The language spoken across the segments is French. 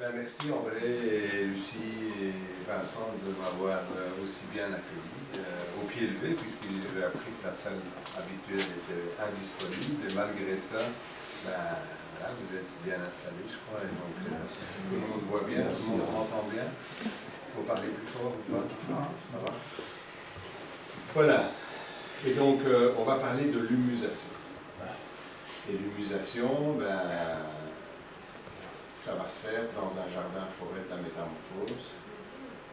Ben, merci André et Lucie et Vincent de m'avoir aussi bien accueilli au pied levé, puisque j'ai appris que la salle habituelle était indisponible et malgré ça, ben, voilà, vous êtes bien installés, je crois, et donc tout le monde voit bien, tout le monde entend bien. Il faut parler plus fort ou pas? Ça va? Voilà. Et donc on va parler de l'humusation. Et l'humusation, ben, ça va se faire dans un jardin forêt de la Métamorphose,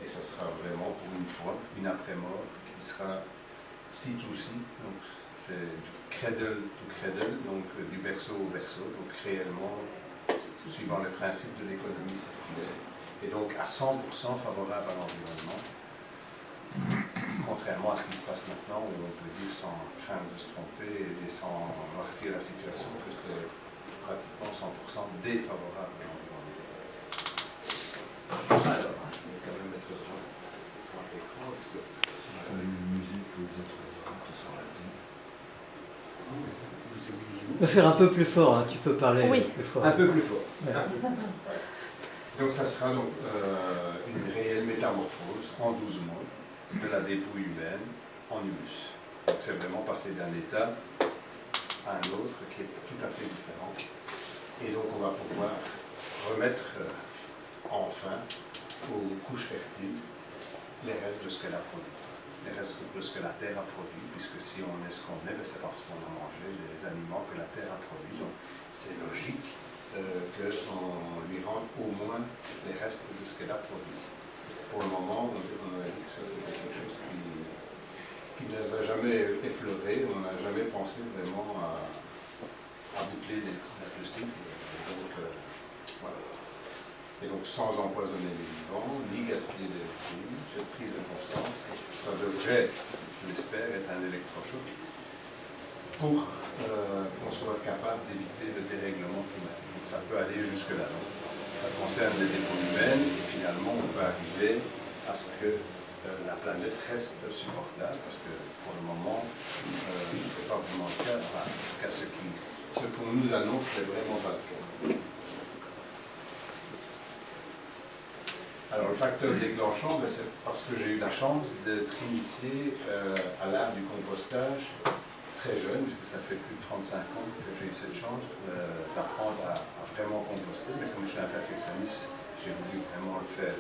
et ça sera vraiment pour une fois, une après-mort, qui sera site ou site, donc c'est du cradle to cradle, donc du berceau au berceau, donc réellement, suivant le principe de l'économie circulaire, et donc à 100% favorable à l'environnement, contrairement à ce qui se passe maintenant, où on peut dire sans crainte de se tromper et sans noircir la situation que c'est pratiquement 100% défavorable à l'environnement. Alors, je vais quand même mettre le grand écran, parce que une musique pour les autres qui sont là. Tu peux faire un peu plus fort, hein, tu peux parler plus fort. Un peu plus fort. Ouais. Donc ça sera donc une réelle métamorphose en 12 mois de la dépouille humaine en humus. Donc c'est vraiment passer d'un état à un autre qui est tout à fait différent. Et donc on va pouvoir remettre enfin aux couches fertiles les restes de ce qu'elle a produit, les restes de ce que la terre a produit, puisque si on est ce qu'on est, c'est parce qu'on a mangé les aliments que la terre a produits. Donc c'est logique qu'on lui rende au moins les restes de ce qu'elle a produit. Pour le moment, on a dit que ça c'était quelque chose qui ne nous a jamais effleuré, on n'a jamais pensé vraiment à boucler le cycle. Donc, voilà. Et donc sans empoisonner les vivants, ni gaspiller les ressources, cette prise de conscience, ça devrait, je l'espère, être un électrochoc pour qu'on soit capable d'éviter le dérèglement climatique. Donc ça peut aller jusque-là. Ça concerne les dépôts humaines et finalement on peut arriver à ce que la planète reste supportable, parce que pour le moment, ce n'est pas vraiment le cas. Enfin, en tout cas, ce qu'on nous annonce, ce n'est vraiment pas le cas. Alors, le facteur déclenchant, c'est parce que j'ai eu la chance d'être initié à l'art du compostage très jeune, puisque ça fait plus de 35 ans que j'ai eu cette chance d'apprendre à vraiment composter. Mais comme je suis un perfectionniste, j'ai voulu vraiment le faire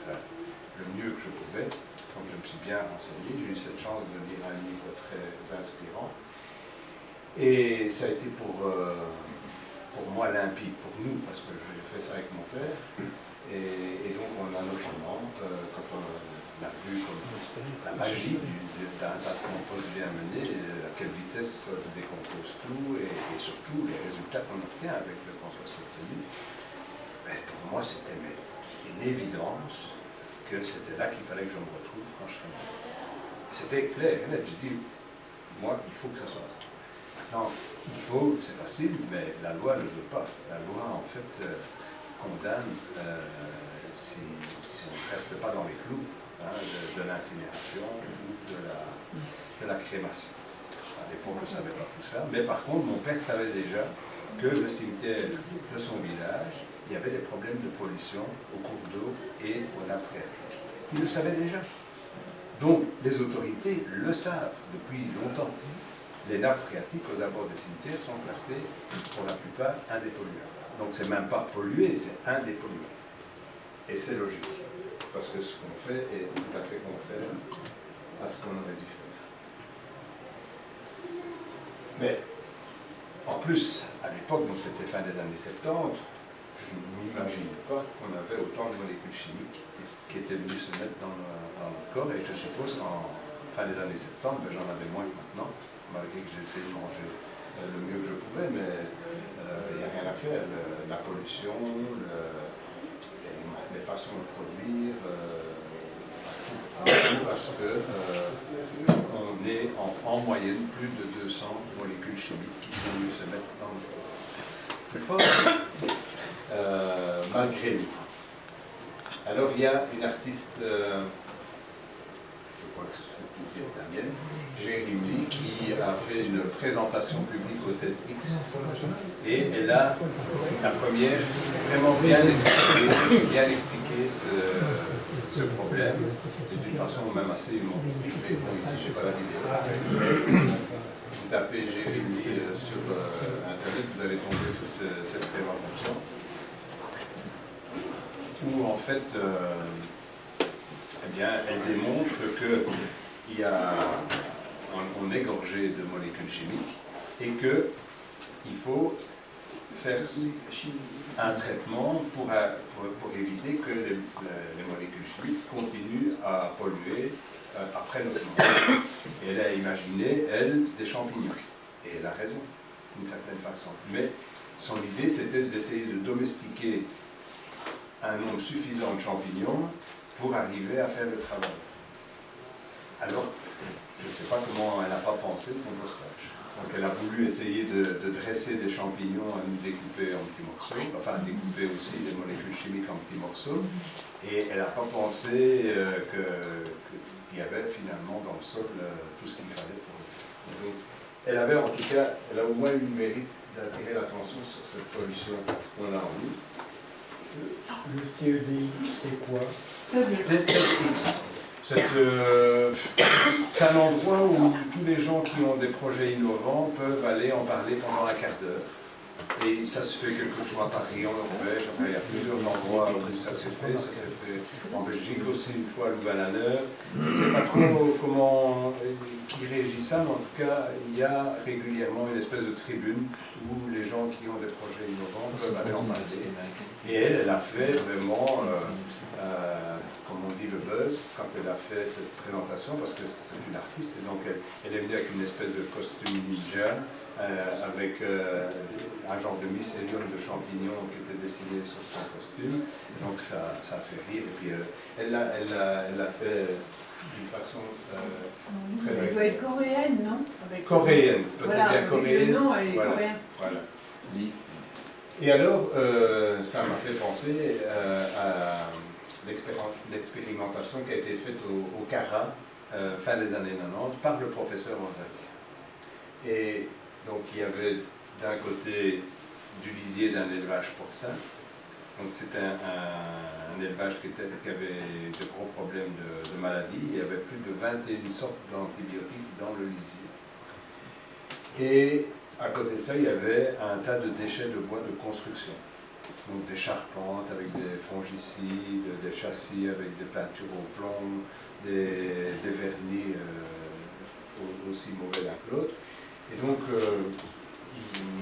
le mieux que je pouvais. Donc, je me suis bien renseigné. J'ai eu cette chance de lire un livre très inspirant. Et ça a été pour moi limpide, pour nous, parce que j'ai fait ça avec mon père. Et donc on a notamment, quand on a vu comme la magie d'un tas de compost bien mené, à quelle vitesse ça décompose tout, et surtout les résultats qu'on obtient avec le compost obtenu, ben, pour moi c'était une évidence que c'était là qu'il fallait que je me retrouve quand je serais mort. C'était clair et net, j'ai dit, moi il faut que ça soit ça. Maintenant, il faut, c'est facile, mais la loi ne le veut pas. La loi en fait condamne si on ne reste pas dans les clous de l'incinération ou de la crémation. À l'époque, je ne savais pas tout ça, mais par contre, mon père savait déjà que le cimetière de son village, il y avait des problèmes de pollution aux cours d'eau et aux nappes phréatiques. Il le savait déjà. Donc, les autorités le savent depuis longtemps. Les nappes phréatiques aux abords des cimetières sont classées, pour la plupart, indépolluables. Donc c'est même pas pollué, c'est indépollué. Et c'est logique, parce que ce qu'on fait est tout à fait contraire à ce qu'on aurait dû faire. Mais, en plus, à l'époque, donc c'était fin des années 70, je ne m'imaginais pas qu'on avait autant de molécules chimiques qui étaient venues se mettre dans notre corps, et je suppose qu'en fin des années 70, ben, j'en avais moins que maintenant, malgré que j'ai essayé de manger le mieux que je pouvais, mais il n'y a rien à faire. La pollution, les façons de produire, parce qu'on est en moyenne plus de 200 molécules chimiques qui sont venues se mettre dans le corps. Plus fort, malgré nous. Alors il y a une artiste, je crois que c'était la mienne, Jérémy, qui a fait une présentation publique au TEDx. Et elle a, la première, vraiment bien expliqué ce problème, d'une façon même assez humoristique. Mais bon, ici, je n'ai pas la vidéo. Vous tapez Jérémy sur Internet, vous allez tomber sur cette présentation, où en fait, eh bien, elle démontre qu'il y a on est gorgé de molécules chimiques et qu'il faut faire un traitement pour éviter que les molécules chimiques continuent à polluer après notre mort. Et elle a imaginé, elle, des champignons. Et elle a raison, d'une certaine façon. Mais son idée, c'était d'essayer de domestiquer un nombre suffisant de champignons pour arriver à faire le travail. Alors, je ne sais pas comment elle n'a pas pensé le compostage. Donc elle a voulu essayer de dresser des champignons à nous découper en petits morceaux, enfin découper aussi les molécules chimiques en petits morceaux, et elle n'a pas pensé qu'il y avait finalement dans le sol tout ce qu'il fallait pour eux. Donc, elle avait en tout cas, elle a au moins eu le mérite d'attirer l'attention sur cette pollution qu'on a en nous. Le TEDx, c'est quoi? TEDx. C'est un endroit où tous les gens qui ont des projets innovants peuvent aller en parler pendant un quart d'heure. Et ça se fait quelquefois à Paris, en Norvège, il y a plusieurs endroits où ça s'est fait. Ça s'est fait en Belgique aussi une fois à Louvain-la-Neuve. Je ne sais pas trop comment, qui régit ça, mais en tout cas, il y a régulièrement une espèce de tribune où les gens qui ont des projets innovants peuvent aller en parler. Et elle a fait vraiment, comme on dit, le buzz quand elle a fait cette présentation, parce que c'est une artiste, et donc elle est venue avec une espèce de costume ninja, avec un genre de mycélium de champignons qui était dessiné sur son costume. Donc ça a fait rire. Et puis elle l'a fait d'une façon très elle doit être coréenne, non? coréenne, peut-être voilà, bien coréenne. Le nom est voilà, coréen. Voilà. Et alors, ça m'a fait penser à l'expérimentation qui a été faite au Cara, fin des années 90, par le professeur Ozak. Et donc il y avait d'un côté du lisier d'un élevage porcin. Donc c'était un élevage qui avait de gros problèmes de maladie. Il y avait plus de 21 sortes d'antibiotiques dans le lisier. Et à côté de ça, il y avait un tas de déchets de bois de construction. Donc des charpentes avec des fongicides, des châssis avec des peintures au plomb, des vernis aussi mauvais l'un que l'autre. Et donc,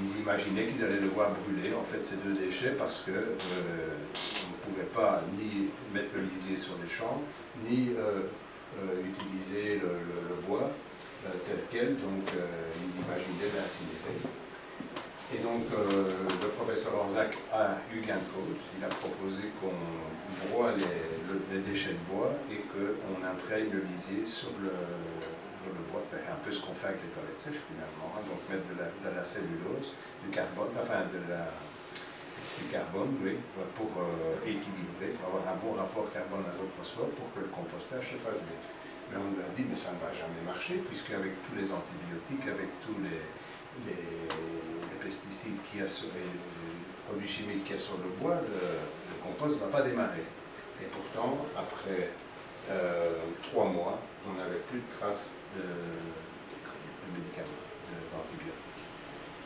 ils imaginaient qu'ils allaient devoir brûler en fait ces deux déchets parce qu'on ne pouvait pas ni mettre le lisier sur les champs, ni utiliser le bois tel quel. Donc, ils imaginaient d'incinérer. Et donc, le professeur Orzac a eu gain de cause. Il a proposé qu'on broie les déchets de bois et qu'on imprègne le lisier sur le bois, un peu ce qu'on fait avec les toilettes sèches finalement, hein, donc mettre de la cellulose, du carbone, enfin du carbone, oui, pour équilibrer, pour avoir un bon rapport carbone-azote-phosphore pour que le compostage se fasse bien. Mais on lui a dit, mais ça ne va jamais marcher, puisqu'avec tous les antibiotiques, avec tous les pesticides qu'il y a sur les produits chimiques qu'il y a sur le bois, le compost ne va pas démarrer. Et pourtant, après 3 mois, on n'avait plus de traces de médicaments, d'antibiotiques.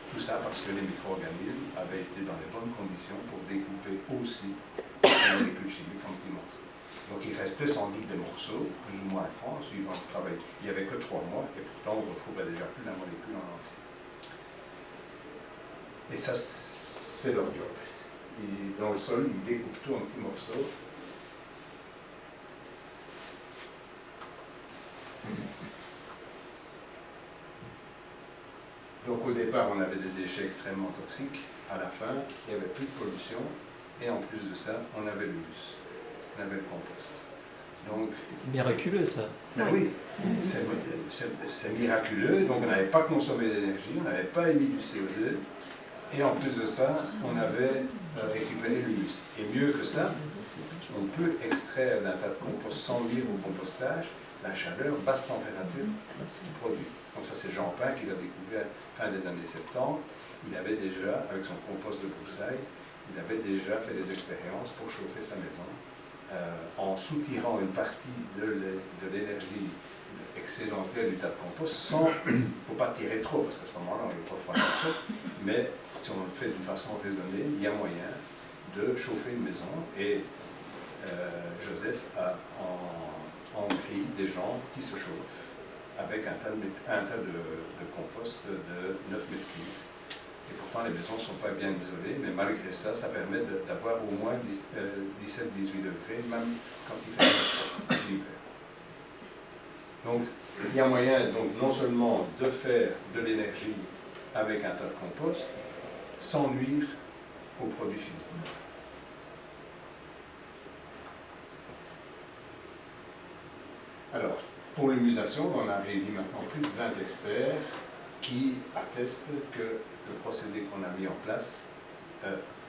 Tout ça parce que les micro-organismes avaient été dans les bonnes conditions pour découper aussi les molécules chimiques en petits morceaux. Donc il restait sans doute des morceaux, plus ou moins grands, suivant le travail. Il n'y avait que 3 mois, et pourtant on ne retrouvait déjà plus la molécule en entier. Et ça, c'est leur job. Dans le sol, ils découpent tout en petits morceaux. Donc au départ, on avait des déchets extrêmement toxiques. À la fin, il n'y avait plus de pollution. Et en plus de ça, on avait l'humus. On avait le compost. Donc, miraculeux ça. Ben oui, c'est miraculeux. Donc on n'avait pas consommé d'énergie, on n'avait pas émis du CO2. Et en plus de ça, on avait récupéré l'humus. Et mieux que ça, on peut extraire d'un tas de compost sans nuire au compostage la chaleur, basse température, c'est le produit. Donc ça c'est Jean Pin qui l'a découvert fin des années 70. Il avait déjà, avec son compost de broussailles, il avait déjà fait des expériences pour chauffer sa maison en soutirant une partie de l'énergie excédentaire du tas de compost sans, il ne faut pas tirer trop parce qu'à ce moment-là on ne peut pas refroidir trop, mais si on le fait d'une façon raisonnée, il y a moyen de chauffer une maison et Joseph a en Hongrie des gens qui se chauffent avec un tas de compost de 9 mètres cubes. Et pourtant, les maisons ne sont pas bien isolées, mais malgré ça, ça permet d'avoir au moins 17-18 degrés, même quand il fait l'hiver. Donc, il y a moyen, donc, non seulement de faire de l'énergie avec un tas de compost, sans nuire aux produits finis. Alors, pour l'humusation, on a réuni maintenant plus de 20 experts qui attestent que le procédé qu'on a mis en place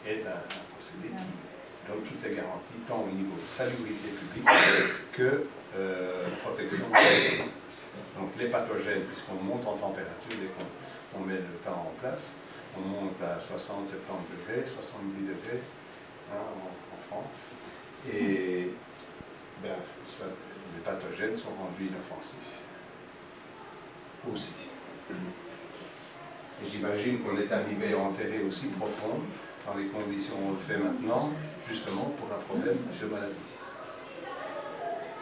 est un procédé qui donne toutes les garanties, tant au niveau de salubrité publique que protection. Donc les pathogènes, puisqu'on monte en température dès qu'on met le temps en place, on monte à 60-70 degrés, 70 degrés en France, et ben, les pathogènes sont rendus inoffensifs aussi. Et j'imagine qu'on est arrivé à enterrer aussi profond dans les conditions où on le fait maintenant, justement pour un problème de maladie.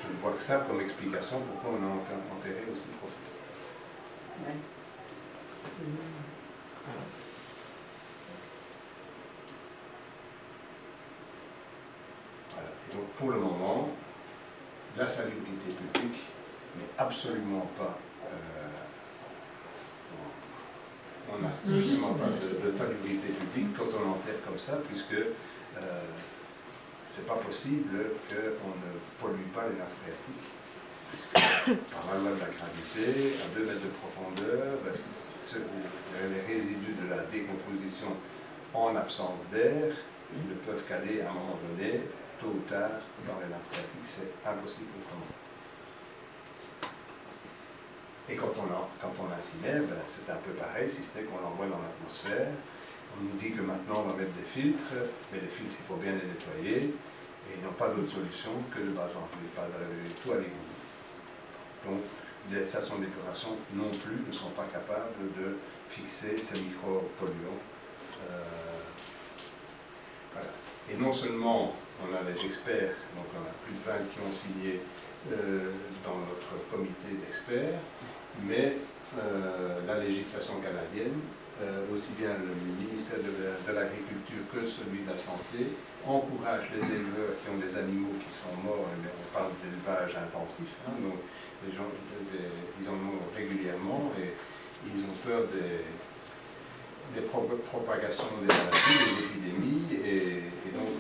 Je ne vois que ça comme explication pourquoi on a enterré aussi profond. Ouais. Voilà. Et donc pour le moment, la salubrité publique n'est absolument pas on n'a absolument pas de salubrité publique quand on enterre comme ça, puisque c'est pas possible qu'on ne pollue pas les nappes phréatiques. Puisque par la loi de la gravité, à 2 mètres de profondeur, les résidus de la décomposition en absence d'air ne peuvent qu'aller à un moment donné, tôt ou tard, dans les nappes phréatiques. C'est impossible autrement. Et quand on incinère, ben, c'est un peu pareil, si ce n'est qu'on l'envoie dans l'atmosphère. On nous dit que maintenant on va mettre des filtres, mais les filtres, il faut bien les nettoyer, et ils n'ont pas d'autre solution que de pas enlever tout à l'égout. Donc, les stations d'épuration non plus ne sont pas capables de fixer ces micropolluants. Voilà. Et non seulement on a les experts, donc on a plus de 20 qui ont signé dans notre comité d'experts, mais la législation canadienne, aussi bien le ministère de l'Agriculture que celui de la Santé, encourage les éleveurs qui ont des animaux qui sont morts, mais on parle d'élevage intensif, hein, donc les gens ils en ont régulièrement et ils ont peur des propagations des maladies, des épidémies, et donc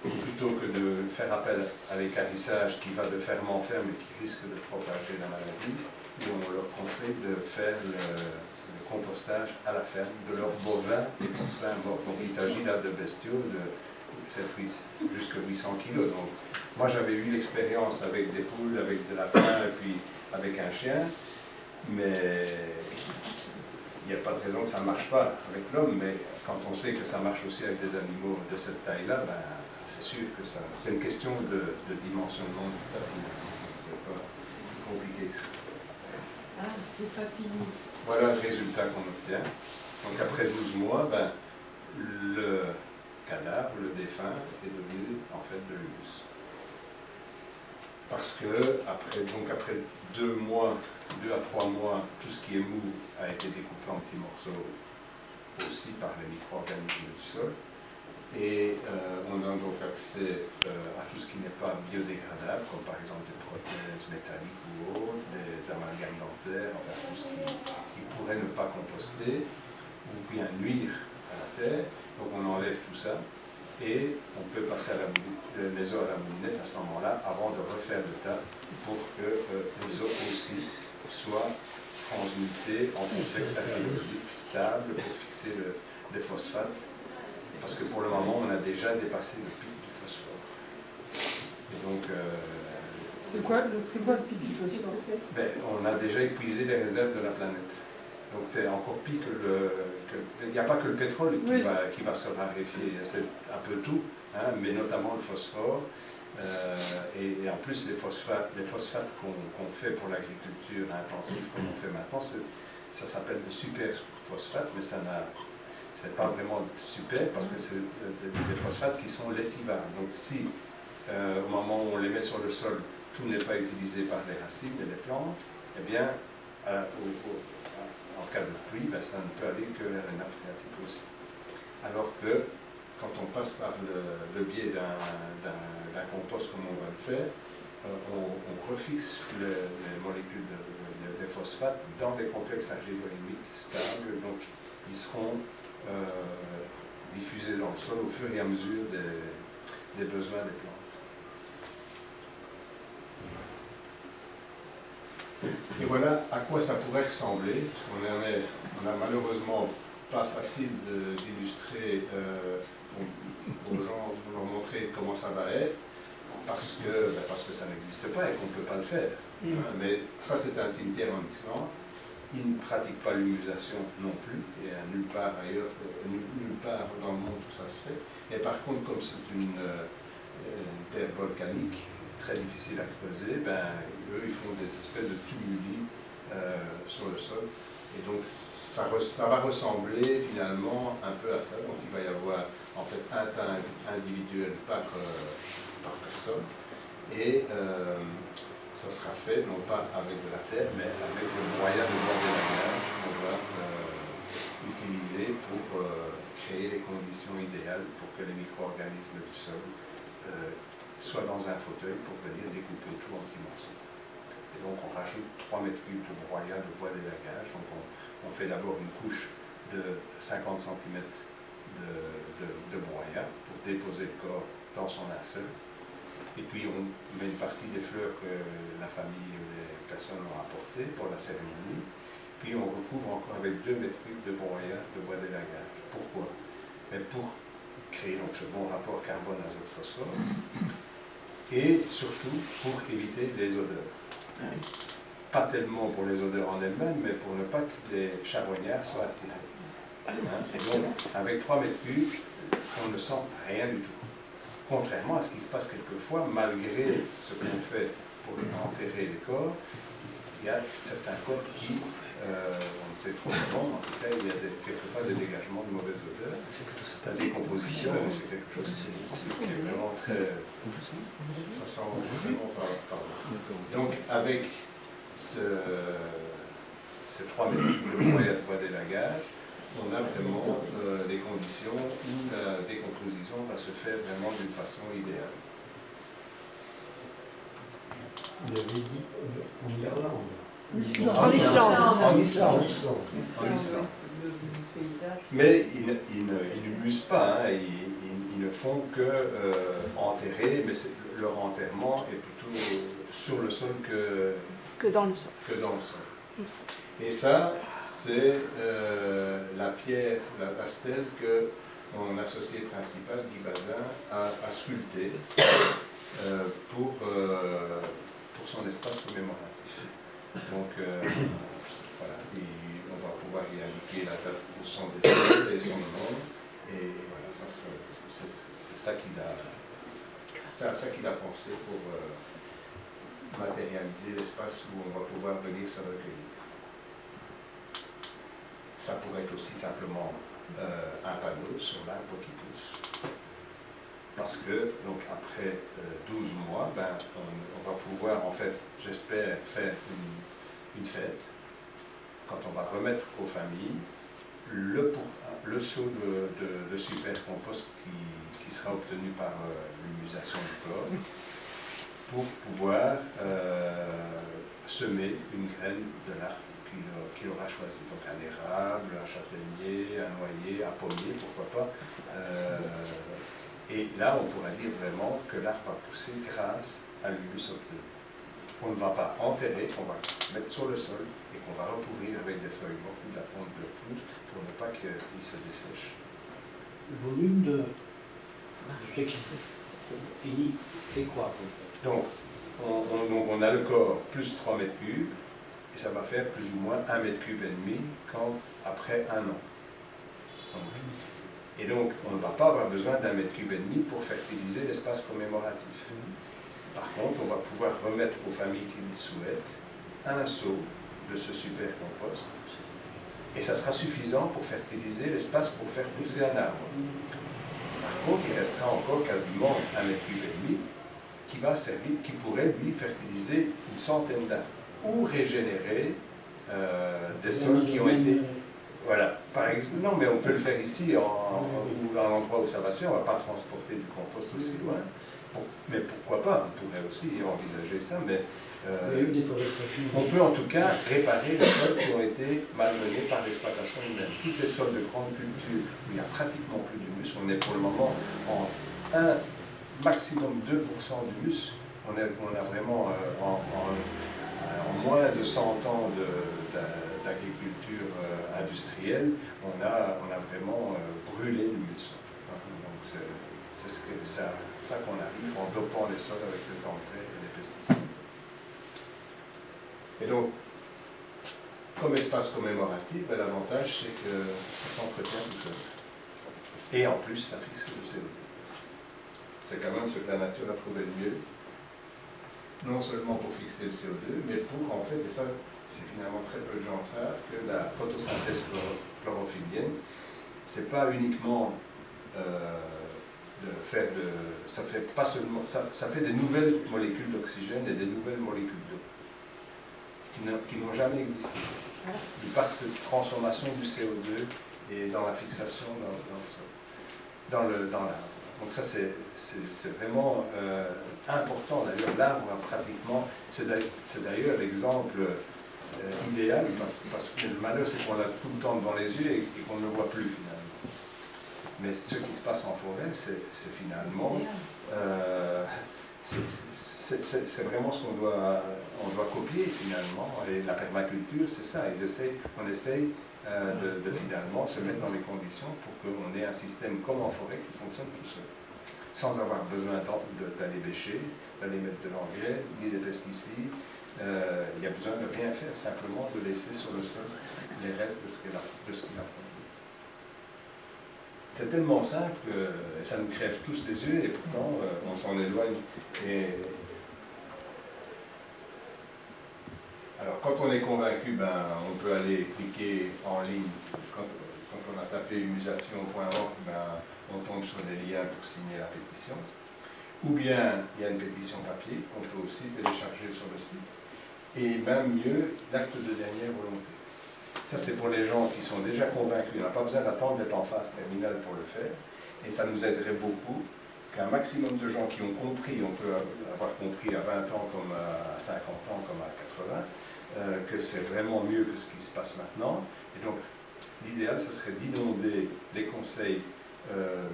plutôt que de faire appel à l'écarissage qui va de ferme en ferme et qui risque de propager la maladie, on leur conseille de faire le compostage à la ferme de leurs bovins et porcins morts. Donc il s'agit là de bestiaux de jusqu'à 800 kg. Donc moi j'avais eu l'expérience avec des poules, avec de lapins et puis avec un chien, mais il n'y a pas de raison que ça ne marche pas avec l'homme, mais quand on sait que ça marche aussi avec des animaux de cette taille-là, ben, c'est sûr que c'est une question de dimensionnement du papillon. C'est pas compliqué ça. Ah, des papillons. Voilà le résultat qu'on obtient. Donc après 12 mois, ben, le cadavre, le défunt, est devenu en fait de l'humus. Parce que après 2 à 3 mois, tout ce qui est mou a été découpé en petits morceaux aussi par les micro-organismes du sol. Et on a donc accès à tout ce qui n'est pas biodégradable, comme par exemple des prothèses métalliques ou autres, des amalgames dentaires, enfin tout ce qui pourrait ne pas composter ou bien nuire à la terre. Donc on enlève tout ça et on peut passer les os à la moulinette à ce moment-là avant de refaire le tas pour que les os aussi soient transmutés en complexe acrylique stable pour fixer les phosphates. Parce que pour le moment, on a déjà dépassé le pic du phosphore. Et donc, C'est quoi le pipi phosphore? Ben, on a déjà épuisé les réserves de la planète. Donc c'est encore pire il n'y a pas que le pétrole Oui. qui va se raréfier, c'est un peu tout, hein, mais notamment le phosphore. Et en plus, les phosphates qu'on fait pour l'agriculture intensive, comme on fait maintenant, ça s'appelle de super phosphates, mais c'est pas vraiment super parce que c'est des phosphates qui sont lessivables. Donc si au moment où on les met sur le sol, tout n'est pas utilisé par les racines et les plantes, eh bien, en cas de pluie, ben, ça ne peut aller que vers une nappe phréatique aussi. Alors que quand on passe par le biais d'un compost comme on va le faire, on refixe les molécules de phosphate dans des complexes agrégorimiques stables, donc ils seront diffusés dans le sol au fur et à mesure des besoins des plantes. Et voilà à quoi ça pourrait ressembler, parce qu'on n'a malheureusement pas facile d'illustrer aux gens, de leur montrer comment ça va être, parce que ça n'existe pas et qu'on ne peut pas le faire. Mais ça, c'est un cimetière en Islande. Ils ne pratiquent pas l'humusation non plus, et nulle part ailleurs, nulle part dans le monde où ça se fait. Et par contre, comme c'est une terre volcanique, très difficile à creuser, ben, eux, ils font des espèces de tumuli sur le sol. Et donc, ça va ressembler finalement un peu à ça. Donc, il va y avoir en fait un teint individuel par personne. Et ça sera fait, non pas avec de la terre, mais avec le moyen de bois d'élagage qu'on va utiliser pour créer les conditions idéales pour que les micro-organismes du sol soient dans un fauteuil pour venir découper tout en petits morceaux. Et donc on rajoute 3 mètres cubes de broyat de bois d'élagage. Donc on fait d'abord une couche de 50 cm de broyat pour déposer le corps dans son linceul. Et puis on met une partie des fleurs que la famille ou les personnes ont apportées pour la cérémonie. Puis on recouvre encore avec 2 mètres cubes de broyat de bois d'élagage. Pourquoi? Mais pour créer donc ce bon rapport carbone-azote-phosphore et surtout pour éviter les odeurs. Pas tellement pour les odeurs en elles-mêmes, mais pour ne pas que les charognards soient attirés. Et donc, avec 3 mètres cubes, on ne sent rien du tout. Contrairement à ce qui se passe quelquefois, malgré ce qu'on fait pour enterrer les corps, il y a certains corps qui, on ne sait trop comment, en tout cas, il y a quelquefois des dégagements de mauvaises odeurs. La décomposition, c'est quelque chose qui est vraiment très... Ça sent vraiment pas bon. Donc, avec ces 3 mètres de bois d'élagage, on a vraiment des conditions où la décomposition va se faire vraiment d'une façon idéale. Vous avez dit en Irlande. En Islande. En Islande. Mais ils ne musent pas, hein, ils ne font que enterrer, mais leur enterrement est plutôt sur le sol que dans le sol. Et ça, c'est la pierre, la stèle que mon associé principal, Guy Bazin, a sculptée pour son espace commémoratif. Donc, voilà, on va pouvoir y indiquer la date de son décès et son nom. Et voilà, c'est ça qu'il a pensé pour matérialiser l'espace où on va pouvoir venir se recueillir. Ça pourrait être aussi simplement un panneau sur l'arbre qui pousse. Parce que, donc, après 12 mois, ben, on va pouvoir, en fait, j'espère, faire une fête, quand on va remettre aux familles le seau de super compost qui sera obtenu par l'humusation du corps, pour pouvoir semer une graine de l'arbre qu'il aura choisi. Donc un érable, un châtaignier, un noyer, un pommier, pourquoi pas. Et là, on pourra dire vraiment que l'arbre va pousser grâce à l'humus obtenu. On ne va pas enterrer, on va mettre sur le sol et qu'on va recouvrir avec des feuilles mortes ou de la ponte de pelouse pour ne pas qu'il se dessèche. Le volume de ce qui finit fait quoi? Donc, donc on a le corps plus 3 mètres cubes, et ça va faire plus ou moins 1 mètre cube et demi après 1 an. Et donc, on ne va pas avoir besoin d'1 mètre cube et demi pour fertiliser l'espace commémoratif. Par contre, on va pouvoir remettre aux familles qui le souhaitent un seau de ce super compost. Et ça sera suffisant pour fertiliser l'espace pour faire pousser un arbre. Par contre, il restera encore quasiment 1 mètre cube et demi qui pourrait, lui, fertiliser une centaine d'arbres ou régénérer des sols qui ont été... Voilà, par exemple, non, mais on peut le faire ici, ou dans l'endroit où ça va se faire, on ne va pas transporter du compost aussi loin. Mais pourquoi pas, on pourrait aussi envisager ça, mais on peut en tout cas réparer les sols qui ont été malmenés par l'exploitation humaine. Toutes les sols de grande culture où il n'y a pratiquement plus d'humus, on est pour le moment en 1, maximum 2% d'humus, on a vraiment en moins de 100 ans d'agriculture industrielle, on a vraiment brûlé l'humus. Donc c'est ça qu'on arrive en dopant les sols avec les engrais et les pesticides. Et donc, comme espace commémoratif, l'avantage c'est que ça s'entretient tout seul. Et en plus, ça fixe le CO2. C'est quand même ce que la nature a trouvé de mieux. Non seulement pour fixer le CO2, mais pour en fait, et ça c'est finalement très peu de gens savent, que la photosynthèse chlorophyllienne, c'est pas uniquement ça fait pas seulement, ça fait des nouvelles molécules d'oxygène et des nouvelles molécules d'eau qui n'ont jamais existé. Par cette transformation du CO2 et dans la fixation dans l'arbre. Donc ça c'est vraiment important. D'ailleurs l'arbre pratiquement, c'est d'ailleurs l'exemple idéal, parce que le malheur c'est qu'on l'a tout le temps devant les yeux et qu'on ne le voit plus finalement. Mais ce qui se passe en forêt, c'est finalement, c'est vraiment ce qu'on doit copier finalement. Et la permaculture, c'est ça. On essaye de finalement se mettre dans les conditions pour qu'on ait un système comme en forêt qui fonctionne tout seul, sans avoir besoin d'aller bêcher, d'aller mettre de l'engrais, ni des pesticides. Il y a besoin de rien faire, simplement de laisser sur le sol les restes de ce qu'il a produit. C'est tellement simple que ça nous crève tous les yeux et pourtant on s'en éloigne. Alors quand on est convaincu, on peut aller cliquer en ligne. Quand on a tapé humusation.org, on tombe sur des liens pour signer la pétition. Ou bien il y a une pétition papier qu'on peut aussi télécharger sur le site. Et même mieux, l'acte de dernière volonté. Ça, c'est pour les gens qui sont déjà convaincus. On n'a pas besoin d'attendre d'être en phase terminale pour le faire. Et ça nous aiderait beaucoup qu'un maximum de gens qui ont compris, on peut avoir compris à 20 ans comme à 50 ans, comme à 80, que c'est vraiment mieux que ce qui se passe maintenant. Et donc, l'idéal, ce serait d'inonder les conseils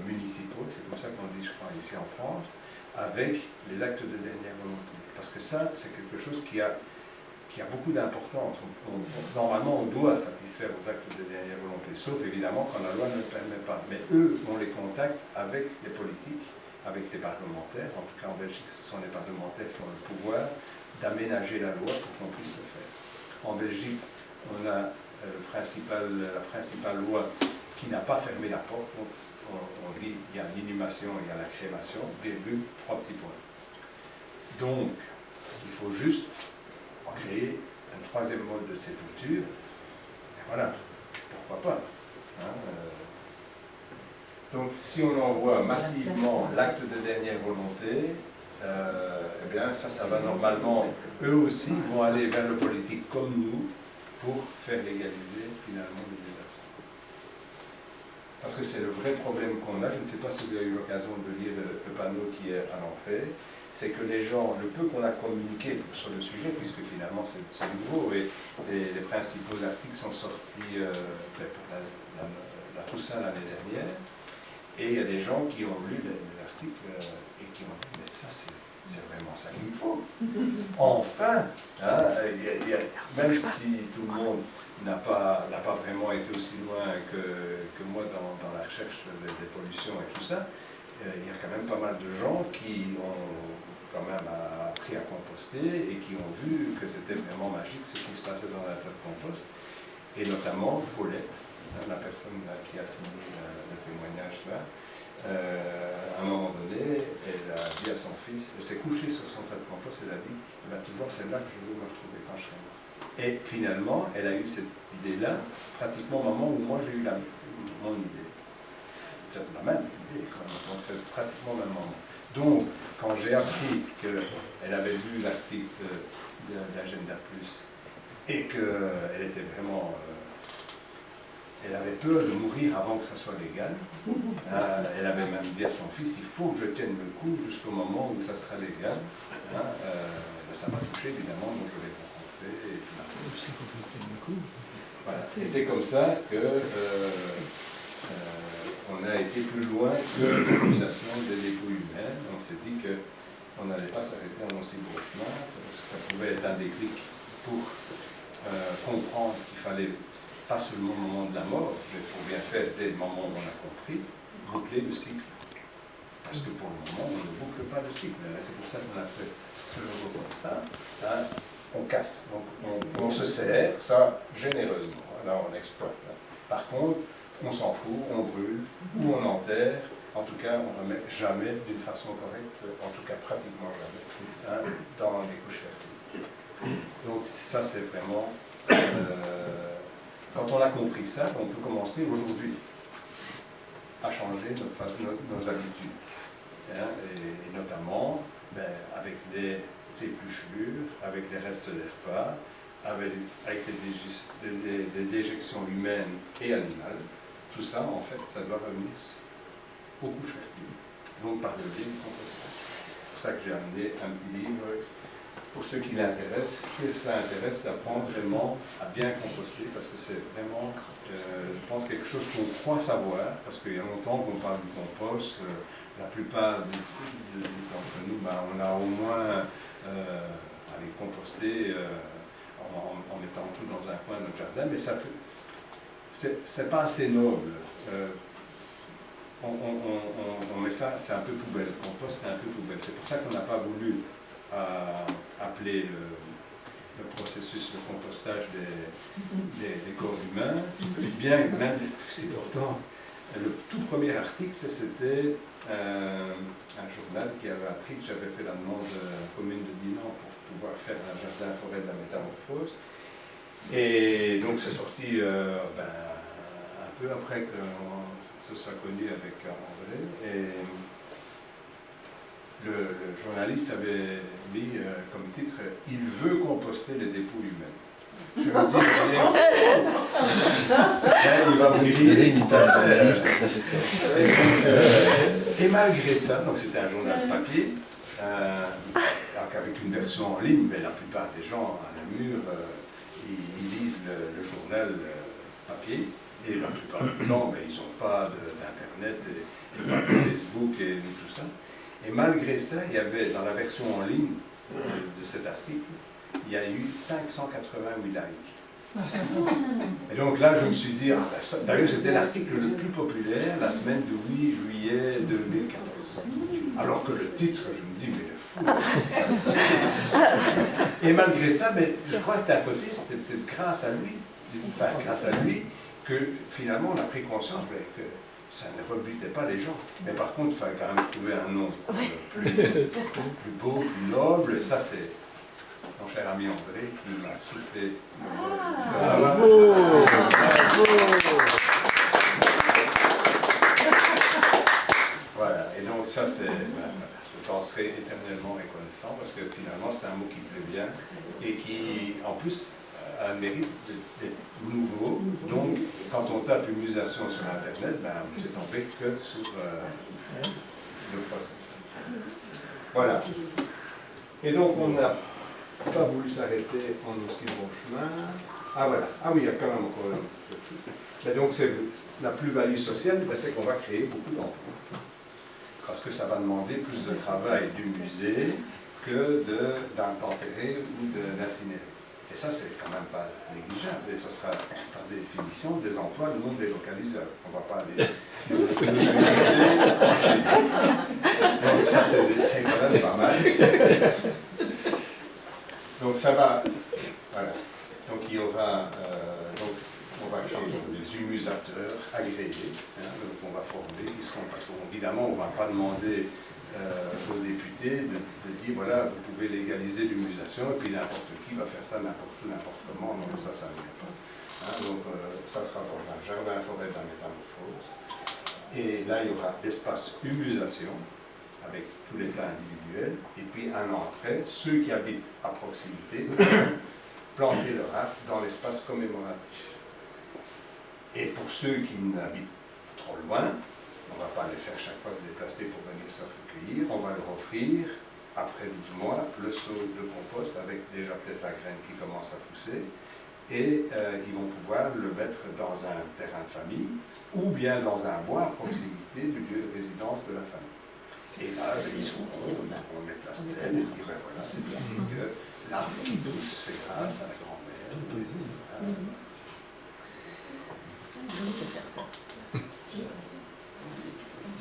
municipaux, c'est comme ça qu'on dit, je crois, ici en France, avec les actes de dernière volonté. Parce que ça, c'est quelque chose qui a beaucoup d'importance. Normalement, on doit satisfaire aux actes de dernière volonté, sauf évidemment quand la loi ne le permet pas. Mais eux ont les contacts avec les politiques, avec les parlementaires. En tout cas, en Belgique, ce sont les parlementaires qui ont le pouvoir d'aménager la loi pour qu'on puisse le faire. En Belgique, on a la principale loi qui n'a pas fermé la porte. Donc, on dit il y a l'inhumation, il y a la crémation, virgule, 3 petits points. Donc, il faut juste créer un troisième mode de sépulture. Et voilà, pourquoi pas. Donc, si on envoie massivement l'acte de dernière volonté, eh bien, ça va normalement, eux aussi vont aller vers le politique comme nous pour faire légaliser finalement l'utilisation. Parce que c'est le vrai problème qu'on a. Je ne sais pas si vous avez eu l'occasion de lire le panneau qui est à l'entrée. C'est que les gens, le peu qu'on a communiqué sur le sujet, puisque finalement c'est nouveau, et les principaux articles sont sortis pour la Toussaint l'année dernière, et il y a des gens qui ont lu les articles et qui ont dit mais ça c'est vraiment ça qu'il me faut. Enfin, même si tout le monde n'a pas vraiment été aussi loin que moi dans la recherche des pollutions et tout ça, il y a quand même pas mal de gens qui ont quand même appris à composter et qui ont vu que c'était vraiment magique ce qui se passait dans la terre de compost. Et notamment Paulette, la personne là, qui a signé le témoignage là, à un moment donné, elle a dit à son fils, elle s'est couchée sur son tas de compost, elle a dit, tu vois, c'est là que je veux me retrouver quand je serai morte. Et finalement, elle a eu cette idée-là, pratiquement au moment où moi j'ai eu mon idée. C'est la même idée, quand même. Donc c'est pratiquement le même moment. Donc, quand j'ai appris qu'elle avait lu l'article d'Agenda Plus et qu'elle était vraiment... elle avait peur de mourir avant que ça soit légal. Elle avait même dit à son fils, il faut que je tienne le coup jusqu'au moment où ça sera légal. Ça m'a touché évidemment, donc je l'ai rencontré. Et voilà. Et c'est comme ça que on a été plus loin que l'utilisation des dépouilles humaines. On s'est dit qu'on n'allait pas s'arrêter en aussi gros chemin, parce que ça pouvait être un déclic pour comprendre qu'il fallait pas seulement au moment de la mort, mais il faut bien faire dès le moment où on a compris, boucler le cycle. Parce que pour le moment, on ne boucle pas le cycle. C'est pour ça qu'on a fait ce logo comme ça. On casse, donc on se sert, ça généreusement. Là, on exploite. Par contre, on s'en fout, on brûle, ou on enterre. En tout cas, on ne remet jamais d'une façon correcte, en tout cas pratiquement jamais, dans les couches fertiles. Donc ça, c'est vraiment... quand on a compris ça, on peut commencer aujourd'hui à changer nos habitudes. Et notamment avec les épluchures, avec les restes des repas, avec les déjections humaines et animales. Tout ça, en fait, ça doit revenir aux couches fertiles. Donc par le biais du compostage. C'est pour ça que j'ai amené un petit livre pour ceux qui l'intéressent, qui ça intéresse d'apprendre vraiment à bien composter, parce que c'est vraiment, je pense, quelque chose qu'on croit savoir, parce qu'il y a longtemps qu'on parle du compost, la plupart d'entre nous, on a au moins allé composter en mettant tout dans un coin de notre jardin, mais ça c'est pas assez noble. On met ça, c'est un peu poubelle, le compost c'est un peu poubelle. C'est pour ça qu'on n'a pas voulu appeler le processus de compostage des corps humains, bien même, c'est pourtant, le tout premier article, c'était un journal qui avait appris que j'avais fait la demande commune de Dinan pour pouvoir faire un jardin forêt de la métamorphose. Et donc c'est sorti un peu après que se soit connu avec André. Et le journaliste avait mis comme titre « Il veut composter les dépouilles humaines ». Je me dis, il va mourir. Et malgré ça, donc c'était un journal papier, avec une version en ligne, mais la plupart des gens à la mur, ils lisent le journal papier, et la plupart du temps, ils n'ont pas d'internet, et pas de Facebook et tout ça. Et malgré ça, il y avait dans la version en ligne de cet article, il y a eu 588 likes. Et donc là, je me suis dit, d'ailleurs c'était l'article le plus populaire la semaine du 8 juillet 2014. Alors que le titre, je me dis, mais le fou. Et malgré ça, je crois que à côté, c'est peut-être grâce à lui, que finalement on a pris conscience que ça ne rebutait pas les gens. Mais par contre, il fallait quand même trouver un nom plus beau, plus noble, et ça c'est mon cher ami André qui m'a soufflé. Voilà, et donc ça c'est, je t'en serai éternellement reconnaissant parce que finalement c'est un mot qui plaît bien et qui en plus a le mérite d'être nouveau. Donc quand on tape humusation sur internet, on ne s'est tombé que sur le process. Voilà. Et donc on n'a pas voulu s'arrêter en aussi bon chemin. Ah voilà, ah oui, il y a quand même encore un peu. Donc c'est la plus-value sociale, c'est qu'on va créer beaucoup d'emplois. Parce que ça va demander plus de travail du musée que d'enterrer ou d'incinérer. Et ça, c'est quand même pas négligeable. Et ça sera, par définition, des emplois non délocalisables. On ne va pas les délocaliser. Donc ça, c'est quand même pas mal. ça va. Voilà. Donc il y aura, donc on va créer des humusateurs agréés. Hein, donc on va former, qui seront, parce qu'évidemment on ne va pas demander aux députés de dire voilà, vous pouvez légaliser l'humusation et puis n'importe qui va faire ça n'importe où, n'importe comment. Non, ça ne vient pas. Hein, donc ça sera dans un jardin forêt de la métamorphose. Et là il y aura l'espace humusation avec tout l'état individuel, et puis un an après, ceux qui habitent à proximité planter leur arbre dans l'espace commémoratif. Et pour ceux qui n'habitent trop loin, on ne va pas les faire chaque fois se déplacer pour venir se recueillir, on va leur offrir, après 12 mois, le seau de compost avec déjà peut-être la graine qui commence à pousser, et ils vont pouvoir le mettre dans un terrain de famille, ou bien dans un bois à proximité du lieu de résidence de la famille. Et là, on met la stèle et dit, ben voilà, c'est ici que l'arbre qui pousse, c'est grâce à la grand-mère.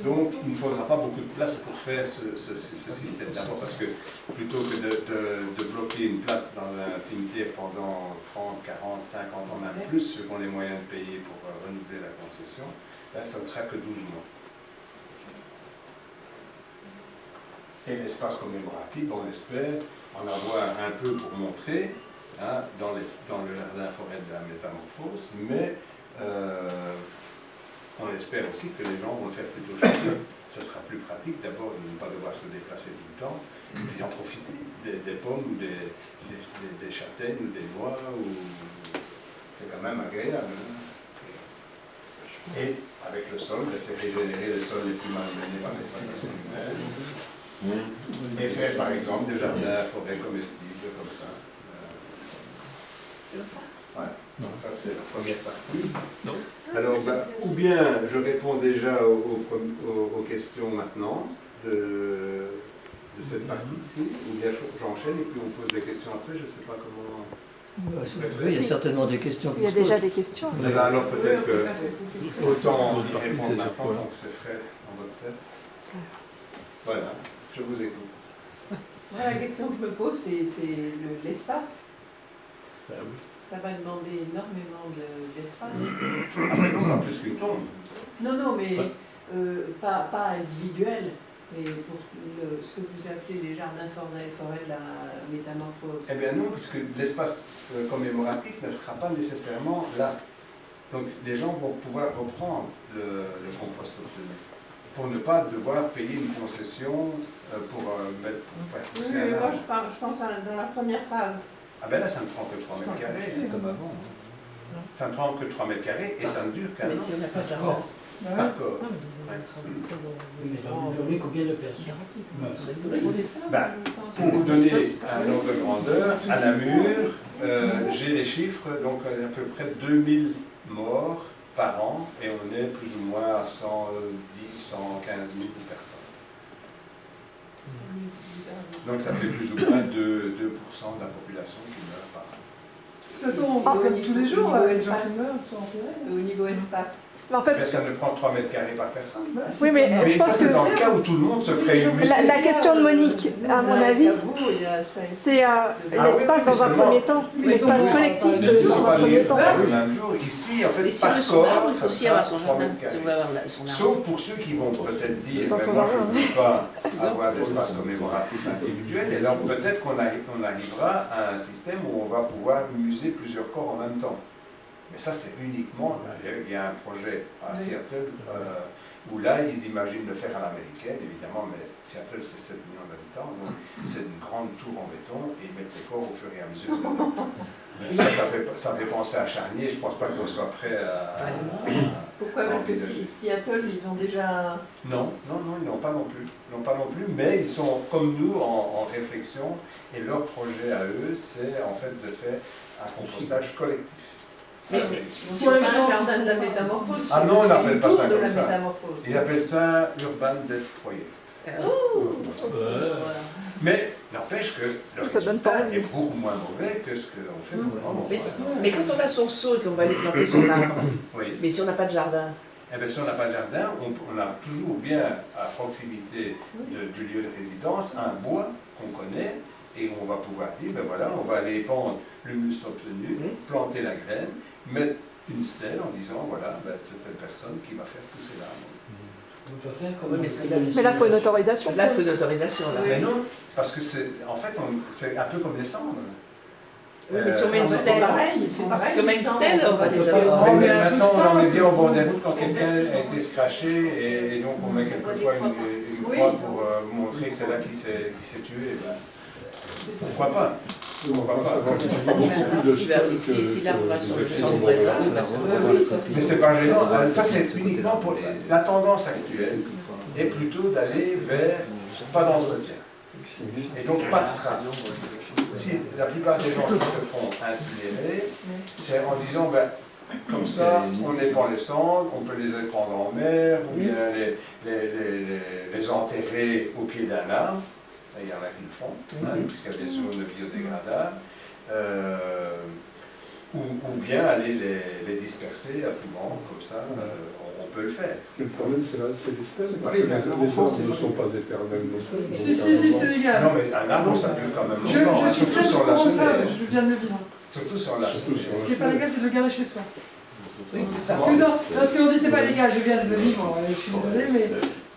Donc, il ne faudra pas beaucoup de place pour faire ce système d'abord, parce que plutôt que de bloquer une place dans un cimetière pendant 30, 40, 50 ans, même plus, ceux qui ont les moyens de payer pour renouveler la concession, ben, ça ne sera que 12 mois. Et l'espace commémoratif, on espère en avoir un peu pour montrer hein, dans le jardin forêt de la métamorphose, mais on espère aussi que les gens vont le faire plutôt chez eux. Ça sera plus pratique d'abord de ne pas devoir se déplacer tout le temps, et puis d'en profiter des pommes ou des châtaignes ou des noix, c'est quand même agréable. Hein. Et avec le sol, c'est régénérer les sols les plus malmenés par l'exploitation humaine. Et faire par exemple des jardins forêts comestibles comme ça. Voilà. Donc ça c'est la première partie. Alors ou bien je réponds déjà aux questions maintenant de cette partie-ci, ou bien j'enchaîne et puis on pose des questions après, je ne sais pas comment. Oui, il y a certainement des questions. Il y a déjà des questions. Alors peut-être que autant y répondre maintenant donc c'est frais dans votre tête. Voilà. Je vous écoute. Moi, la question que je me pose, c'est l'espace. Ah oui. Ça va demander énormément d'espace. Non, plus qu'une tombe. Non, mais pas individuel. Et pour ce que vous appelez les jardins forêts de la métamorphose. Eh bien non, puisque l'espace commémoratif ne sera pas nécessairement là. Donc les gens vont pouvoir reprendre le compost obtenu, pour ne pas devoir payer une concession pour pousser un mais moi arbre. je pense dans la première phase. Ah ben là, ça ne prend que 3 mètres carrés. C'est comme avant. Ça ne prend que 3 mètres carrés et ça ne dure qu'un an. Mais si on n'a pas de jardin. Par corps. Oui, mais dans une journée, combien de personnes? C'est ça, Ben, je pense. pour vous donner un ordre de grandeur, à Namur, j'ai les chiffres, donc à peu près 2000 morts par an, et on est plus ou moins à 110, 115 000 personnes. Donc ça fait plus ou moins 2% de la population qui meurt par an. De toute façon, comme tous les jours, les gens qui meurent sont enterrés. Au niveau espace. Mais en fait, Mais ça ne prend que 3 mètres carrés par personne. oui, mais Mais je ça, pense c'est que dans le cas où tout le monde se ferait humuser. la question de Monique, à mon avis, c'est l'espace dans un premier temps, l'espace collectif dans un premier temps. Le même jour, ici, en fait, Et si par on son arbre, corps, il faut ça aussi sera avoir son 3 jardin. mètres Si on carrés. veut avoir son arbre. Sauf pour ceux qui vont peut-être dire, Dans son moi je jardin, ne veux pas avoir d'espace commémoratif individuel, et alors peut-être qu'on arrivera à un système où on va pouvoir muser plusieurs corps en même temps. Mais ça c'est uniquement, il y a un projet à Seattle, où là ils imaginent le faire à l'américaine évidemment, mais Seattle c'est 7 millions d'habitants, donc c'est une grande tour en béton, et ils mettent les corps au fur et à mesure. Ça fait penser à Charnier, je ne pense pas qu'on soit prêt à... Pourquoi? Parce que Seattle, ils ont déjà... Non, ils n'ont pas non plus. Ils n'ont pas non plus, mais ils sont comme nous en réflexion, et leur projet à eux, c'est en fait de faire un compostage collectif. Mais Si on a un jardin de la métamorphose, Ah non, on n'appelle pas ça de comme la ça. métamorphose. Ils appellent ça Urban Death Project. Voilà. Mais n'empêche que le Ça donne pas résultat envie. est beaucoup moins mauvais que ce qu'on fait normalement. mais quand on a son seau et qu'on va aller planter son arbre, Oui. mais si on n'a pas de jardin, Eh bien, si on n'a pas de jardin, on a toujours bien à proximité du lieu de résidence un bois qu'on connaît et on va va pouvoir dire, ben voilà, on va aller épandre le muscle obtenu, planter la graine, mettre une stèle en disant, voilà, ben, c'est telle personne qui va faire pousser l'arbre. On peut faire comme Mais là, il faut une autorisation. Là, il faut une autorisation. Là. Mais non, parce que c'est, en fait, c'est un peu comme les cendres. Oui, mais si on met une C'est stèle, pareil, c'est pareil. si on met une stèle, on va déjà Mais avoir. maintenant, on en met bien au bord des routes quand quelqu'un a été scratché, et donc on met quelquefois une croix pour montrer que c'est là qui s'est tué. Ben, pourquoi pas? Pourquoi pas? Si l'arbre va sur le champ de voisin, Mais c'est pas gênant. Ça, c'est uniquement pour la tendance actuelle est plutôt d'aller vers pas d'entretien. Et donc pas de traces. Si la plupart des gens qui se font incinérer, c'est en disant, ben, comme ça, on épand les cendres, on peut les épandre en mer, ou bien les enterrer au pied d'un arbre. Il y en a qui le font, hein, puisqu'il y a des zones biodégradables. Ou bien aller les disperser à tout moment, comme ça, on peut le faire. Le problème, c'est les stèles. Les arbres ne sont pas éternels non plus. Si, c'est légal. Non, mais un arbre, ça dure quand même Je longtemps, suis surtout très sur la souvent ça, semaine. je viens de le vivre. Surtout sur la semaine. Ce qui n'est pas légal, c'est de le garder chez soi. oui, c'est ça. Oui, non, parce qu'on dit c'est pas légal, je viens de le vivre, je suis désolée, mais...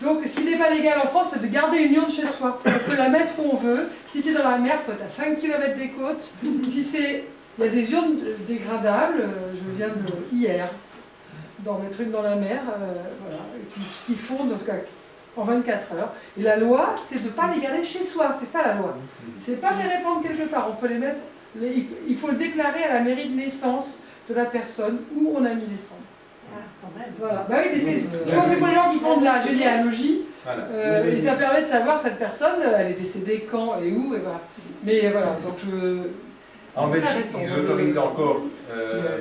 Donc, ce qui n'est pas légal en France, c'est de garder une urne chez soi. On peut la mettre où on veut. Si c'est dans la mer, il faut être à 5 km des côtes. Si c'est... Il y a des urnes dégradables, je viens de hier, d'en mettre une dans la mer, voilà, qui fondent dans ce cas, en 24 heures. Et la loi, c'est de ne pas les garder chez soi, c'est ça la loi. C'est pas les répandre quelque part, on peut les mettre... Il faut le déclarer à la mairie de naissance de la personne où on a mis les cendres. Voilà. Bah oui, mais je pense que c'est pour les gens qui font de la généalogie, et ça permet de savoir cette personne, elle est décédée quand et où, et voilà. Mais voilà, donc En Belgique, ils autorisent encore,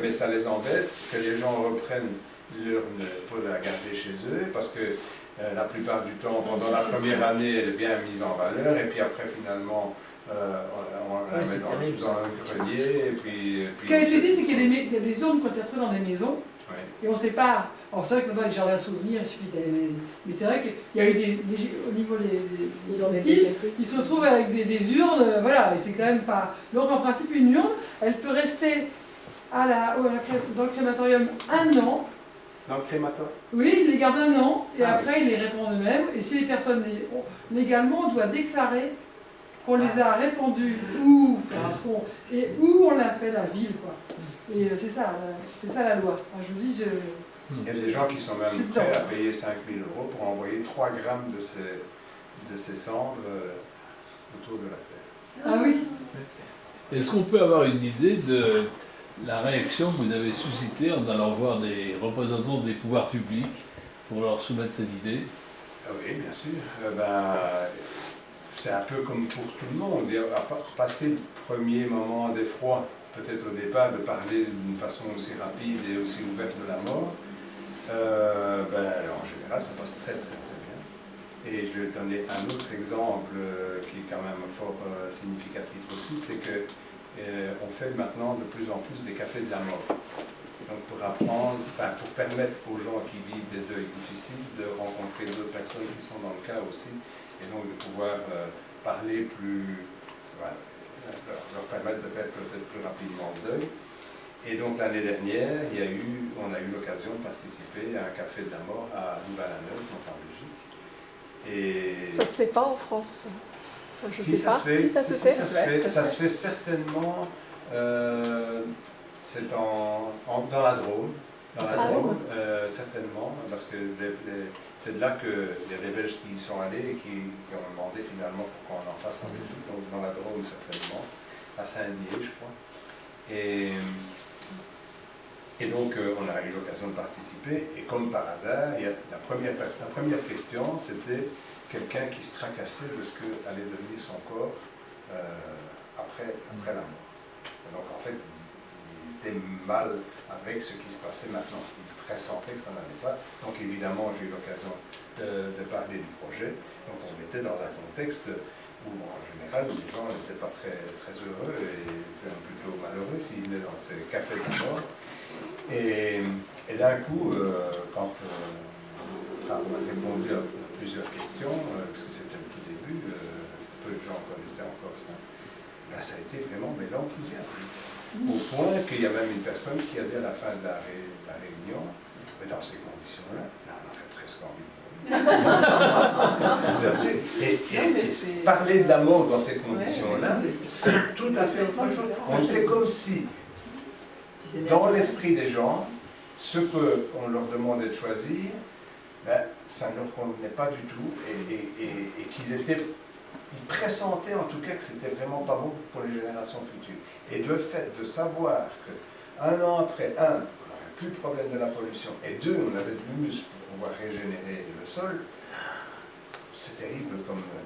mais ça les embête, que les gens reprennent l'urne pour la garder chez eux, parce que la plupart du temps, pendant la première année, elle est bien mise en valeur, et puis après, finalement, on la met dans un grenier, et puis... Ce qui a été dit, c'est qu'il y a des urnes qui ont été retrouvées dans des maisons, et on ne sait pas... Alors c'est vrai que maintenant, les jardins souvenirs, il suffit d'aller... Mais c'est vrai qu'il y a eu au niveau des scientifiques, ils se retrouvent avec des urnes, voilà, et c'est quand même pas... Donc en principe, une urne, elle peut rester dans le crématorium 1 an. Dans le crématorium? Oui, ils les gardent 1 an, et après, ils les répandent eux-mêmes. Et si les personnes, légalement, on doit déclarer qu'on les a répandus, où on l'a fait, la ville, quoi. Et c'est ça la loi. Alors, je vous dis, il y a des gens qui sont même prêts à payer 5 000 € pour envoyer 3 grammes de ces cendres autour de la Terre. Ah oui. Est-ce qu'on peut avoir une idée de la réaction que vous avez suscitée en allant voir des représentants des pouvoirs publics pour leur soumettre cette idée? Oui, bien sûr. C'est un peu comme pour tout le monde. Passer le premier moment d'effroi, peut-être au départ, de parler d'une façon aussi rapide et aussi ouverte de la mort, en général, ça passe très très très bien. Et je vais donner un autre exemple qui est quand même fort significatif aussi, c'est que on fait maintenant de plus en plus des cafés de la mort. Donc pour apprendre, pour permettre aux gens qui vivent des deuils difficiles de rencontrer d'autres personnes qui sont dans le cas aussi, et donc de pouvoir parler plus, leur permettre de faire peut-être plus rapidement le deuil. Et donc l'année dernière, on a eu l'occasion de participer à un café de la mort à Louvain-la-Neuve, donc en Belgique. Et ça se fait pas en France. Je si, sais ça pas. se fait, Si ça se fait certainement. C'est dans la Drôme. Certainement, parce que c'est de là qu'il y a des Belges qui y sont allés et qui ont demandé finalement pour qu'on en fasse en Belgique. Donc dans la Drôme, certainement, à Saint-Dié, je crois. Et donc, on a eu l'occasion de participer, et comme par hasard, la première question, c'était quelqu'un qui se tracassait de ce que allait devenir son corps après la mort. Et donc, en fait, il était mal avec ce qui se passait maintenant. Il pressentait que ça n'allait pas. Donc, évidemment, j'ai eu l'occasion de parler du projet. Donc, on était dans un contexte où, en général, les gens n'étaient pas très, très heureux et plutôt malheureux s'ils venaient dans ces cafés de mort. Et d'un coup, quand on a répondu à plusieurs questions, parce que c'était le tout début, peu de gens connaissaient encore ça, ben, ça a été vraiment l'enthousiasme. Au point qu'il y a même une personne qui a dit à la fin de la réunion, mais dans ces conditions-là, on aurait presque envie de mourir. Et parler de la mort dans ces conditions-là, c'est tout à fait autre chose. C'est comme si, dans l'esprit des gens, ce qu'on leur demandait de choisir, ben, ça ne leur convenait pas du tout et ils pressentaient en tout cas que c'était vraiment pas bon pour les générations futures. Et le fait de savoir qu'un an après, on n'aurait plus le problème de la pollution, et deux, on avait de l'humus pour pouvoir régénérer le sol, c'est terrible.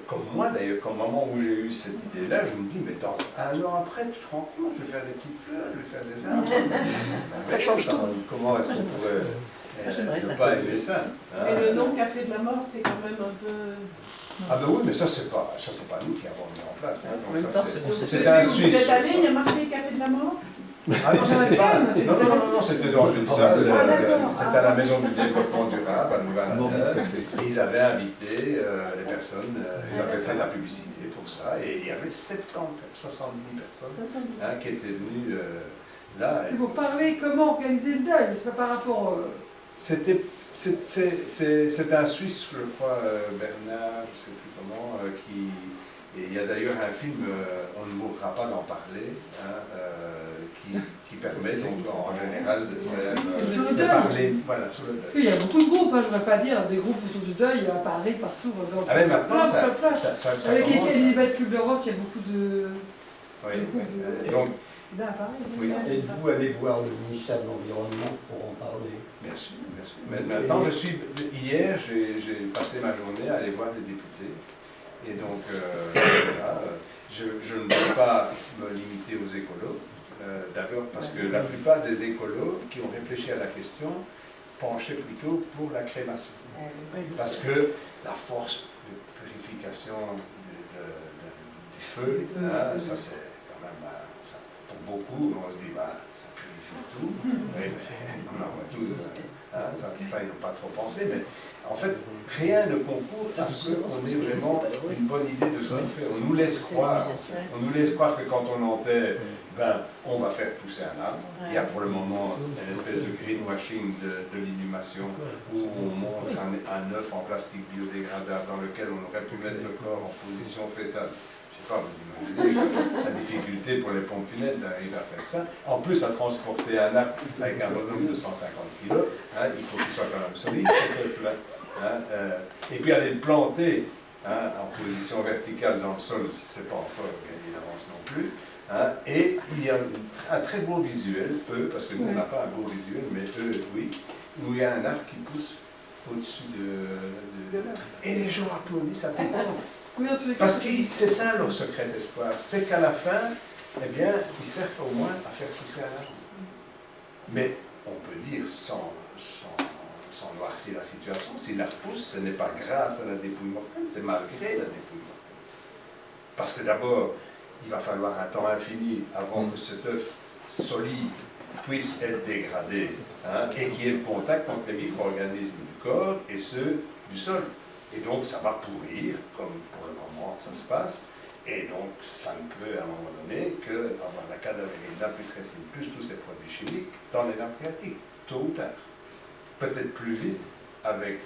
Comme moi d'ailleurs, comme moment où j'ai eu cette idée-là, je me dis, mais dans un an après, tu te rends compte, je vais faire des petites fleurs, je vais faire des arbres. Comment est-ce qu'on pourrait ne pas aimer ça, hein? Et le nom Café de la Mort, c'est quand même un peu... Ah ben oui, mais ça c'est pas nous qui avons mis en place. Hein. En même temps, c'est un Suisse. Vous êtes allé, il y a marqué Café de la Mort? Ah non, c'était pas... Non, c'était dans une salle. C'était à la Maison du Développement Durable, à Louvain-la-Neuve. Ils avaient invité les personnes, ils avaient fait de la publicité pour ça, et il y avait 70, 70 personnes hein, qui étaient venues là. C'est pour parler comment organiser le deuil, c'est pas par rapport... C'est un Suisse, je crois, Bernard, je ne sais plus comment, et il y a d'ailleurs un film, On ne mourra pas d'en parler, hein, qui permet donc en général de faire sur le de deuil. parler voilà, sur le deuil. Il y a beaucoup de groupes, hein, je ne voudrais pas dire, des groupes autour du deuil à Paris, partout. Ah mais maintenant, ça avec commence. Elisabeth Kubler-Ross, il y a beaucoup de... Oui, de... Et donc, là, à Paris. oui. Êtes-vous allé voir le ministère de l'Environnement pour en parler? Bien sûr, bien sûr. Mais maintenant, hier, j'ai passé ma journée à aller voir les députés. Et donc, voilà, je ne veux pas me limiter aux écolos. D'abord parce que la plupart des écolos qui ont réfléchi à la question penchaient plutôt pour la crémation. Parce que la force de purification du feu, hein, ça c'est quand même, ça, pour beaucoup, on se dit, bah, ça purifie tout, mais on en voit tout, hein, ça ils n'ont pas trop pensé, mais en fait, rien ne concourt à ce qu'on ait vraiment une bonne idée de ce qu'on fait. On nous laisse croire que quand on enterre, ben, on va faire pousser un arbre. Il y a pour le moment une espèce de greenwashing de l'inhumation où on montre un œuf en plastique biodégradable dans lequel on aurait pu mettre le corps en position fétale. Je ne sais pas, vous imaginez la difficulté pour les pompes funèbres d'arriver à faire ça. En plus, à transporter un arbre avec un volume de 150 kg, hein, il faut qu'il soit quand même solide, et puis aller le planter hein, en position verticale dans le sol, c'est pas encore gagné d'avance non plus. Hein, et il y a un très beau visuel, parce que nous on n'a pas un beau visuel, mais eux oui, où il y a un arbre qui pousse au-dessus de et les gens applaudissent à tout le monde. Parce que c'est ça leur secret d'espoir, c'est qu'à la fin, eh bien, ils servent au moins à faire pousser un arbre. Mais on peut dire sans noircir la situation, si l'arbre pousse, ce n'est pas grâce à la dépouille mortelle, c'est malgré la dépouille mortelle. Parce que d'abord, il va falloir un temps infini avant que cet œuf solide puisse être dégradé hein, et qu'il y ait le contact entre les micro-organismes du corps et ceux du sol. Et donc ça va pourrir, comme pour le moment ça se passe, et donc ça ne peut à un moment donné qu'avoir la cadavérine, la putrécine, plus tous ces produits chimiques dans les nappes phréatiques, tôt ou tard. Peut-être plus vite avec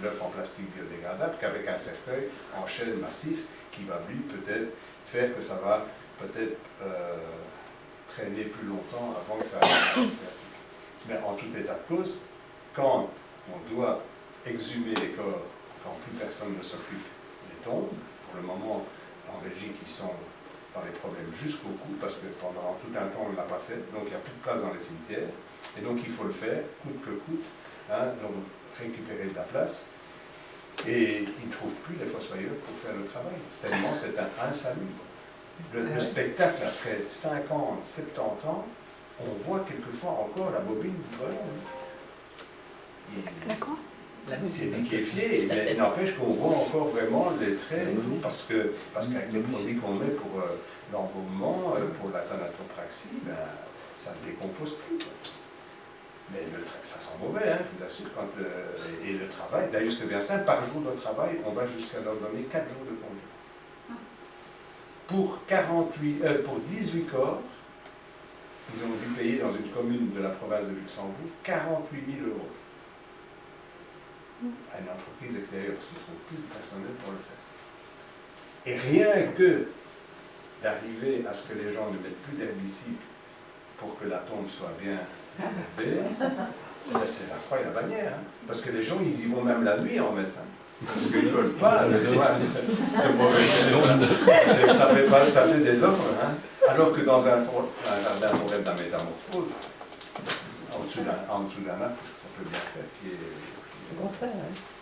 l'œuf en plastique biodégradable qu'avec un cercueil en chêne massif qui va lui peut-être faire que ça va peut-être traîner plus longtemps avant que ça arrive. Mais en tout état de cause, quand on doit exhumer les corps, quand plus personne ne s'occupe des tombes, pour le moment en Belgique ils sont dans les problèmes jusqu'au cou, parce que pendant tout un temps on ne l'a pas fait, donc il n'y a plus de place dans les cimetières, et donc il faut le faire, coûte que coûte, hein, donc récupérer de la place. Et ils ne trouvent plus les fossoyeurs pour faire le travail, tellement c'est insalubre. Le spectacle, après 50, 70 ans, on voit quelquefois encore la bobine du volant. D'accord. C'est liquéfié, mais il n'empêche qu'on voit encore vraiment les traits et tout, parce qu'avec les produits qu'on met pour l'embaumement, pour la thanatopraxie, ben, ça ne décompose plus. Mais ça sent mauvais, hein, je vous assure. Et le travail, d'ailleurs c'est bien simple, par jour de travail, on va jusqu'à leur donner 4 jours de congé. pour 18 corps, ils ont dû payer dans une commune de la province de Luxembourg 48 000 euros à une entreprise extérieure, parce qu'ils ne trouvent plus de personnel pour le faire. Et rien que d'arriver à ce que les gens ne mettent plus d'herbicide pour que la tombe soit bien préservée, c'est la croix et la bannière. Hein. Parce que les gens, ils y vont même la nuit en mettre. Hein. Parce qu'ils ne veulent pas de mauvais ça fait des offres. Hein. Alors que dans un jardin forêt de la métamorphose, en dessous d'un arbre, ça peut bien faire. Au contraire,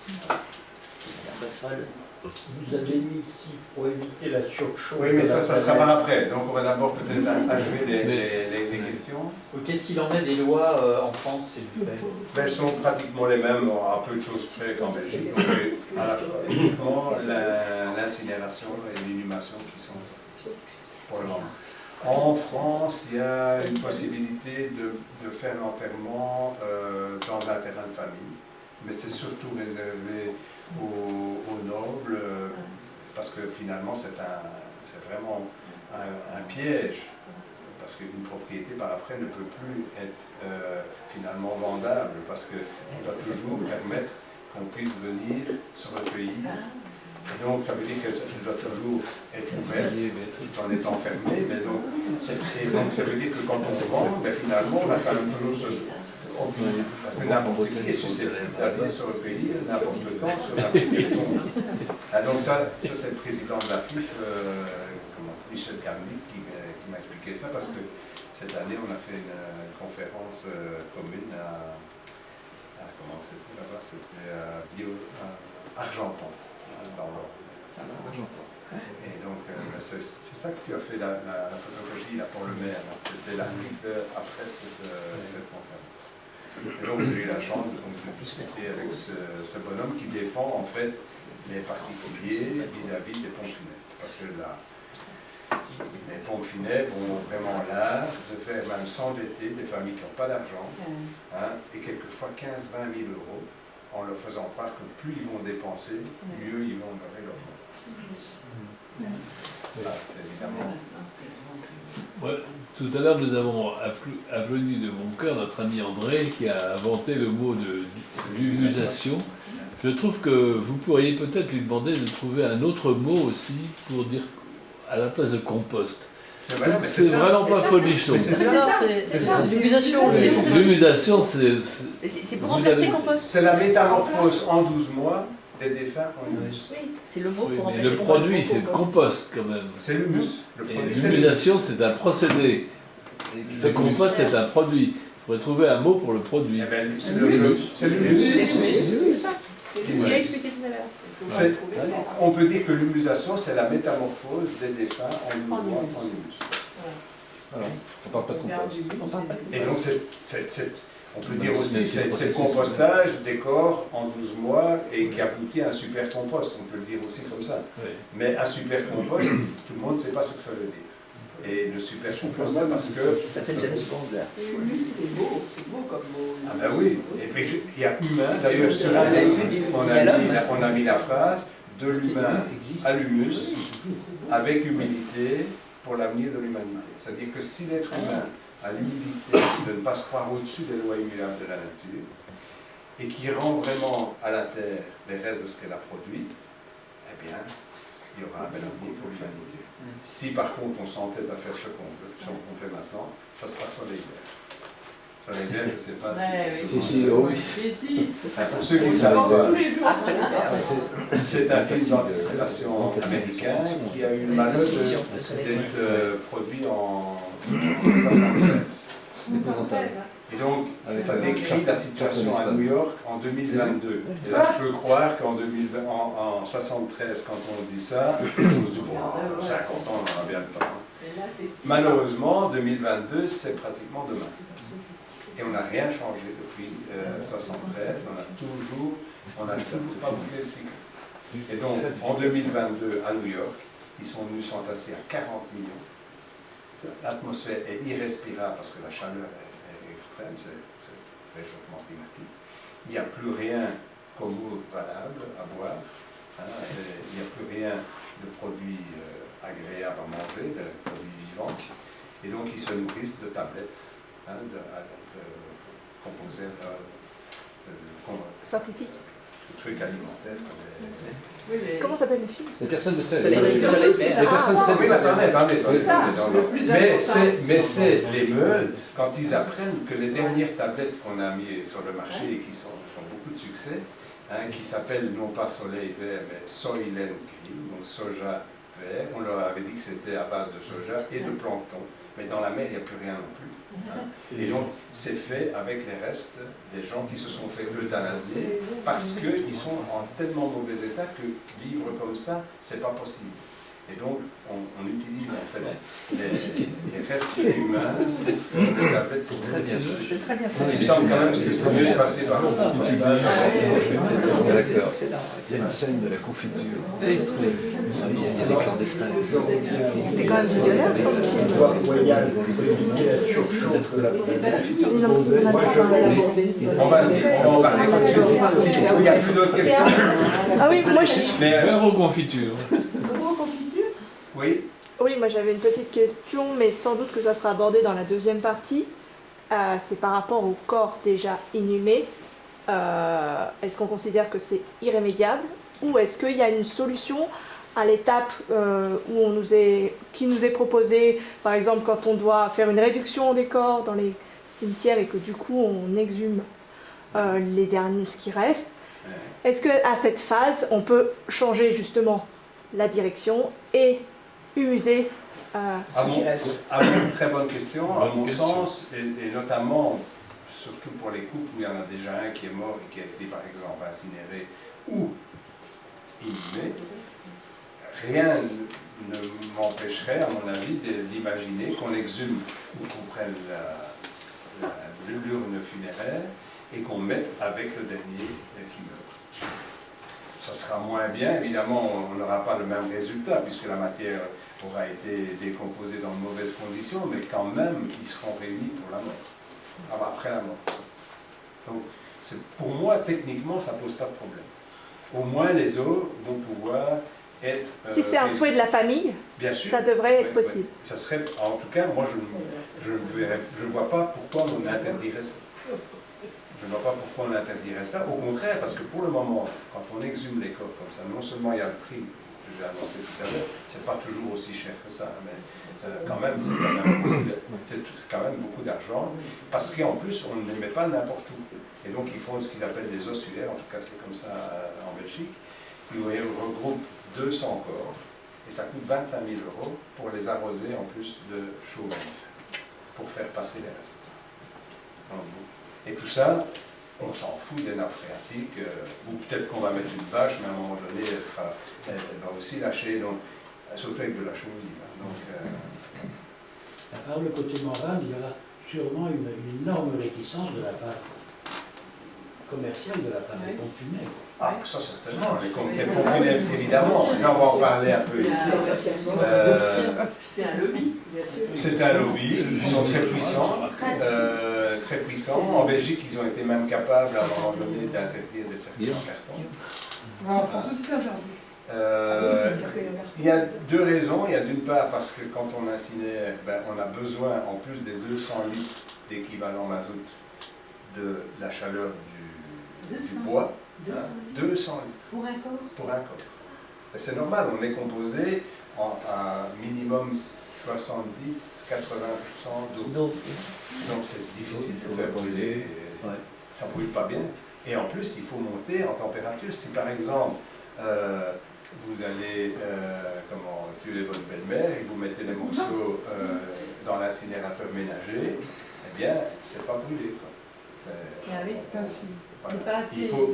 c'est un peu folle. Vous avez mis ici pour éviter la surchauffe. Oui, mais ça sera par après. Donc on va d'abord peut-être achever les questions. Qu'est-ce qu'il en est des lois en France, s'il vous plaît? Elles sont pratiquement les mêmes, à peu de choses près qu'en Belgique. Donc c'est à la fois uniquement l'incinération et l'inhumation qui sont pour le moment. En France, il y a une possibilité de faire l'enterrement dans un terrain de famille, mais c'est surtout réservé aux nobles, parce que finalement c'est vraiment un piège, parce qu'une propriété par après ne peut plus être finalement vendable, parce qu'on doit toujours permettre qu'on puisse venir se recueillir. Et donc ça veut dire qu'elle doit toujours être ouverte tout en étant fermée, mais donc ça veut dire que quand on vend, finalement on a quand même toujours n'importe qui est susceptible d'aller se recueillir n'importe quand sur la tombe. Donc ça c'est le président de la FIF, Michel Carnic, qui m'a expliqué ça, parce que cette année on a fait une conférence commune comment c'était là-bas, c'était Argentan, dans l'Orne. Et donc c'est ça qui a fait la photographie là, pour le maire. C'était l'article après cette conférence. Et donc j'ai eu la chance de discuter avec ce bonhomme qui défend en fait les particuliers vis-à-vis des pompes funèbres. Parce que là, les pompes funèbres ont vraiment l'art de faire même s'endetter des familles qui n'ont pas d'argent, hein, et quelquefois 15-20 000 euros, en leur faisant croire que plus ils vont dépenser, mieux ils vont honorer leur mort. C'est évidemment... Ouais, tout à l'heure, nous avons appelé de mon cœur notre ami André qui a inventé le mot de l'humusation. Je trouve que vous pourriez peut-être lui demander de trouver un autre mot aussi pour dire à la place de compost. C'est vraiment pas folichon. C'est ça, l'humusation. L'humusation, c'est pour remplacer compost. C'est la métamorphose en 12 mois des défunts en humus. Oui, c'est le mot pour remplacer le produit, c'est le compost quand même. C'est l'humus. L'humusation, c'est un procédé. Le compost, c'est un produit. Il faudrait trouver un mot pour le produit. C'est l'humus. C'est ça. C'est ce qu'il a expliqué tout à l'heure. On peut dire que l'humusation, c'est la métamorphose des défunts en 12 mois en humus. Voilà. On ne parle pas de compost. Et donc, on peut dire aussi que c'est le compostage des corps en 12 mois et qui aboutit à un super compost. On peut le dire aussi comme ça. Oui. Mais un super compost, tout le monde ne sait pas ce que ça veut dire. Et le super compost, c'est parce que... Ça fait déjà c'est beau comme mot. Ah ben oui. Et puis il y a humain. D'ailleurs, sur la liste, on a mis la phrase de l'humain à l'humus avec humilité pour l'avenir de l'humanité. C'est-à-dire que si l'être humain a l'humilité de ne pas se croire au-dessus des lois immuables de la nature, et qui rend vraiment à la Terre les restes de ce qu'elle a produit, eh bien, il y aura un bel avenir pour l'humanité. Si par contre on s'entête à faire ce qu'on fait maintenant, ça sera sur les airs. Sur les airs, je ne sais pas si... Pour ceux qui savent, c'est un film d'anticipation américain qui a eu le malheur d'être produit en 1973. Et donc, ça décrit la situation à New York en 2022. Et là, je peux croire qu'en 1973, quand on dit ça, on se dit, bon, 50 ans, on aura bien le temps. Malheureusement, 2022, c'est pratiquement demain. Et on n'a rien changé depuis 1973. On n'a toujours pas bouclé le cycle. Et donc, en 2022, à New York, ils sont venus s'entasser à 40 millions. L'atmosphère est irrespirable parce que la chaleur est extrême, c'est le réchauffement climatique. Il n'y a plus rien comme eau valable à boire, hein, il n'y a plus rien de produits agréable à manger, de produits vivants. Et donc, ils se nourrissent de tablettes, de composés synthétiques. de trucs alimentaires. Comment s'appelle le film? Les personnes de sel. C'est les personnes de sel. Les personnes de sel. Oui, attendez. C'est Mais c'est les meutes, quand ils apprennent que les dernières tablettes qu'on a mises sur le marché et qui font beaucoup de succès, qui s'appellent non pas soleil vert, mais soylent green, donc soja vert. On leur avait dit que c'était à base de soja et de plancton, mais dans la mer, il n'y a plus rien non plus. Et donc, c'est fait avec les restes des gens qui se sont fait euthanasier parce qu'ils sont en tellement mauvais état que vivre comme ça, c'est pas possible. Et donc, on utilise en fait les restes humains pour faire des tablettes pour Très bien. C'est très bien fait. il me semble quand même que c'est mieux de passer par le compostage. D'accord. Il y a une scène de la confiture. Il y a des clandestins. C'était quand même visionnaire comme film. Royal, vous évitez la surchauffe de la confiture. On va en parler tout de suite. S'il y a plus d'autres questions. Ah oui, moi je... Beurre aux confitures. Oui. Oui, moi j'avais une petite question, mais sans doute que ça sera abordé dans la deuxième partie. C'est par rapport au corps déjà inhumé. Est-ce qu'on considère que c'est irrémédiable ou est-ce qu'il y a une solution à l'étape qui nous est proposée, par exemple quand on doit faire une réduction des corps dans les cimetières et que du coup on exhume les derniers, ce qui reste. Est-ce qu'à cette phase, on peut changer justement la direction et humuser Très bonne question. À mon sens, et notamment, surtout pour les couples où il y en a déjà un qui est mort et qui a été par exemple incinéré ou inhumé, rien ne m'empêcherait, à mon avis, d'imaginer qu'on exhume ou qu'on prenne l'urne funéraire et qu'on mette avec le dernier qui meurt. Ça sera moins bien, évidemment, on n'aura pas le même résultat puisque la matière aura été décomposée dans de mauvaises conditions, mais quand même, ils seront réunis pour la mort, après la mort. Donc, pour moi, techniquement, ça ne pose pas de problème. Au moins, les os vont pouvoir être... si c'est un souhait de la famille, bien sûr, ça devrait être possible. Ça serait, en tout cas, moi, je ne vois pas pourquoi on interdirait ça. Je ne vois pas pourquoi on interdirait ça. Au contraire, parce que pour le moment, quand on exhume les corps comme ça, non seulement il y a le prix, que j'ai annoncé tout à l'heure, c'est pas toujours aussi cher que ça, mais quand même, c'est quand même beaucoup d'argent, parce qu'en plus, on ne les met pas n'importe où. Et donc, ils font ce qu'ils appellent des ossuaires, en tout cas, c'est comme ça en Belgique. Ils regroupent 200 corps, et ça coûte 25 000 € pour les arroser en plus de chaux vif, pour faire passer les restes. Et tout ça, on s'en fout des nappes phréatiques, ou peut-être qu'on va mettre une vache, mais à un moment donné, elle va aussi lâcher, donc, surtout avec de la chaux vive. À part le côté moral, il y aura sûrement une énorme réticence de la part commerciale, de la part des pompes funèbres. Ah, ça certainement, les pompes funèbres, évidemment. Là, on va en parler un peu ici. C'est un lobby, bien sûr. C'est un lobby, ils sont très puissants. Très puissants. En Belgique, ils ont été même capables, à un moment donné, d'interdire des circuits en carton. En France aussi, c'est interdit. Il y a deux raisons. Il y a d'une part parce que quand on incinère, on a besoin, en plus des 200 litres d'équivalent mazout, de la chaleur du bois. 200 litres. Pour un corps. Pour un corps. C'est normal, on est composé à minimum 70-80% d'eau. Donc c'est difficile de faire brûler, ça ne brûle pas bien. Et en plus, il faut monter en température. Si par exemple, vous allez tuer votre belle-mère et vous mettez les morceaux dans l'incinérateur ménager, eh bien, c'est pas brûlé.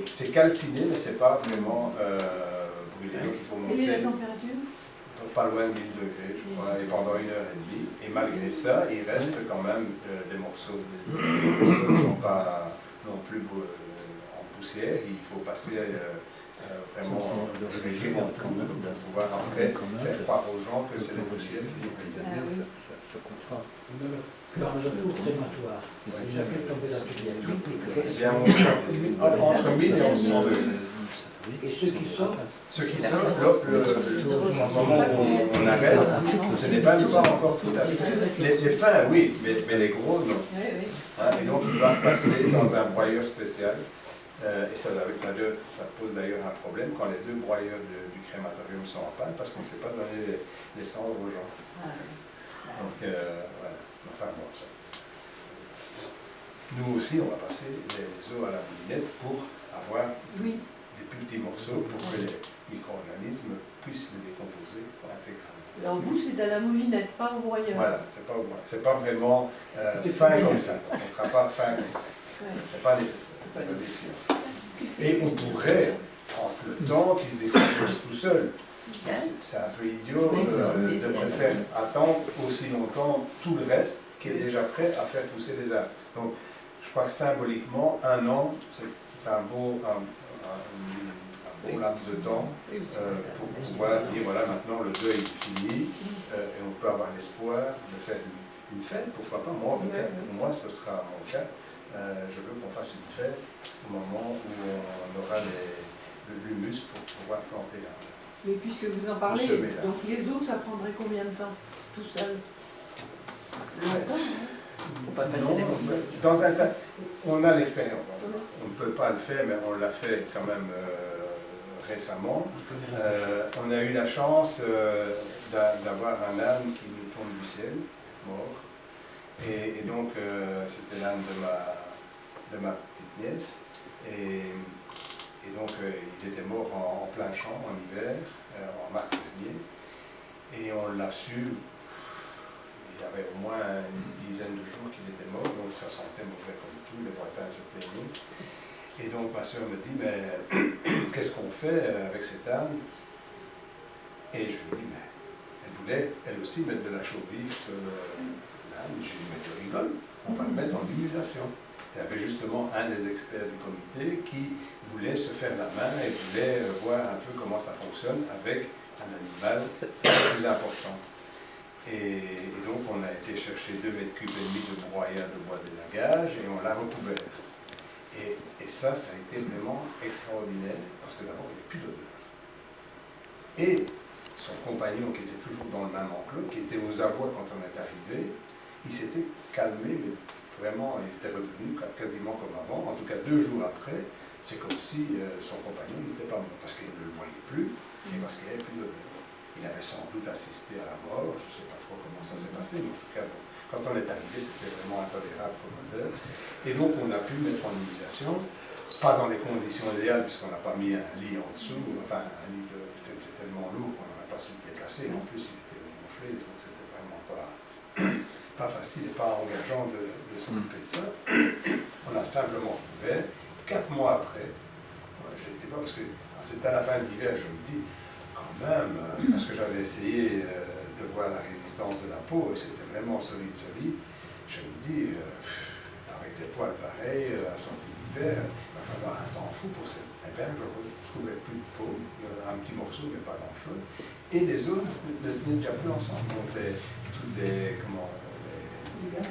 C'est calciné, mais c'est pas vraiment brûlé. Donc il faut monter. Et la température? Pas loin de 1000 degrés, je crois, et pendant 1h30. Et malgré ça, il reste quand même des morceaux. Les morceaux ne sont pas non plus en poussière. Il faut passer vraiment régulier pour pouvoir après faire croire aux gens que c'est les poussières qui ont Dans le cours crématoire, à quelle température il y a entre 1000 et 1100 degrés. Et ceux qui sortent, Ce qui sort, au moment où on arrête, ce n'est pas encore tout à fait. Les fins, oui, mais les gros, non. Hein, et donc, ils doivent passer dans un broyeur spécial. Et ça pose d'ailleurs un problème quand les deux broyeurs du crématorium sont en panne, parce qu'on ne sait pas donner les cendres aux gens. Donc, voilà. Enfin, bon, ça. Nous aussi, on va passer les os à la moulinette pour avoir des plus petits morceaux pour que les micro-organismes puissent les décomposer intégralement. Alors vous, c'est à la moulinette, pas au broyeur. Voilà, c'est pas au broyeur. C'est pas vraiment fin comme ça. Ça ne sera pas fin comme ça. C'est pas nécessaire. Et on pourrait prendre le temps qui se décompose tout seul. C'est un peu idiot de faire attendre aussi longtemps tout le reste qui est déjà prêt à faire pousser les arbres. Donc, je crois que symboliquement, 1 an, c'est un beau laps de temps pour pouvoir dire, voilà, maintenant le deuil est fini et on peut avoir l'espoir de faire une fête, pourquoi pas. Moi, en tout cas, pour moi, ce sera mon cas. Je veux qu'on fasse une fête au moment où on aura l'humus pour pouvoir planter l'arbre. Mais puisque vous en parlez, donc les os, ça prendrait combien de temps, tout seul? Longtemps, Pour pas passer les bombes. Dans un tas, on a l'expérience. On ne peut pas le faire, mais on l'a fait quand même récemment. On a eu la chance d'avoir un âne qui nous tombe du ciel, mort. Et donc, c'était l'âne de ma petite nièce. Et donc, il était mort en plein champ, en hiver, en mars dernier. Et on l'a su, il y avait au moins une dizaine de jours qu'il était mort, donc ça sentait mauvais comme tout, les voisins se plaignaient. Et donc, ma soeur me dit, mais qu'est-ce qu'on fait avec cet âne? Et je lui dis, mais elle voulait, elle aussi, mettre de la chaux vive sur l'âne. Je lui dis, mais tu rigoles, on va le mettre en immunisation. Il y avait justement un des experts du comité qui voulait se faire la main et voulait voir un peu comment ça fonctionne avec un animal plus important. Et donc on a été chercher 2,5 mètres cubes de broyat de bois d'élagage et on l'a recouvert. Et ça a été vraiment extraordinaire parce que d'abord il n'y avait plus d'odeur. Et son compagnon qui était toujours dans le même enclos, qui était aux abois quand on est arrivé, il s'était calmé, mais vraiment, il était redevenu quasiment comme avant. En tout cas, 2 jours après, c'est comme si son compagnon n'était pas mort, parce qu'il ne le voyait plus, et parce qu'il n'y avait plus d'odeur. Il avait sans doute assisté à la mort, je ne sais pas trop comment ça s'est passé, mais en tout cas, bon, quand on est arrivé, c'était vraiment intolérable comme odeur. Et donc, on a pu mettre en immunisation, pas dans les conditions idéales, puisqu'on n'a pas mis un lit en dessous, enfin, un lit c'était tellement lourd qu'on n'en a pas su le déplacer, en plus, il était gonflé, donc c'était vraiment pas facile et pas engageant de s'occuper de ça. On a simplement ouvert. 4 mois après, j'ai été voir, parce que c'était à la fin de l'hiver, je me dis, quand même, parce que j'avais essayé de voir la résistance de la peau, et c'était vraiment solide. Je me dis, avec des poils pareils, à sortie d'hiver, il va falloir un temps fou pour cette. Eh bien, je ne trouvais plus de peau, un petit morceau, mais pas grand-chose. Et les os ne tenaient déjà plus ensemble. Donc, les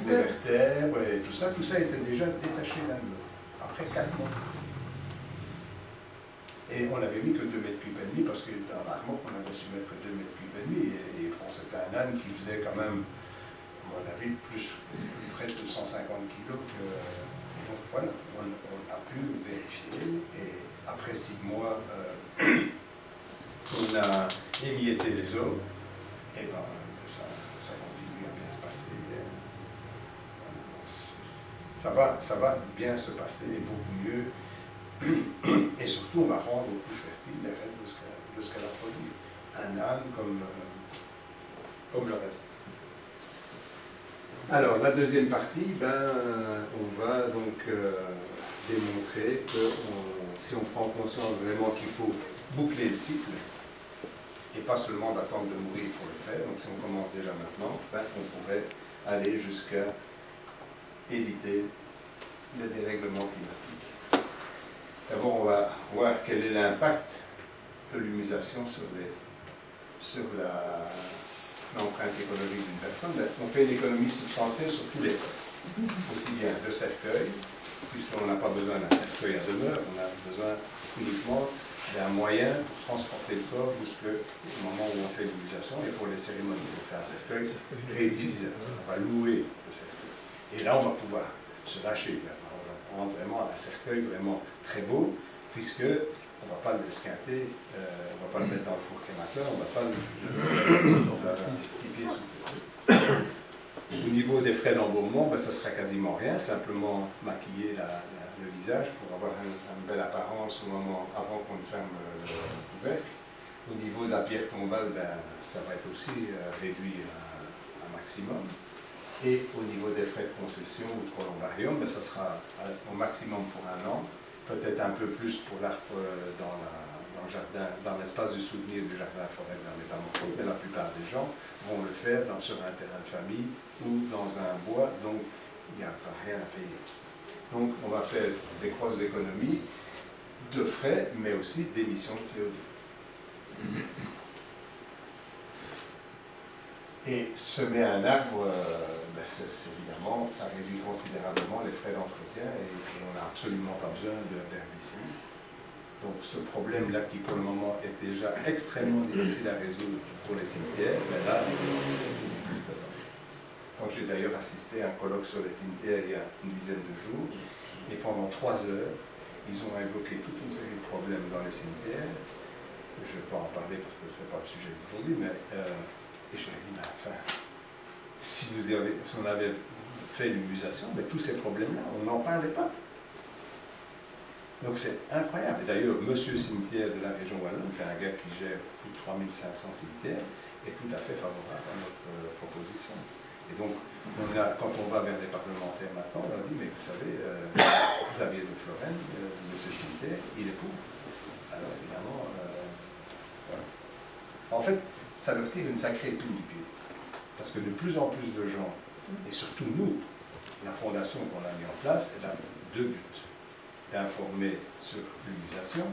vertèbres et tout ça était déjà détaché l'un de l'autre, après 4 mois. Et on n'avait mis que 2,5 mètres cubes, parce que dans la remorque, on avait su mettre que 2,5 mètres cubes. Et bon, c'était un âne qui faisait quand même, à mon avis, plus près de 150 kilos. Et donc voilà, on a pu vérifier. Et après 6 mois, on a émietté les os. Et ben, ça continue à bien se passer. Ça va bien se passer, beaucoup mieux. Et surtout, on va rendre plus fertile les restes de ce qu'elle a produit. Un âne comme le reste. Alors, la deuxième partie, on va donc démontrer que si on prend conscience vraiment qu'il faut boucler le cycle, et pas seulement d'attendre de mourir pour le faire, donc si on commence déjà maintenant, on pourrait aller jusqu'à éviter le dérèglement climatique. D'abord, on va voir quel est l'impact de l'humusation sur l'empreinte écologique d'une personne. On fait une économie substantielle sur tous les feux, aussi bien de cercueil, puisqu'on n'a pas besoin d'un cercueil à demeure, on a besoin uniquement il y a un moyen pour transporter le corps jusqu'au moment où on fait l'humusation et pour les cérémonies. Donc c'est un cercueil réutilisable. On va louer le cercueil. Et là, on va pouvoir se lâcher. On va prendre vraiment un cercueil vraiment très beau, puisque on ne va pas l'esquinter, on ne va pas le mettre dans le four crémateur, on ne va pas le 6 pieds sous terre. Au niveau des frais d'embaumement, ben, ça sera quasiment rien, simplement maquiller le visage pour avoir une belle apparence au moment avant qu'on ferme le couvercle. Au niveau de la pierre tombale, ben, ça va être aussi réduit à maximum. Et au niveau des frais de concession ou de columbarium, ben, ça sera au maximum pour 1 an, peut-être un peu plus pour l'arbre dans le jardin, dans l'espace du souvenir du jardin forêt de la Métamorphose, mais la plupart des gens vont le faire sur un terrain de famille ou dans un bois, donc il n'y a rien à payer. Donc on va faire des grosses économies de frais, mais aussi d'émissions de CO2. Et semer un arbre, ben évidemment, ça réduit considérablement les frais d'entretien et on n'a absolument pas besoin d'herbicide. Donc ce problème-là, qui pour le moment est déjà extrêmement difficile à résoudre pour les cimetières, ben là, il n'existe pas. Donc j'ai d'ailleurs assisté à un colloque sur les cimetières il y a une dizaine de jours, et pendant 3 heures, ils ont évoqué toute une série de problèmes dans les cimetières. Je ne vais pas en parler parce que ce n'est pas le sujet d'aujourd'hui, mais et je leur ai dit, mais enfin, si on avait fait l'humusation, mais tous ces problèmes-là, on n'en parlait pas. Donc c'est incroyable. Et d'ailleurs, Monsieur Cimetière de la région Wallonne, c'est un gars qui gère plus de 3500 cimetières, est tout à fait favorable à notre proposition. Et donc, quand on va vers les parlementaires maintenant, on leur dit, mais vous savez, Xavier de Florenne, Monsieur Cimetière, il est pour. Alors évidemment, voilà. En fait, ça leur tire une sacrée épine du pied. Parce que de plus en plus de gens, et surtout nous, la fondation qu'on a mis en place, elle a 2 buts. D'informer sur l'humusation,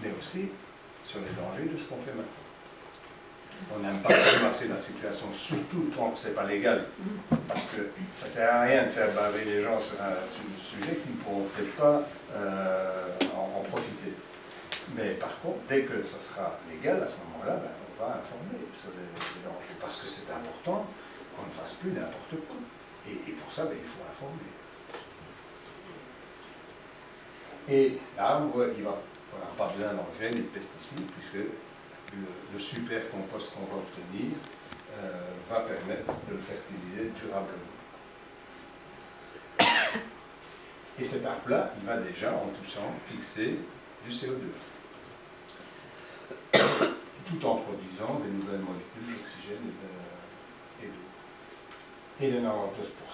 mais aussi sur les dangers de ce qu'on fait maintenant. On n'aime pas masser la situation, surtout tant que ce n'est pas légal, parce que ça ne sert à rien de faire baver les gens sur un sujet qui ne pourront peut-être pas en profiter. Mais par contre, dès que ça sera légal, à ce moment-là, ben, on va informer sur les dangers, parce que c'est important qu'on ne fasse plus n'importe quoi. Et pour ça, ben, il faut informer. Et l'arbre, on n'a pas besoin d'engrais ni de pesticides, puisque le super compost qu'on va obtenir va permettre de le fertiliser durablement. Et cet arbre-là, il va déjà, en touchant, fixer du CO2, tout en produisant des nouvelles molécules d'oxygène et d'eau. Et les 99%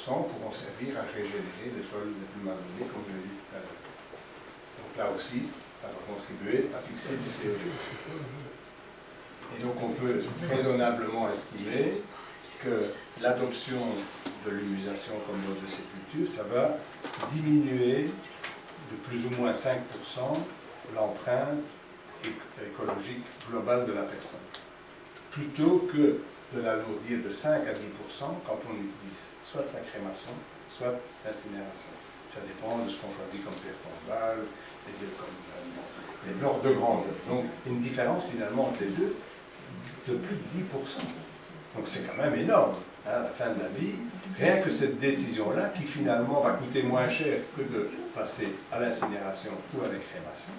pourront servir à régénérer les sols les plus malmenés, comme je l'ai dit tout à l'heure. Donc là aussi, ça va contribuer à fixer du CO2. Et donc on peut raisonnablement estimer que l'adoption de l'humusation comme mode de sépulture, ça va diminuer de plus ou moins 5% l'empreinte écologique globale de la personne. Plutôt que de l'alourdir de 5 à 10% quand on utilise soit la crémation, soit l'incinération. Ça dépend de ce qu'on choisit comme pierre tombale, les l'ordre de grandeur. Donc une différence finalement entre les deux de plus de 10%. Donc c'est quand même énorme, hein, à la fin de la vie. Rien que cette décision-là, qui finalement va coûter moins cher que de passer à l'incinération ou à la crémation.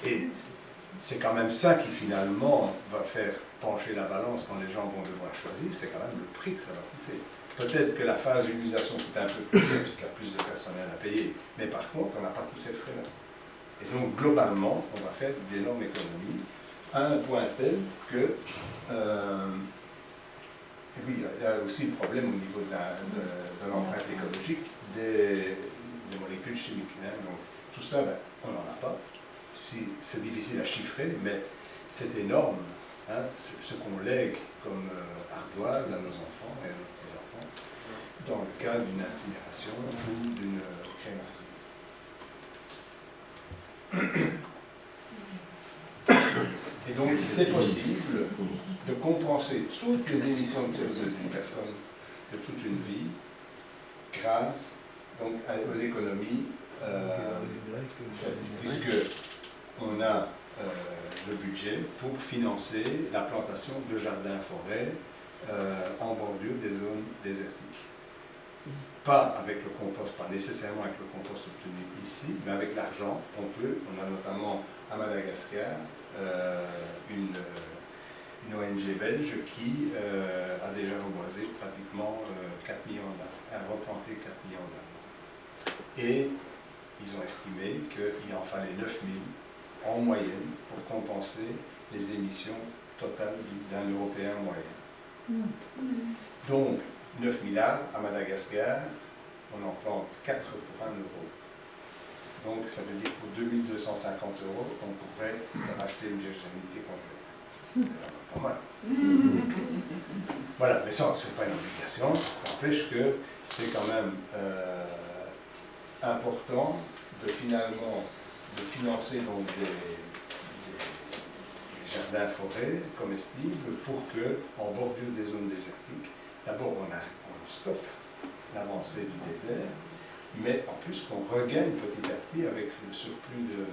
Et c'est quand même ça qui finalement va faire pencher la balance quand les gens vont devoir choisir, c'est quand même le prix que ça va coûter. Peut-être que la phase d'humusation coûte un peu plus cher puisqu'il y a plus de personnel à payer, mais par contre, on n'a pas tous ces frais-là. Et donc, globalement, on va faire d'énormes économies à un point tel que... oui, il y a aussi le problème au niveau de l'empreinte écologique des molécules chimiques. Hein. Donc, tout ça, ben, on n'en a pas. C'est difficile à chiffrer, mais c'est énorme, hein, ce qu'on lègue comme ardoise à nos enfants et à nos petits-enfants dans le cas d'une incinération ou d'une crémation. Et donc c'est possible de compenser toutes les émissions de CO2 d'une personne de toute une vie grâce donc, aux économies faites, puisque on a le budget pour financer la plantation de jardins-forêts en bordure des zones désertiques. Pas avec le compost, pas nécessairement avec le compost obtenu ici, mais avec l'argent, on a notamment à Madagascar une ONG belge qui a déjà reboisé pratiquement 4 millions d'arbres, a replanté 4 millions d'arbres. Et ils ont estimé qu'il en fallait 9000 en moyenne pour compenser les émissions totales d'un Européen moyen. Donc, 9 000 arbres à Madagascar, on en plante 4 pour 1 euro. Donc, ça veut dire que pour 2250 euros, on pourrait racheter une virginité complète. Pas mal. Voilà, mais ça, c'est pas une obligation. Ça n'empêche que c'est quand même important de financer donc des jardins-forêts comestibles pour que, en bordure des zones désertiques, d'abord on stoppe l'avancée du désert, mais en plus qu'on regagne petit à petit avec le surplus de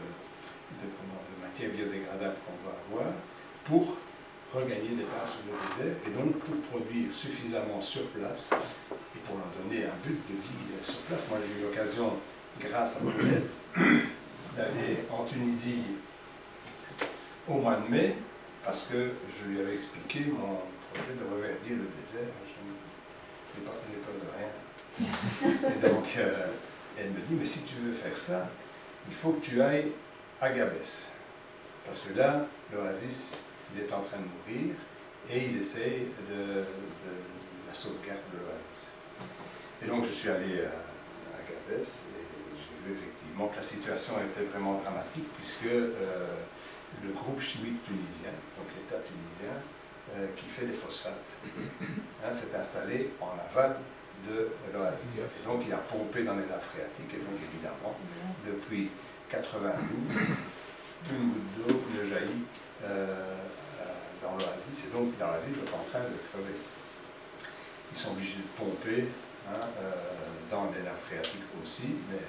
matières biodégradables qu'on va avoir pour regagner des parts sur le désert et donc pour produire suffisamment sur place et pour leur donner un but de vie sur place. Moi j'ai eu l'occasion, grâce à Paulette, d'aller en Tunisie au mois de mai parce que je lui avais expliqué mon projet de reverdir le désert. Je n'ai pas de rien. Et donc elle me dit, mais si tu veux faire ça, il faut que tu ailles à Gabès. Parce que là, l'oasis, il est en train de mourir et ils essayent de la sauvegarde de l'oasis. Et donc je suis allé à Gabès et j'ai vu effectivement que la situation était vraiment dramatique puisque le groupe chimique tunisien, donc l'État tunisien, qui fait des phosphates, s'est installé en aval de l'oasis. Et donc il a pompé dans les nappes phréatiques et donc évidemment, depuis 92, plus une goutte d'eau ne jaillit dans l'oasis, et donc l'oasis est en train de crever. Ils sont obligés de pomper dans les nappes phréatiques aussi, mais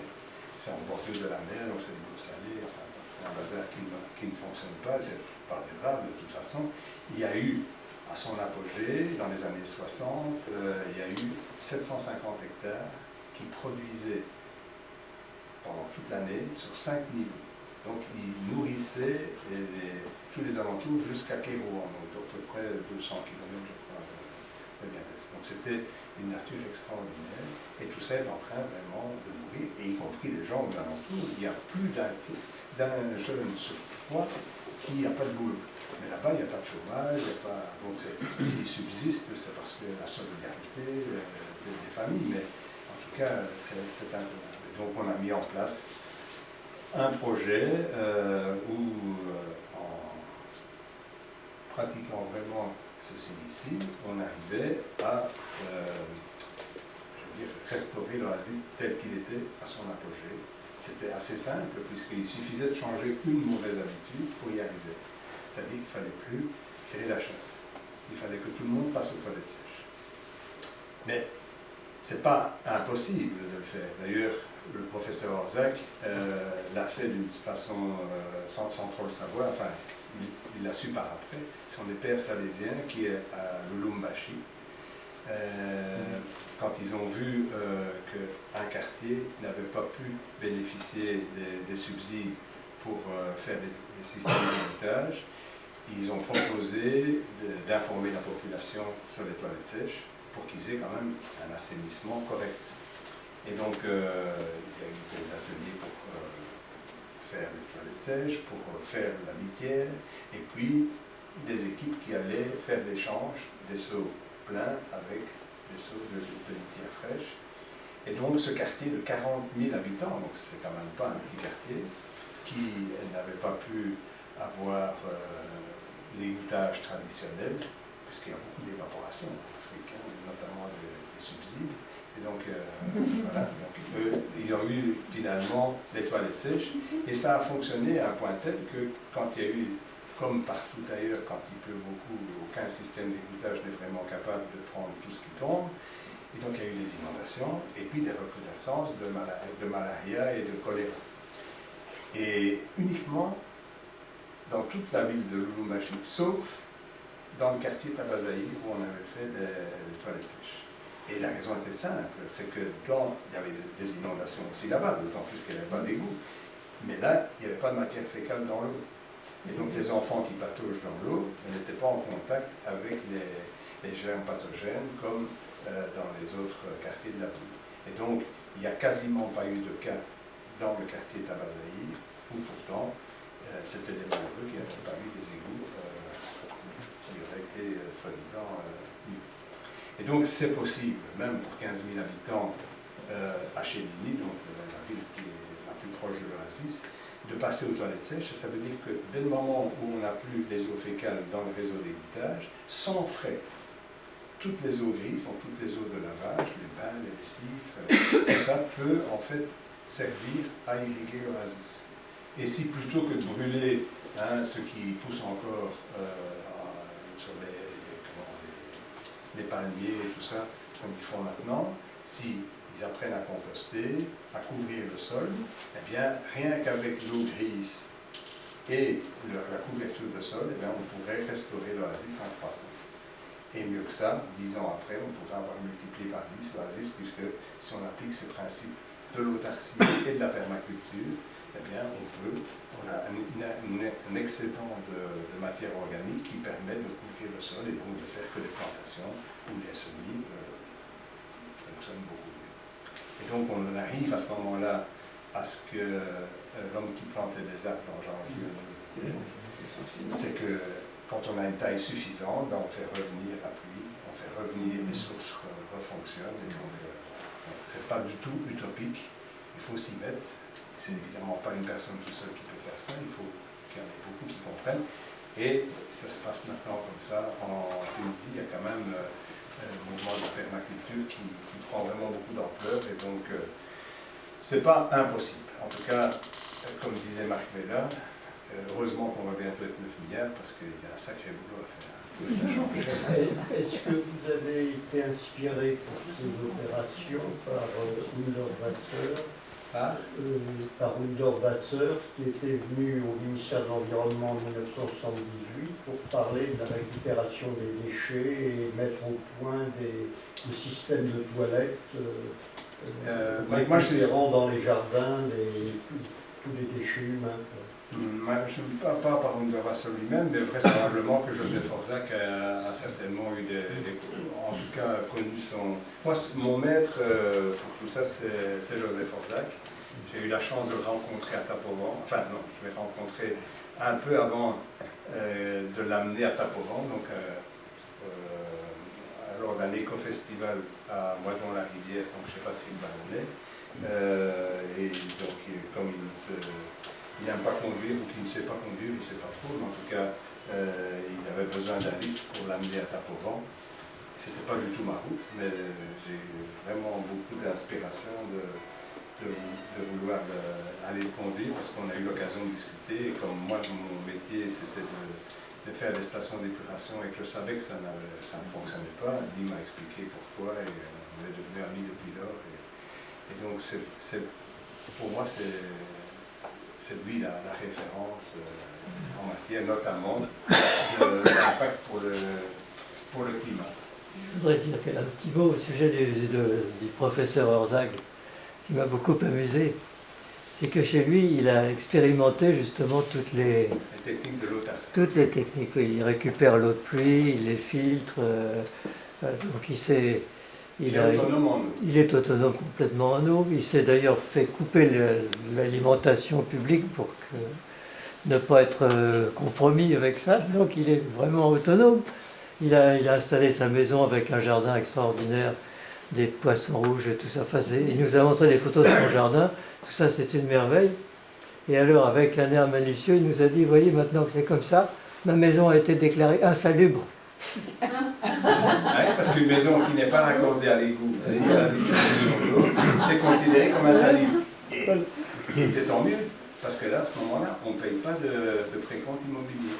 c'est en bordure de la mer, donc c'est de l'eau salée, enfin, c'est un bazar qui ne fonctionne pas, c'est pas durable de toute façon. Il y a eu, à son apogée, dans les années 60, il y a eu 750 hectares qui produisaient pendant toute l'année sur 5 niveaux. Donc ils nourrissaient tous les alentours jusqu'à Kérouan, donc à peu près 200 km je crois de Gabès. Donc c'était une nature extraordinaire et tout ça est en train vraiment de mourir, et y compris les gens de l'alentour. Il y a plus d'un jeune sur 3 qui n'a pas de boulot. Mais là-bas, il n'y a pas de chômage, donc s'ils subsistent, c'est parce que la solidarité des familles, mais en tout cas, c'est intenable. Donc on a mis en place un projet où, en pratiquant vraiment ceci ici, on arrivait à restaurer l'oasis tel qu'il était à son apogée. C'était assez simple, puisqu'il suffisait de changer une mauvaise habitude pour y arriver. C'est-à-dire qu'il ne fallait plus tirer la chasse. Il fallait que tout le monde passe aux toilettes sèches. Mais ce n'est pas impossible de le faire. D'ailleurs, le professeur Orzac l'a fait d'une façon sans trop le savoir, enfin, il l'a su par après. Ce sont des pères salésiens qui est à Lulumbashi. Quand ils ont vu qu'un quartier n'avait pas pu bénéficier des subsides pour faire des systèmes d'héritage, ils ont proposé d'informer la population sur les toilettes sèches pour qu'ils aient quand même un assainissement correct. Et donc, il y a eu des ateliers pour faire les toilettes sèches, pour faire la litière, et puis des équipes qui allaient faire l'échange des seaux pleins avec des seaux de litière fraîche. Et donc, ce quartier de 40 000 habitants, donc c'est quand même pas un petit quartier, qui n'avait pas pu avoir l'égouttage traditionnel, puisqu'il y a beaucoup d'évaporation en Afrique, notamment des subsides. Et donc, voilà, donc, ils ont eu finalement les toilettes sèches, et ça a fonctionné à un point tel que quand il y a eu, comme partout ailleurs, quand il pleut beaucoup, aucun système d'égouttage n'est vraiment capable de prendre tout ce qui tombe. Et donc il y a eu des inondations, et puis des recrudescences de malaria et de choléra. Et uniquement dans toute la ville de Lubumbashi, sauf dans le quartier Tabazaï où on avait fait les toilettes sèches. Et la raison était simple, c'est que il y avait des inondations aussi là-bas, d'autant plus qu'il n'y avait pas d'égout. Mais là, il n'y avait pas de matière fécale dans l'eau. Et donc les enfants qui pataugent dans l'eau n'étaient pas en contact avec les germes pathogènes comme dans les autres quartiers de la ville. Et donc, il n'y a quasiment pas eu de cas dans le quartier Tabazaï, où pourtant, c'était des malheureux qui n'avaient pas eu des égouts qui auraient été, soi-disant, mis. Et donc, c'est possible, même pour 15 000 habitants à Chédini, donc la ville qui est la plus proche de l'Oasis, de passer aux toilettes sèches. Ça veut dire que dès le moment où on n'a plus les eaux fécales dans le réseau d'égouttage, sans frais, toutes les eaux grises, donc toutes les eaux de lavage, les bains, les lessives, tout ça peut en fait servir à irriguer l'oasis. Et si plutôt que de brûler ce qui pousse encore sur les palmiers et tout ça, comme ils font maintenant, si ils apprennent à composter, à couvrir le sol, eh bien, rien qu'avec l'eau grise et la couverture de sol, eh bien, on pourrait restaurer l'oasis en 3 ans. Et mieux que ça, 10 ans après, on pourrait avoir multiplié par 10 l'oasis, puisque si on applique ces principes de l'autarcie et de la permaculture, eh bien, on a un excédent de matière organique qui permet de couvrir le sol et donc de faire que les plantations ou les semis fonctionnent beaucoup mieux. Et donc, on arrive à ce moment-là à ce que l'homme qui plantait des arbres dans Janvier disait, c'est que quand on a une taille suffisante, ben on fait revenir la pluie, on fait revenir les sources refonctionnent. Et donc, c'est pas du tout utopique. Il faut s'y mettre. C'est évidemment pas une personne tout seule qui peut faire ça. Il faut qu'il y en ait beaucoup qui comprennent. Et ça se passe maintenant comme ça. En Tunisie, il y a quand même un mouvement de permaculture qui prend vraiment beaucoup d'ampleur. Et donc, c'est pas impossible. En tout cas, comme disait Marc Vella, heureusement qu'on va bientôt être 9 milliards parce qu'il y a un sacré boulot à faire. Est-ce que vous avez été inspiré pour ces opérations par Wouter Vasseur, par Wouter Vasseur, qui était venu au ministère de l'Environnement en 1978 pour parler de la récupération des déchets et mettre au point des systèmes de toilettes récupérant dans les jardins tous les déchets humains. Je ne parle pas par Wouter Vasseur lui-même, mais vraisemblablement que Joseph Orzac a certainement eu en tout cas connu son... Moi, mon maître pour tout ça, c'est Joseph Orzac. J'ai eu la chance de le rencontrer à Tapovan. Enfin, non, je l'ai rencontré un peu avant de l'amener à Tapovan, donc lors d'un éco-festival à Moidon-la-Rivière, donc chez Patrick Baronnet. Et donc, comme il n'aime pas conduire ou qu'il ne sait pas conduire, il ne sait pas trop, mais en tout cas, il avait besoin d'un lift pour l'amener à Tapovan. C'était pas du tout ma route, mais j'ai vraiment beaucoup d'inspiration de vouloir aller le conduire parce qu'on a eu l'occasion de discuter. Et comme moi, mon métier, c'était de faire des stations d'épuration et que je savais que ça ne fonctionnait pas, il m'a expliqué pourquoi et on est devenus amis depuis lors. Et donc, pour moi, c'est lui la référence en matière notamment de l'impact pour le climat. Je voudrais dire un petit mot au sujet du professeur Orzac qui m'a beaucoup amusé. C'est que chez lui, il a expérimenté justement toutes les techniques de l'autarcie. Toutes les techniques, oui. Il récupère l'eau de pluie, il les filtre, donc il est autonome en eau. Il est autonome complètement en eau. Il s'est d'ailleurs fait couper l'alimentation publique pour ne pas être compromis avec ça. Donc il est vraiment autonome. Il a installé sa maison avec un jardin extraordinaire, des poissons rouges et tout ça. Il nous a montré des photos de son jardin. Tout ça, c'est une merveille. Et alors, avec un air malicieux, il nous a dit, voyez, maintenant que c'est comme ça, ma maison a été déclarée insalubre. Oui, parce qu'une maison qui n'est pas raccordée à l'égout ni à la distribution d'eau, c'est considéré comme insalubre. Et c'est tant mieux, parce que là, à ce moment-là, on ne paye pas de précompte immobilier.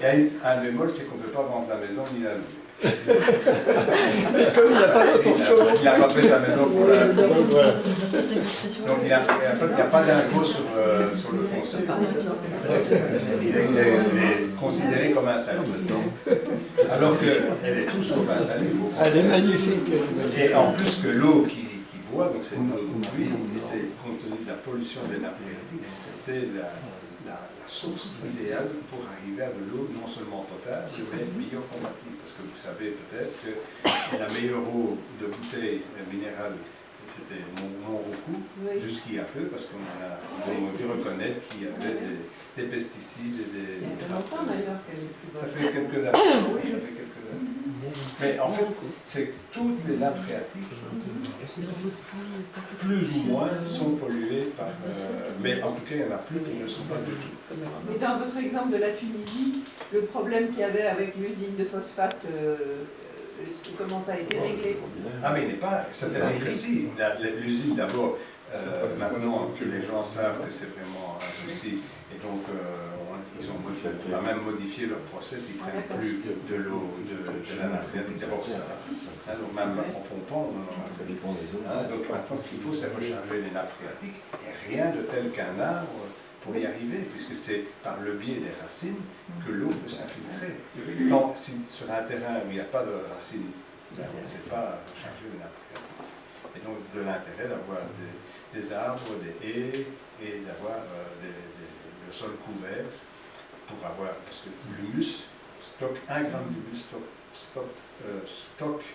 Et un bémol, c'est qu'on ne peut pas vendre la maison ni la louer. Mais comme il n'a pas l'intention. Il n'a pas fait sa maison pour la. Donc il n'y a pas d'impôt sur le foncier. Il est considéré comme insalubre. Alors qu'elle est tout sauf insalubre. Elle est magnifique. Et en plus que l'eau qui boit, donc c'est une eau de pluie, c'est compte tenu de la pollution des nappes phréatiques, c'est la source idéale pour arriver à de l'eau non seulement potable, mais biocompatible. Parce que vous savez peut-être que la meilleure eau de bouteille minérale, c'était Montroucou, jusqu'il y a peu, parce qu'on a dû reconnaître qu'il y avait des pesticides et des... Ça fait longtemps d'ailleurs qu'elle est plus bonne. Ça fait quelques années. Oui, ça fait quelques années. Mais en fait, c'est toutes les nappes phréatiques, plus ou moins, sont polluées par... mais en tout cas, il y en a plus qui ne sont pas du tout. Mais dans votre exemple de la Tunisie, le problème qu'il y avait avec l'usine de phosphate, comment ça a été réglé? Ah mais il n'est pas... C'est-à-dire que si, l'usine d'abord, maintenant que les gens savent que c'est vraiment un souci, et donc on a même modifié leur process, ils ne prennent plus de l'eau de la nappe phréatique, d'abord ça. Donc même en pompant, on en a fait. Donc maintenant ce qu'il faut, c'est recharger les nappes phréatiques, et rien de tel qu'un arbre pour y arriver, puisque c'est par le biais des racines que l'eau peut s'infiltrer. Tant si sur un terrain où il n'y a pas de racines, on ne sait pas recharger les nappes phréatiques. Et donc de l'intérêt d'avoir des arbres, des haies, et d'avoir le sol couvert pour avoir, parce que l'humus stocke 1 gramme d'humus, stocke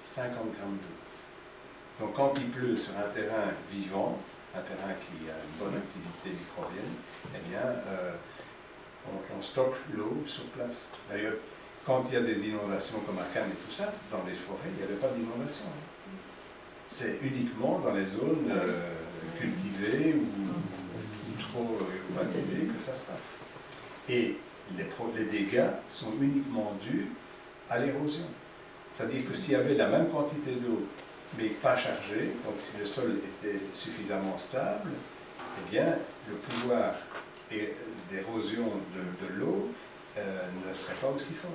50 grammes d'eau. Donc quand il pleut sur un terrain vivant, un terrain qui a une bonne activité microbienne, eh bien, on stocke l'eau sur place. D'ailleurs, quand il y a des inondations comme à Cannes et tout ça, dans les forêts, il n'y avait pas d'inondation. C'est uniquement dans les zones cultivées ou trop urbanisées que ça se passe. Et les dégâts sont uniquement dus à l'érosion. C'est-à-dire que s'il y avait la même quantité d'eau, mais pas chargée, donc si le sol était suffisamment stable, eh bien, le pouvoir d'érosion de l'eau ne serait pas aussi fort.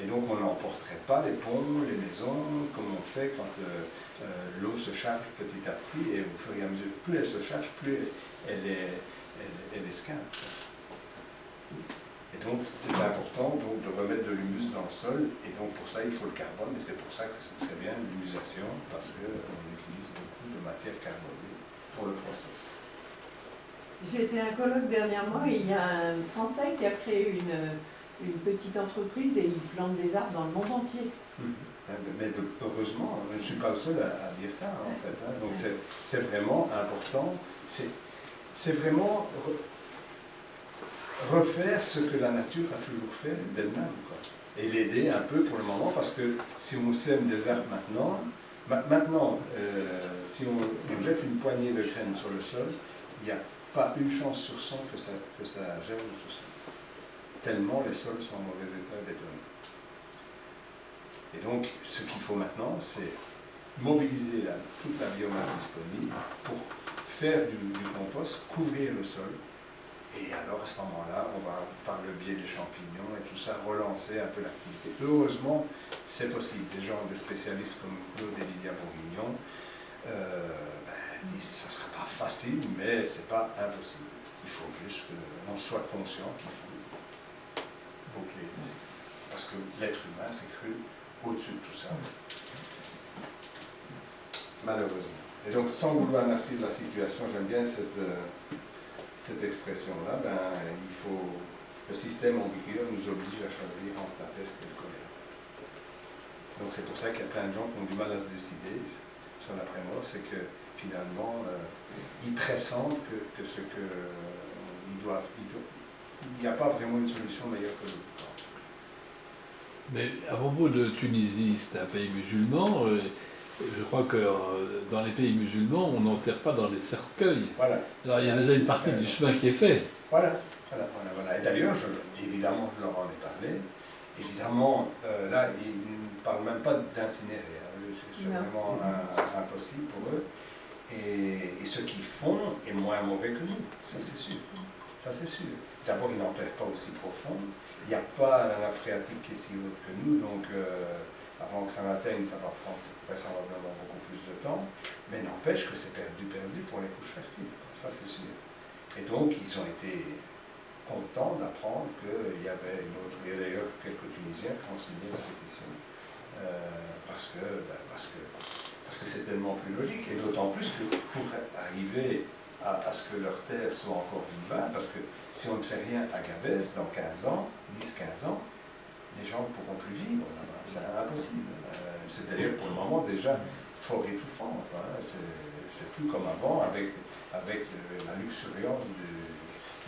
Et donc on n'emporterait pas les ponts, les maisons, comme on fait quand l'eau se charge petit à petit, et au fur et à mesure, plus elle se charge, plus elle esquinte. Et donc c'est important de remettre de l'humus dans le sol, et donc pour ça il faut le carbone, et c'est pour ça que c'est très bien l'humusation, parce qu'on utilise beaucoup de matière carbonée pour le process. J'ai été à un colloque dernièrement et il y a un Français qui a créé une petite entreprise et il plante des arbres dans le monde entier. Mais heureusement, je ne suis pas le seul à dire ça en fait. Donc c'est vraiment important. C'est vraiment refaire ce que la nature a toujours fait d'elle-même. Et l'aider un peu pour le moment, parce que si on sème des arbres maintenant, si on jette une poignée de graines sur le sol, il n'y a pas une chance sur 100 que ça germe tout ça. Tellement les sols sont en mauvais état bétonné. Et donc, ce qu'il faut maintenant, c'est mobiliser toute la biomasse disponible pour faire du compost, couvrir le sol. Et alors, à ce moment-là, on va, par le biais des champignons et tout ça, relancer un peu l'activité. Heureusement, c'est possible. Des gens, des spécialistes comme Claude et Lydia Bourguignon, disent que ça ne sera pas facile, mais ce n'est pas impossible. Il faut juste qu'on soit conscient qu'il faut boucler les risques. Parce que l'être humain s'est cru au-dessus de tout ça. Malheureusement. Et donc, sans vouloir nasser de la situation, j'aime bien cette expression-là, le système en vigueur nous oblige à choisir entre la peste et le choléra. Donc c'est pour ça qu'il y a plein de gens qui ont du mal à se décider sur l'après-mort, c'est que finalement, ils pressentent que ce qu'ils doivent... Il n'y a pas vraiment une solution meilleure que l'autre. Mais à propos de Tunisie, c'est un pays musulman, je crois que dans les pays musulmans, on n'enterre pas dans les cercueils. Voilà. Alors il y a déjà une partie du chemin qui est fait. Voilà. Et d'ailleurs, évidemment, je leur en ai parlé. Évidemment, là, ils ne parlent même pas d'incinérer. C'est vraiment impossible pour eux. Et ce qu'ils font est moins mauvais que nous, ça c'est sûr. Ça c'est sûr. D'abord, ils n'enterrent pas aussi profond. Il n'y a pas la nappe phréatique qui est si haute que nous, donc avant que ça m'atteigne, ça va prendre vraisemblablement beaucoup plus de temps, mais n'empêche que c'est perdu pour les couches fertiles, ça c'est sûr. Et donc ils ont été contents d'apprendre qu'il y avait une autre, il y a d'ailleurs quelques Tunisiens qui ont signé la pétition, parce que c'est tellement plus logique, et d'autant plus que pour arriver à ce que leurs terres soient encore vivables, parce que si on ne fait rien à Gabès, dans 15 ans, 10-15 ans, les gens ne pourront plus vivre là-bas, c'est impossible. C'est d'ailleurs pour le moment déjà fort étouffant, c'est plus comme avant avec la luxuriance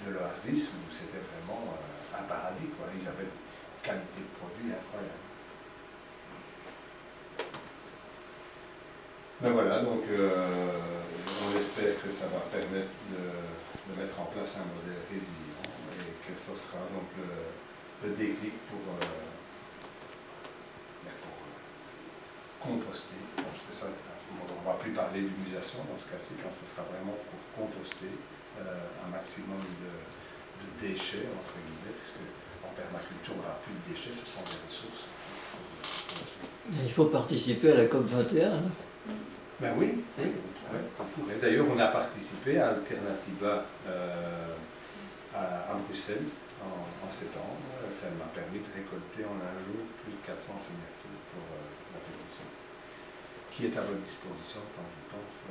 de l'oasis où c'était vraiment un paradis, quoi. Ils avaient une qualité de produit incroyable. Ben voilà, donc on espère que ça va permettre de mettre en place un modèle résilient et que ce sera donc le déclic pour composter. Parce que ça, on ne va plus parler d'humusation dans ce cas-ci, quand ce sera vraiment pour composter un maximum de déchets, entre guillemets, puisque en permaculture, on n'a plus de déchets, ce sont des ressources. Il faut participer à la COP21. Ben oui, on pourrait. D'ailleurs, on a participé à Alternativa à Bruxelles en septembre. Ça m'a permis de récolter en un jour plus de 400 signatures pour la pétition, qui est à votre disposition, quand je pense,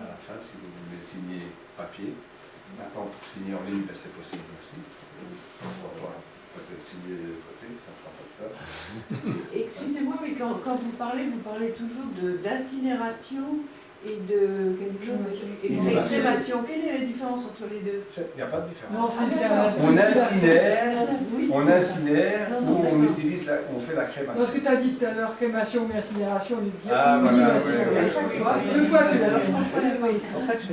à la fin, si vous voulez signer papier. Maintenant, pour signer en ligne, ben, c'est possible aussi. Pourquoi pas peut-être signer de côté, ça ne fera pas de tort. Excusez-moi, mais quand vous parlez toujours d'incinération et de quelque chose d'excrémation. Quelle est la différence entre les deux? Il n'y a pas de différence. Non, c'est on incinère ou on utilise on fait la crémation. Parce que tu as dit tout à l'heure crémation ou incinération, on dit inhumation. Deux fois tu l'as dit. C'est pour ça que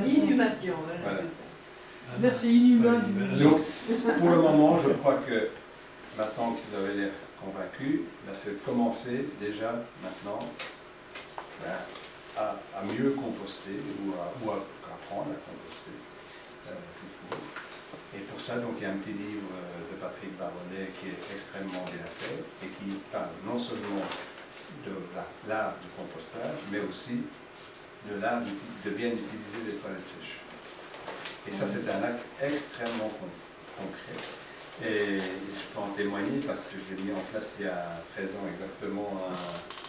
Inhumation. Voilà. Merci, inhumain. Donc, pour le moment, je crois que maintenant que vous avez l'air convaincu, c'est de commencer déjà maintenant à mieux composter ou à apprendre à composter tout court. Et pour ça, donc, il y a un petit livre de Patrick Baronnet qui est extrêmement bien fait et qui parle non seulement de l'art du compostage, mais aussi de l'art de bien utiliser les toilettes sèches. Et ça, c'est un acte extrêmement concret. Et je peux en témoigner parce que j'ai mis en place il y a 13 ans exactement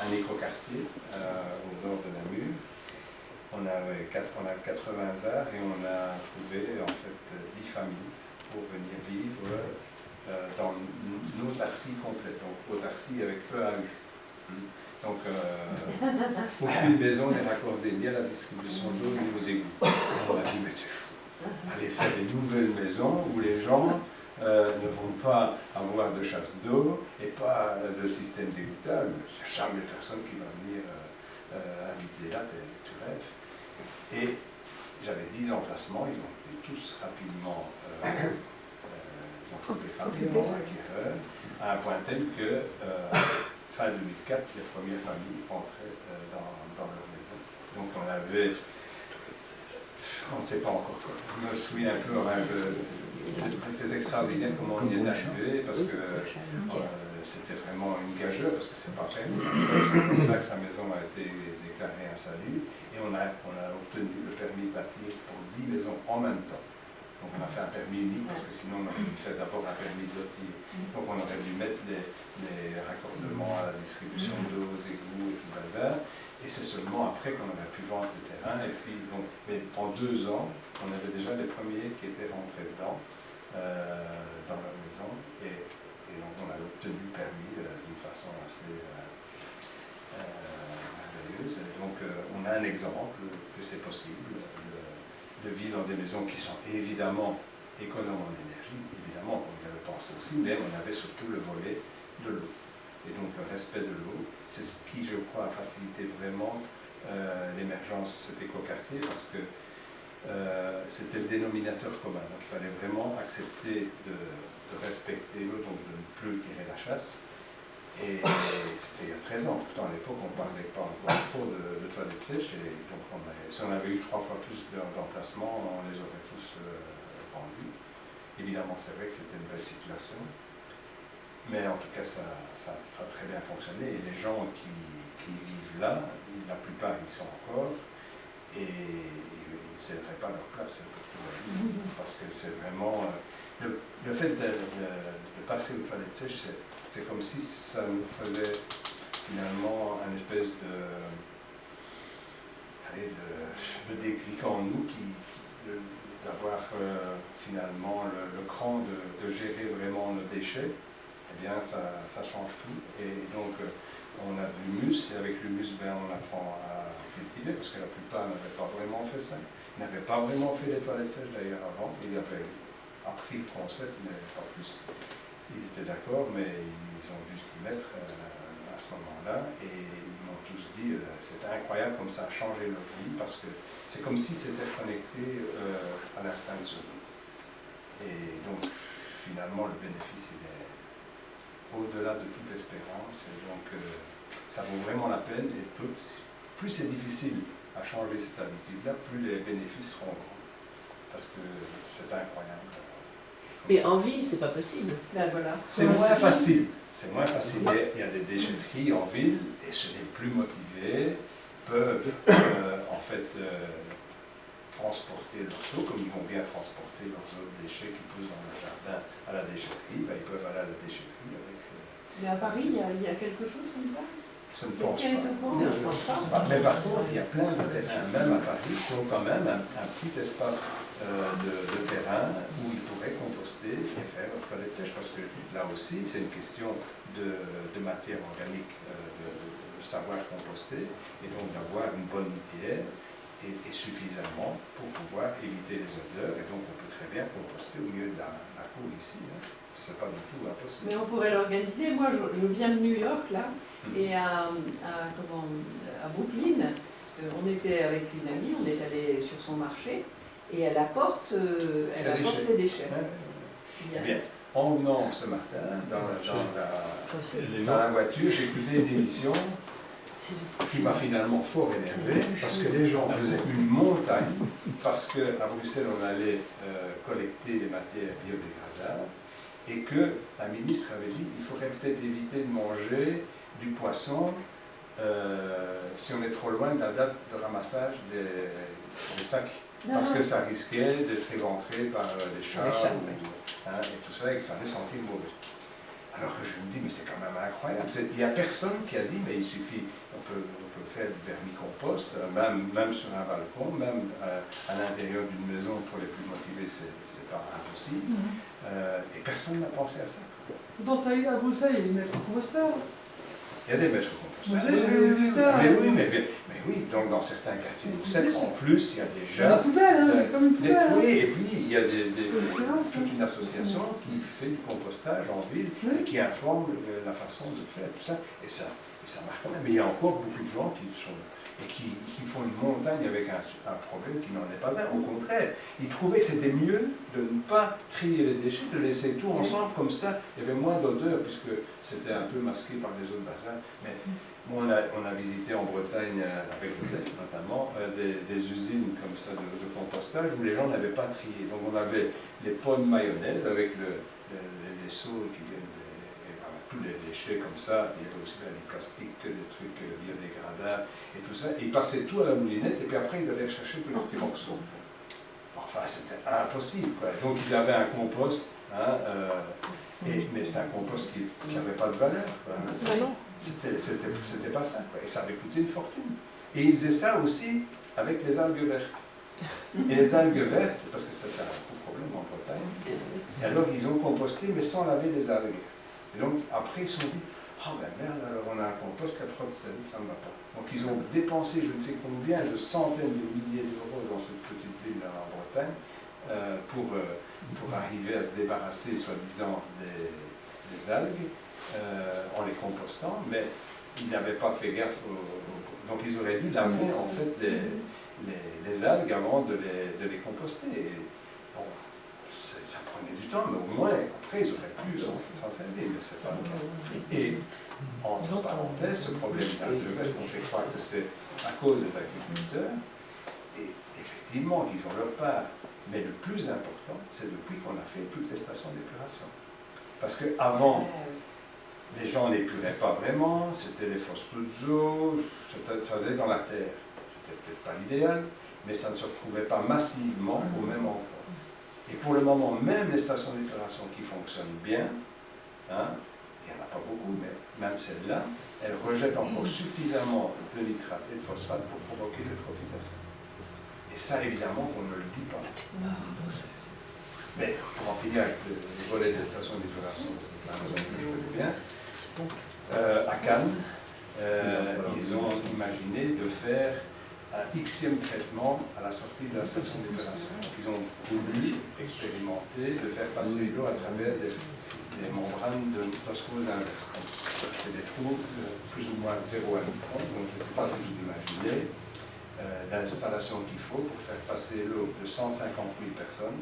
un écoquartier au nord de Namur. On a 80 arts et on a trouvé en fait 10 familles pour venir vivre dans une autarcie complète, donc autarcie avec peu à eu. Donc, aucune maison n'est raccordée ni à la distribution d'eau ni aux égouts. On a dit, mais tu es fou. Allez faire des nouvelles maisons où les gens ne vont pas avoir de chasse d'eau et pas de système d'égouttage. Il n'y a jamais personne qui va venir habiter là, tu rêves. Et j'avais 10 emplacements, ils ont été tous rapidement acquéreurs, à un point tel que fin 2004, les premières familles entraient dans leur maison. Donc on ne sait pas encore quoi. Je me souviens un peu, c'est extraordinaire comment on y est arrivé, parce que c'était vraiment une gageure, parce que c'est pas fait. C'est pour ça que sa maison a été déclarée insalubre, et on a obtenu le permis de bâtir pour 10 maisons en même temps. Donc on a fait un permis unique, parce que sinon on aurait dû faire d'abord un permis de lotir. Donc on aurait dû mettre les raccordements à la distribution d'eau, aux égouts et tout le bazar. Et c'est seulement après qu'on aurait pu vendre le terrain. Et puis, donc, mais en 2 ans, on avait déjà les premiers qui étaient rentrés dedans, dans leur maison. Et donc on a obtenu le permis d'une façon assez merveilleuse. Et donc on a un exemple que c'est possible de vivre dans des maisons qui sont évidemment économes en énergie, évidemment, on y avait pensé aussi, mais on avait surtout le volet de l'eau. Et donc le respect de l'eau, c'est ce qui, je crois, a facilité vraiment l'émergence de cet écoquartier, parce que c'était le dénominateur commun. Donc il fallait vraiment accepter de respecter l'eau, donc de ne plus tirer la chasse. Et c'était il y a 13 ans, pourtant à l'époque on ne parlait pas encore trop de toilettes sèches, et donc si on avait eu 3 fois plus d'emplacements, on les aurait tous rendus. Évidemment, c'est vrai que c'était une belle situation. Mais en tout cas, ça a très bien fonctionné. Et les gens qui vivent là, la plupart y sont encore, et ils ne céderaient pas leur place pour toute la vie. Parce que c'est vraiment... le fait de passer aux toilettes sèches, c'est comme si ça nous faisait finalement une espèce de déclic en nous, d'avoir finalement le cran de gérer vraiment nos déchets. Eh bien, ça change tout. Et donc, on a de l'humus, et avec l'humus, on apprend à cultiver, parce que la plupart n'avaient pas vraiment fait ça. Ils n'avaient pas vraiment fait les toilettes sèches d'ailleurs avant. Ils avaient appris le concept, mais pas plus. Ils étaient d'accord, mais ils ont dû s'y mettre à ce moment-là. Et ils m'ont tous dit, c'est incroyable comme ça a changé leur vie, parce que c'est comme si c'était connecté à l'instinct de survie. Et donc, finalement, le bénéfice, il est au-delà de toute espérance, et donc ça vaut vraiment la peine, et plus c'est difficile à changer cette habitude-là, plus les bénéfices seront grands, parce que c'est incroyable. Mais en ville, c'est pas possible. Ben voilà. C'est moins facile, il y a des déchetteries en ville, et ceux les plus motivés peuvent en fait transporter leurs eaux, comme ils vont bien transporter leurs autres déchets qui poussent dans le jardin à la déchetterie, ils peuvent aller à la déchetterie avec... Mais à Paris, il y a quelque chose comme ça? Je ne pense pas. Mais par contre, il y a plein de terrains, même à Paris, qui ont quand même un petit espace de terrain où ils pourraient composter et faire leur toilette sèche. Parce que là aussi, c'est une question de matière organique, de savoir composter, et donc d'avoir une bonne litière et suffisamment pour pouvoir éviter les odeurs. Et donc, on peut très bien composter au milieu de la cour ici. C'est pas du tout impossible. Mais on pourrait l'organiser. Moi, je viens de New York, là, et à Brooklyn, on était avec une amie, on est allé sur son marché, et elle apporte ses déchets. Bien, en venant ce matin, dans la voiture, j'ai écouté une émission qui m'a finalement fort énervé, parce que les gens faisaient une montagne, parce qu'à Bruxelles, on allait collecter les matières biodégradables, et que la ministre avait dit qu'il faudrait peut-être éviter de manger du poisson si on est trop loin de la date de ramassage des sacs. Parce que ça risquait d'être éventré par les chats et tout ça, et que ça allait sentir mauvais. Alors que je me dis, mais c'est quand même incroyable. Il n'y a personne qui a dit, mais il suffit, on peut faire du vermicompost, même sur un balcon, même à l'intérieur d'une maison, pour les plus motivés, c'est pas impossible. Et personne n'a pensé à ça. Dans ça, à Bruxelles, il y a des maîtres composteurs. Il y a des maîtres composteurs. J'ai vu ça. Mais oui, donc dans certains quartiers de Bruxelles, en plus, il y a déjà... La poubelle, comme une poubelle. Oui, et puis il y a toute une association qui fait du compostage en ville et qui informe la façon de faire tout ça. Et ça marche quand même. Mais il y a encore beaucoup de gens qui font une montagne avec un problème qui n'en est pas un. Au contraire, ils trouvaient que c'était mieux de ne pas trier les déchets, de laisser tout ensemble, comme ça, il y avait moins d'odeur, puisque c'était un peu masqué par les autres bassins. Mais on a visité en Bretagne, avec Joseph notamment, des usines comme ça de compostage où les gens n'avaient pas trié. Donc on avait les pots de mayonnaise avec les seaux qui viennent tous les déchets comme ça, il y avait aussi du plastique, des trucs biodégradables et tout ça. Et ils passaient tout à la moulinette et puis après ils allaient chercher tous les petits morceaux. Enfin, c'était impossible, quoi. Donc ils avaient un compost, mais c'est un compost qui n'avait pas de valeur, quoi. C'était pas ça, quoi. Et ça avait coûté une fortune. Et ils faisaient ça aussi avec les algues vertes. Et les algues vertes, parce que ça a beaucoup de problèmes en Bretagne, et alors ils ont composté mais sans laver les algues. Et donc, après, ils se sont dit, oh ben merde, alors on a un compost qui a trop de sel, ça ne va pas. Donc, ils ont dépensé, je ne sais combien, de centaines de milliers d'euros dans cette petite ville en Bretagne pour arriver à se débarrasser, soi-disant, des algues en les compostant, mais ils n'avaient pas fait gaffe. Donc, ils auraient dû laver, en fait, les algues avant de les composter. Et, bon, ça prenait du temps, mais au moins, après, ils auraient pu s'en servir, mais c'est pas le cas. Et, entre parenthèses, ce problème d'algues, on fait croire que c'est à cause des agriculteurs, et effectivement, ils ont leur part. Mais le plus important, c'est depuis qu'on a fait toutes les stations d'épuration. Parce qu'avant, Les gens n'épuraient pas vraiment, c'était les fosses toutes d'eau, ça allait dans la terre. C'était peut-être pas l'idéal, mais ça ne se retrouvait pas massivement au même endroit. Et pour le moment, même les stations d'épuration qui fonctionnent bien, hein, il n'y en a pas beaucoup, mais même celles-là, elles rejettent encore suffisamment de nitrate et de phosphate pour provoquer l'eutrophisation. Et ça, évidemment, on ne le dit pas. Mais pour en finir avec les volets des stations d'épuration, c'est un besoin que je connais bien, à Cannes, ils ont imaginé de faire un Xème traitement à la sortie de la station d'épuration. Ils ont voulu expérimenter de faire passer l'eau à travers des membranes d'osmose inverse. C'est des trous plus ou moins 0 à micron, donc je ne sais pas si vous imaginez l'installation qu'il faut pour faire passer l'eau de 150 000 personnes,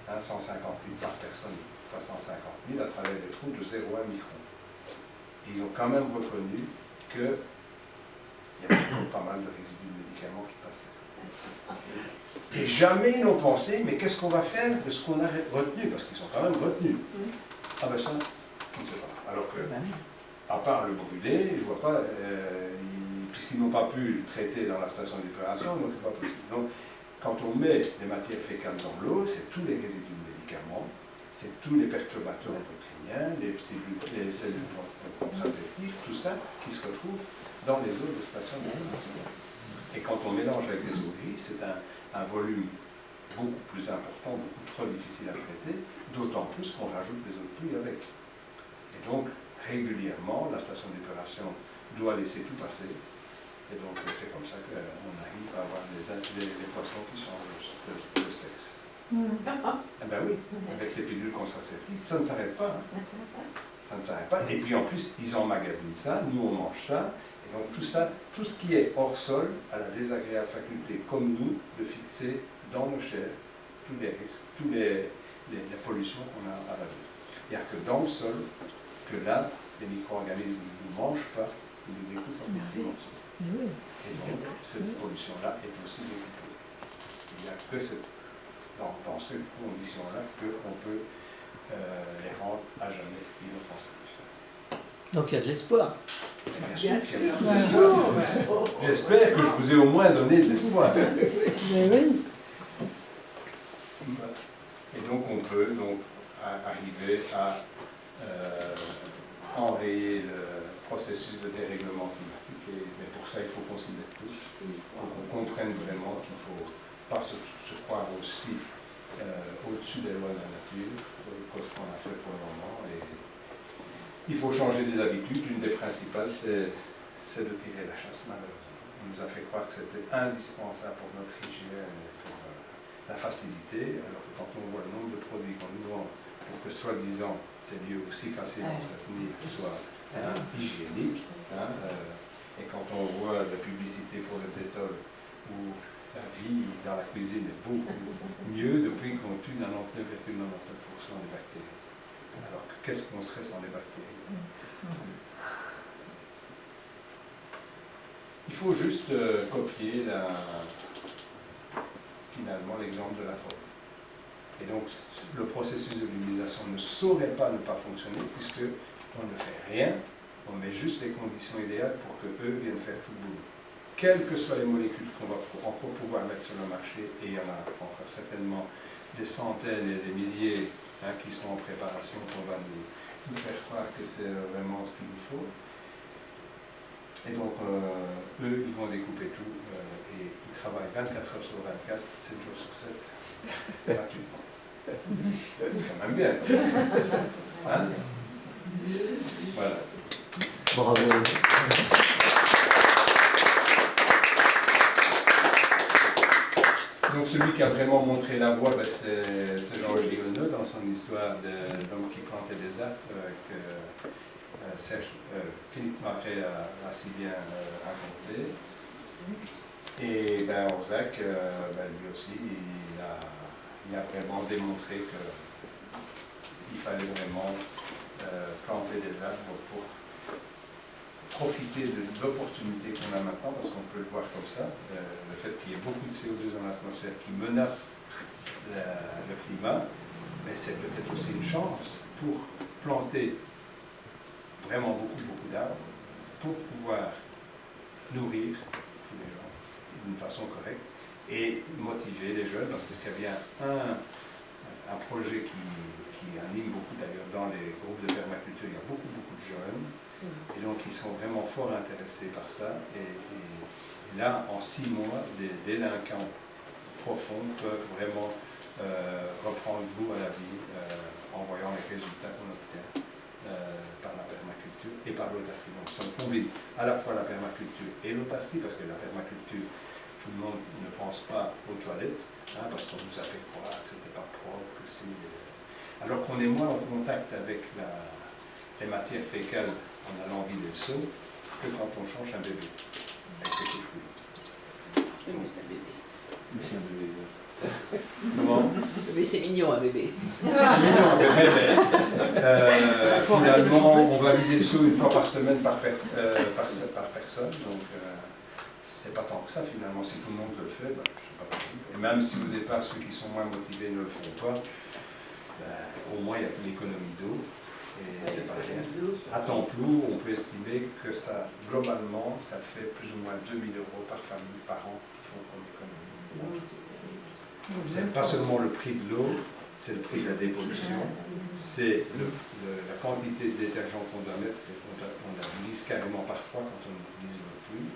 150 000 par personne fois 150 000 à travers des trous de 0 à micron. Et ils ont quand même reconnu que il y avait encore pas mal de résidus de médicaments qui passaient. Et jamais ils n'ont pensé, mais qu'est-ce qu'on va faire de ce qu'on a retenu? Parce qu'ils sont quand même retenus. Ah ben ça, on ne sait pas. Alors que, à part le brûler, je ne vois pas, puisqu'ils n'ont pas pu le traiter dans la station d'épuration, donc c'est pas possible. Donc, quand on met les matières fécales dans l'eau, c'est tous les résidus de médicaments, c'est tous les perturbateurs endocriniens, les cellules contraceptives, tout ça qui se retrouve dans les eaux de station d'épuration. Et quand on mélange avec les eaux grises, c'est un volume beaucoup plus important, beaucoup trop difficile à traiter, d'autant plus qu'on rajoute des eaux de pluie avec. Et donc, régulièrement, la station d'épuration doit laisser tout passer. Et donc, c'est comme ça qu'on arrive à avoir des poissons qui changent de sexe. Eh bien oui, avec les pilules contraceptives, ça ne s'arrête pas. Hein. Ça ne s'arrête pas. Et puis en plus, ils emmagasinent ça, nous on mange ça. Et donc tout ça, tout ce qui est hors sol a la désagréable faculté, comme nous, de fixer dans nos chairs tous les risques, toutes les pollutions qu'on a avalées. Il n'y a que dans le sol que là, les micro-organismes ne nous mangent pas, ils nous découpent en petits morceaux. Et donc cette pollution-là est aussi découpée. Il n'y a que dans ces conditions-là qu'on peut les rendre à jamais inoffensifs. Donc il y a de l'espoir. Bien sûr qu'il y a de l'espoir. J'espère que je vous ai au moins donné de l'espoir. Oui. Et donc on peut donc arriver à enrayer le processus de dérèglement climatique. Mais pour ça, il faut qu'on s'y mette tous. Il faut qu'on comprenne vraiment qu'il ne faut pas se croire aussi au-dessus des lois de la nature, comme ce qu'on a fait pour le moment. Et il faut changer des habitudes. Une des principales, c'est de tirer la chasse, malheureusement. On nous a fait croire que c'était indispensable pour notre hygiène et pour la facilité, alors que quand on voit le nombre de produits qu'on nous vend pour que soi-disant c'est mieux aussi facile à entretenir, soit hygiénique, et quand on voit la publicité pour le détol où la vie dans la cuisine est beaucoup mieux depuis qu'on tue 99,99% des bactéries. Alors qu'est-ce qu'on serait sans les bactéries? Il faut juste copier finalement l'exemple de la forêt. Et donc le processus de luminisation ne saurait pas ne pas fonctionner puisque on ne fait rien, on met juste les conditions idéales pour qu'eux viennent faire tout le boulot. Quelles que soient les molécules qu'on va encore pouvoir mettre sur le marché, et il y en a encore certainement des centaines et des milliers qui sont en préparation, qu'on va nous faire croire que c'est vraiment ce qu'il nous faut. Et donc, eux, ils vont découper tout, et ils travaillent 24 heures sur 24, 7 jours sur 7, gratuitement. C'est quand même bien. Hein? Voilà. Bravo. Donc celui qui a vraiment montré la voie, c'est Georges Dionneau dans son histoire de l'homme qui plantait des arbres, que Philippe Maré a si bien raconté. Et Orzac, lui aussi, il a vraiment démontré qu'il fallait vraiment planter des arbres pour profiter de l'opportunité qu'on a maintenant, parce qu'on peut le voir comme ça, le fait qu'il y ait beaucoup de CO2 dans l'atmosphère qui menace le climat, mais c'est peut-être aussi une chance pour planter vraiment beaucoup d'arbres pour pouvoir nourrir tous les gens d'une façon correcte et motiver les jeunes, parce que s'il y a bien un projet qui anime beaucoup d'ailleurs dans les groupes de permaculture, il y a beaucoup de jeunes, et donc ils sont vraiment fort intéressés par ça, et là, en 6 mois, des délinquants profonds peuvent vraiment reprendre goût à la vie en voyant les résultats qu'on obtient par la permaculture et par l'autarcie. Donc si on combine à la fois la permaculture et l'autarcie, parce que la permaculture, tout le monde ne pense pas aux toilettes, hein, parce qu'on nous a fait croire que c'était pas propre, que si, alors qu'on est moins en contact avec les matières fécales en allant vider le seau que quand on change un bébé. Avec les couches-couilles. Mais c'est un bébé. Mais c'est un bébé. Comment? Mais c'est mignon un bébé. Finalement, on va vider le seau 1 fois par semaine par personne, donc c'est pas tant que ça finalement. Si tout le monde le fait, c'est pas possible. Et même si au départ ceux qui sont moins motivés ne le font pas, au moins il y a l'économie d'eau. Et c'est pas rien. À Temploux, on peut estimer que ça, globalement, ça fait plus ou moins 2 000 € par famille par an qu'il faut comme économie. C'est pas seulement le prix de l'eau, c'est le prix de la dépollution, c'est la quantité de détergent qu'on doit mettre, on la divise carrément par 3 quand on utilise l'eau pluie.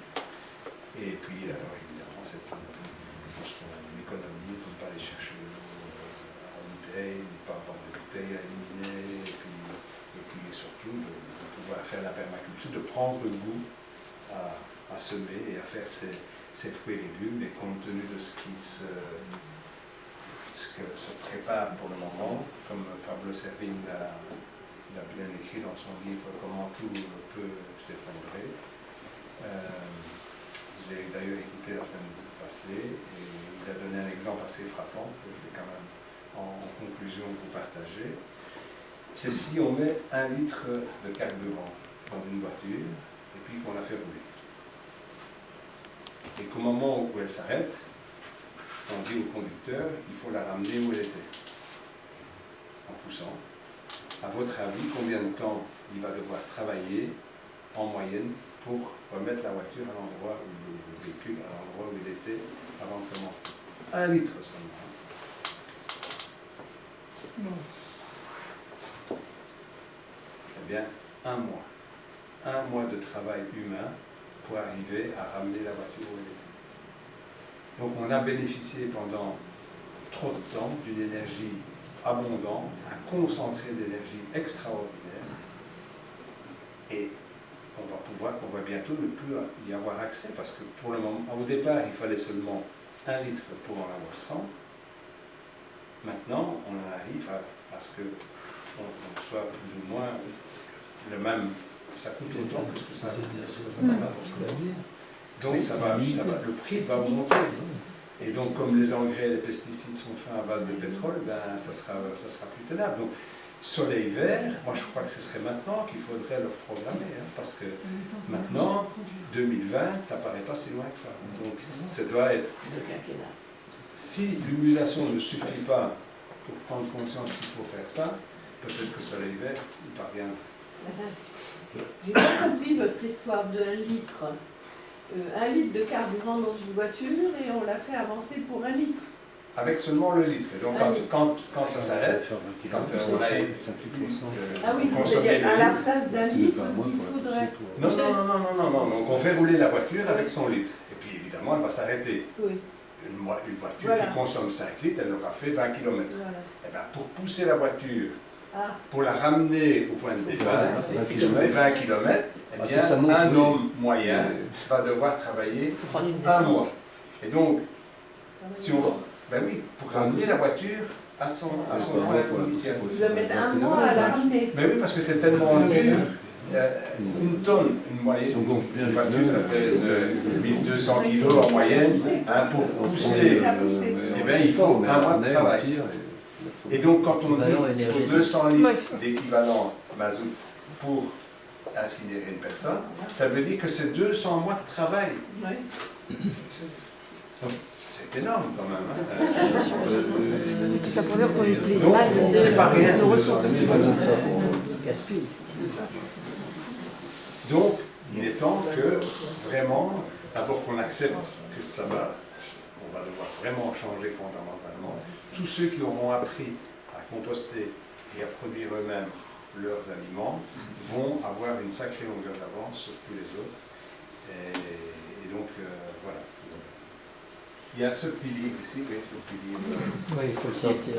Et puis, alors évidemment, c'est une économie pour ne pas aller chercher de l'eau en bouteille, ne pas avoir de bouteilles à éliminer, et puis surtout de pouvoir faire la permaculture, de prendre goût à semer et à faire ses fruits et légumes, et compte tenu de ce qui se prépare pour le moment, comme Pablo Servigne l'a bien écrit dans son livre « Comment tout peut s'effondrer ». Je l'ai d'ailleurs écouté la semaine passée, et il a donné un exemple assez frappant que je vais quand même en conclusion vous partager. C'est si on met 1 litre de carburant dans une voiture et puis qu'on la fait rouler. Et qu'au moment où elle s'arrête, on dit au conducteur qu'il faut la ramener où elle était, en poussant. À votre avis, combien de temps il va devoir travailler en moyenne pour remettre la voiture à l'endroit où le véhicule, à l'endroit où il était avant de commencer? 1 litre seulement. Eh bien, 1 mois. 1 mois de travail humain pour arriver à ramener la voiture où elle était. Donc on a bénéficié pendant trop de temps d'une énergie abondante, un concentré d'énergie extraordinaire, et on va bientôt ne plus y avoir accès, parce que pour le moment, au départ, il fallait seulement 1 litre pour en avoir 100. Maintenant, on en arrive à ce qu'on soit plus ou moins le même. Ça coûte autant que ce que ça donc le prix va augmenter. Et donc, comme les engrais et les pesticides sont faits à base de pétrole, ben, ça sera plus tenable. Donc, soleil vert, moi je crois que ce serait maintenant qu'il faudrait le programmer, hein, parce que maintenant, 2020, ça ne paraît pas si loin que ça. Donc, ça doit être... Si l'humidation ne suffit pas pour prendre conscience qu'il faut faire ça, peut-être que soleil vert, il parvient. J'ai pas compris votre histoire de 1 litre. 1 litre de carburant dans une voiture et on l'a fait avancer pour 1 litre. Avec seulement le litre. Donc quand ça s'arrête, quand on a c'est-à-dire à la place d'1 litre, il faudrait... Non. Donc on fait rouler la voiture avec son litre. Et puis évidemment, elle va s'arrêter. Oui. Une voiture qui consomme 5 litres, elle aura fait 20 km. Voilà. Et bien, pour pousser la voiture, pour la ramener au point de départ, les 20 km, eh bien, un homme moyen va devoir travailler 1 mois. Et donc, si on... Ben oui, pour ramener la voiture à son point initial. Il va mettre 1 mois à la ramener. Ben oui, parce que c'est tellement dur. 1 tonne, une moyenne, une voiture, ça pèse 1200 kg en moyenne, hein, pour pousser, eh bien, il faut 1 mois de travail. Et donc, quand on dit qu'il faut 200 litres d'équivalent mazout pour incinérer une personne, ça veut dire que c'est 200 mois de travail. C'est énorme quand même. Tout ça pour dire qu'on utilise c'est pas rien. On n'a pas besoin de ça pour gaspiller. Donc, il est temps que vraiment, d'abord qu'on accepte que ça va, on va devoir vraiment changer fondamentalement. Tous ceux qui auront appris à composter et à produire eux-mêmes leurs aliments vont avoir une sacrée longueur d'avance sur tous les autres. Et donc, voilà. Il y a ce petit livre ici, oui, ce petit livre. Oui, il faut le sortir.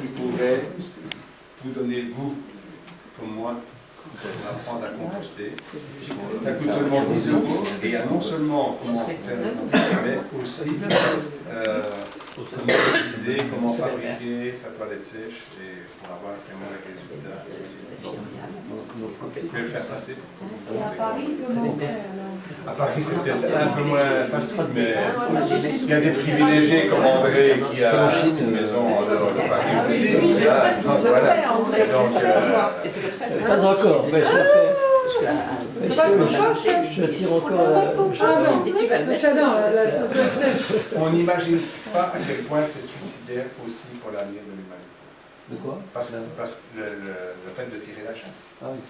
Qui pourrait vous donner le goût, comme moi, apprendre à composter. Ça coûte seulement 10 €. Et il y a non seulement comment faire le compost, mais aussi comment utiliser, comment fabriquer sa toilette sèche et pour avoir vraiment les résultats. Je vais le faire passer. Et à Paris, comment on fait alors? À Paris, c'est peut-être un peu moins facile, mais il y a des privilégiés comme André qui a une maison en dehors de Paris aussi. Voilà. Et c'est comme ça que... Pas encore, mais je le fais. Je tire encore. On n'imagine pas à quel point c'est suicidaire aussi pour l'avenir de l'humanité. De quoi? Parce que le fait de tirer la chasse. Ah oui.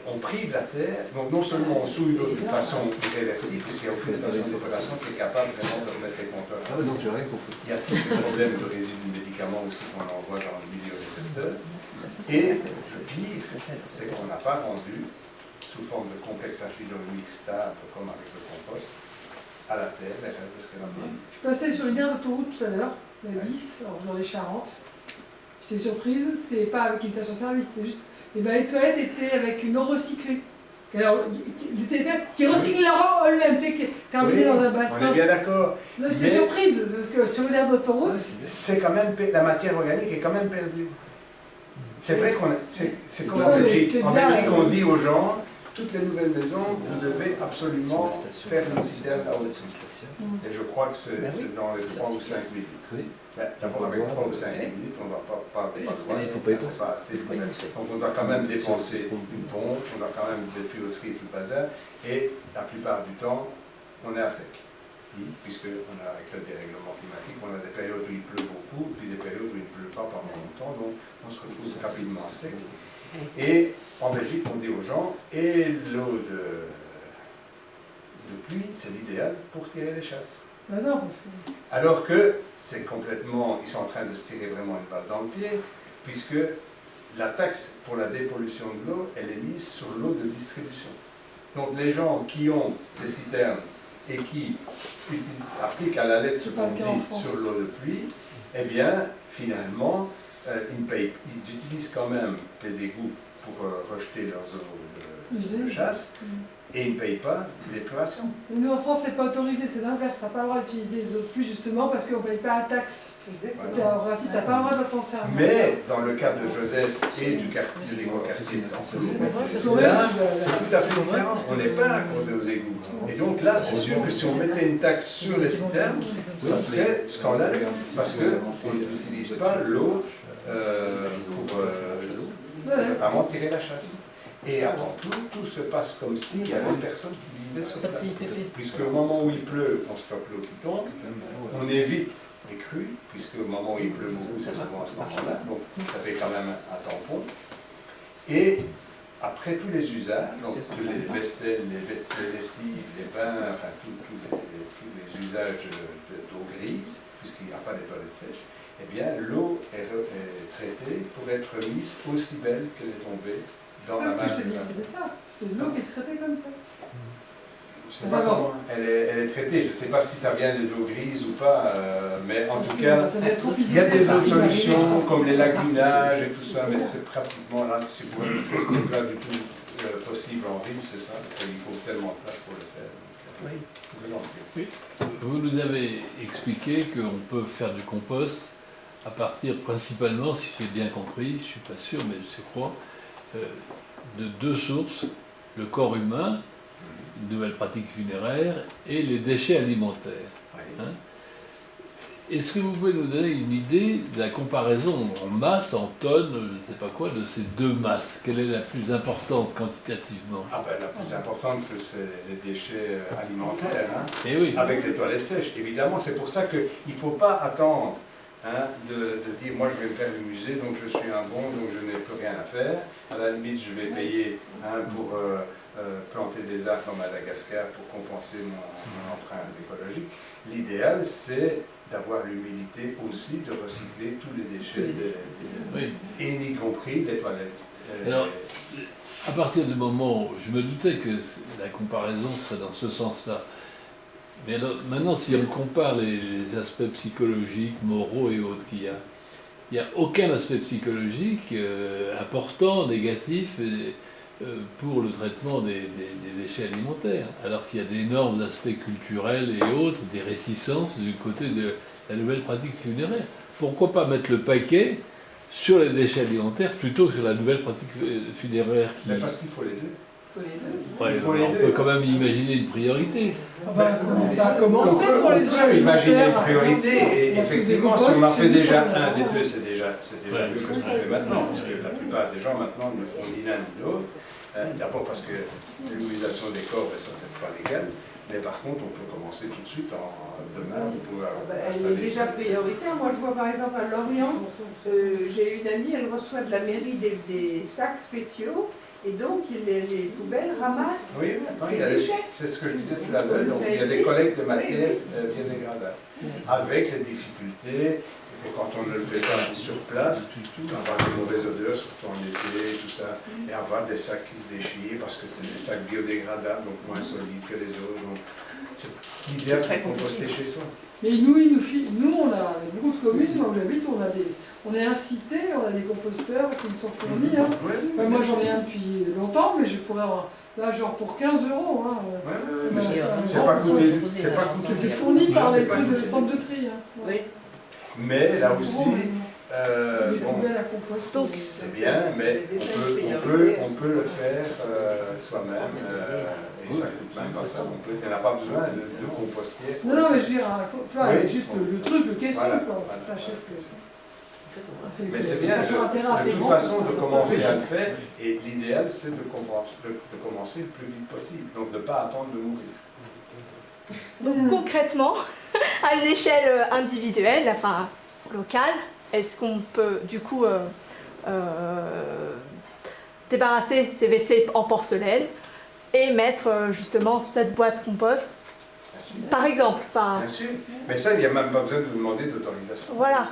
On prive la terre, donc non seulement on souille l'eau de façon irréversible, puisqu'il n'y a aucune station d'opération qui est capable vraiment de remettre les compteurs. Ah oui, donc j'ai rien compris. Il y a tous ces problèmes de résidus de médicaments aussi qu'on envoie dans le milieu récepteur. Et le pire, c'est qu'on n'a pas rendu, sous forme de complexe argilo-humique stable, comme avec le compost, à la terre les restes de ce qu'elle a mis. Je passais sur une aire d'autoroute tout à l'heure, la 10, dans les Charentes. J'étais surprise, c'était pas avec une station-service, c'était juste. Et bien les toilettes étaient avec une eau recyclée. Alors, qui recycle leur eau eux-mêmes, tu sais, qui est terminée dans un bassin. On est bien d'accord. J'étais surprise, parce que sur une aire d'autoroute. C'est quand même, la matière organique est quand même perdue. C'est vrai qu'on c'est comme en Belgique. En Belgique, on dit aux gens, toutes les nouvelles maisons, vous devez absolument faire une citerne à eau dessus. Et je crois que c'est dans les 3 ou 5 minutes. D'abord, avec 3 ou 5 minutes, on ne va pas il faut pas y penser. c'est pas assez. Donc on doit quand même dépenser une pompe, on doit quand même des tuyauteries et tout le bazar. Et la plupart du temps, on est à sec. Puisque avec le dérèglement climatique, on a des périodes où il pleut beaucoup, puis des périodes où il ne pleut pas pendant longtemps, donc on se retrouve rapidement à sec. Et en Belgique, on dit aux gens, et l'eau de pluie, c'est l'idéal pour tirer les chasses. Ah non, parce que... Alors que c'est complètement, ils sont en train de se tirer vraiment une balle dans le pied, puisque la taxe pour la dépollution de l'eau, elle est mise sur l'eau de distribution. Donc les gens qui ont des citernes et qui appliquent à la lettre ce qu'on dit sur l'eau de pluie, eh bien, finalement, ils utilisent quand même les égouts pour rejeter leurs eaux de chasse, et ils ne payent pas l'épuration. Nous, en France, c'est pas autorisé, c'est l'inverse. Tu n'as pas le droit d'utiliser les eaux de pluie, justement, parce qu'on ne paye pas la taxe. En principe, tu n'as pas le droit de t'en servir. Mais, dans le cas de Joseph et de l'éco-quartier là, c'est tout à fait différent. On n'est pas accordé aux égouts. Et donc là, c'est sûr que si on mettait une taxe sur les citernes, ça serait scandaleux, parce qu'on n'utilise pas l'eau pour notamment tirer la chasse. Et avant tout se passe comme s'il y avait personne qui vivait sur place. Puisque au moment où il pleut, on stocke l'eau qui tombe, on évite les crues, puisque au moment où il pleut beaucoup, c'est souvent à ce moment-là, donc ça fait quand même un tampon. Et après tous les usages, donc tous les vaisselles, les lessives, les bains, enfin tous les usages d'eau grise, puisqu'il n'y a pas les toilettes sèches, eh bien l'eau est traitée pour être mise aussi belle qu'elle est tombée. Dans la ce que je te dis, c'était ça. C'est l'eau qui est traitée comme ça. Je ne sais pas comment elle est traitée. Je ne sais pas si ça vient des eaux grises ou pas, mais en tout cas, il y a des autres solutions comme les lagunages et tout ça, mais c'est pratiquement là, c'est pour une chose qui n'est pas du tout possible en ville, c'est ça. Il faut tellement de place pour le faire. Oui. Vous nous avez expliqué qu'on peut faire du compost à partir principalement, si j'ai bien compris, je ne suis pas sûr, mais je crois, de 2 sources, le corps humain, une nouvelle pratique funéraire, et les déchets alimentaires. Hein? Est-ce que vous pouvez nous donner une idée de la comparaison en masse, en tonnes, je ne sais pas quoi, de ces 2 masses? Quelle est la plus importante quantitativement? La plus importante, c'est les déchets alimentaires, hein, et oui. Avec les toilettes sèches, évidemment. C'est pour ça qu'il ne faut pas attendre hein, de dire moi je vais me faire du musée, donc je suis un bon, donc je n'ai plus rien à faire. À la limite, je vais payer pour planter des arbres en Madagascar pour compenser mon empreinte écologique. L'idéal, c'est d'avoir l'humilité aussi de recycler tous les déchets, et y compris les toilettes. Alors, à partir du moment où je me doutais que la comparaison serait dans ce sens-là, mais alors, maintenant, si on compare les aspects psychologiques, moraux et autres qu'il y a, il n'y a aucun aspect psychologique important, négatif, pour le traitement des déchets alimentaires, alors qu'il y a d'énormes aspects culturels et autres, des réticences du côté de la nouvelle pratique funéraire. Pourquoi pas mettre le paquet sur les déchets alimentaires plutôt que sur la nouvelle pratique funéraire Mais parce qu'il faut les deux. Ouais, on peut quand même imaginer une priorité. Ça a commencé pour les déchets alimentaires. Imaginer une priorité, et effectivement, si on en fait déjà un des deux, c'est déjà mieux que ce qu'on fait maintenant, parce que la plupart des gens maintenant ne font ni l'un ni l'autre. D'abord parce que l'utilisation des corps, ça c'est pas légal, mais par contre on peut commencer tout de suite demain. Elle est déjà prioritaire. Moi je vois par exemple à Lorient, j'ai une amie, elle reçoit de la mairie des sacs spéciaux, et donc les poubelles ramassent ces déchets. C'est ce que je disais tout à l'heure, donc il y a des collectes de matières biodégradables, avec les difficultés. Et quand on ne le fait pas sur place, avoir des mauvaises odeurs, surtout en été, tout ça, et avoir des sacs qui se déchirent parce que c'est des sacs biodégradables, donc moins solides que les autres. L'idéal, c'est de composter chez soi. Mais nous, on a beaucoup de communes, là où j'habite, on est incités, on a des composteurs qui nous sont fournis. Hein. Enfin, moi, j'en ai un depuis longtemps, mais je pourrais avoir, là, genre pour 15 €. Hein. C'est pas coûté. C'est fourni par les trucs de centre de tri. Hein. Oui. Mais là aussi, bon, c'est bien, mais on peut le faire soi-même, et ça coûte même pas ça. Il n'y en a pas besoin de composter. Non, mais je veux dire, juste le truc, le caisson, quoi. Mais c'est bien, de toute façon, de commencer à le faire, et l'idéal, c'est de commencer le plus vite possible, donc de ne pas attendre de mourir. Donc concrètement, à une échelle individuelle, enfin locale, est-ce qu'on peut du coup débarrasser ces WC en porcelaine et mettre justement cette boîte compost, par exemple? Bien sûr, mais ça, il n'y a même pas besoin de demander d'autorisation. Voilà.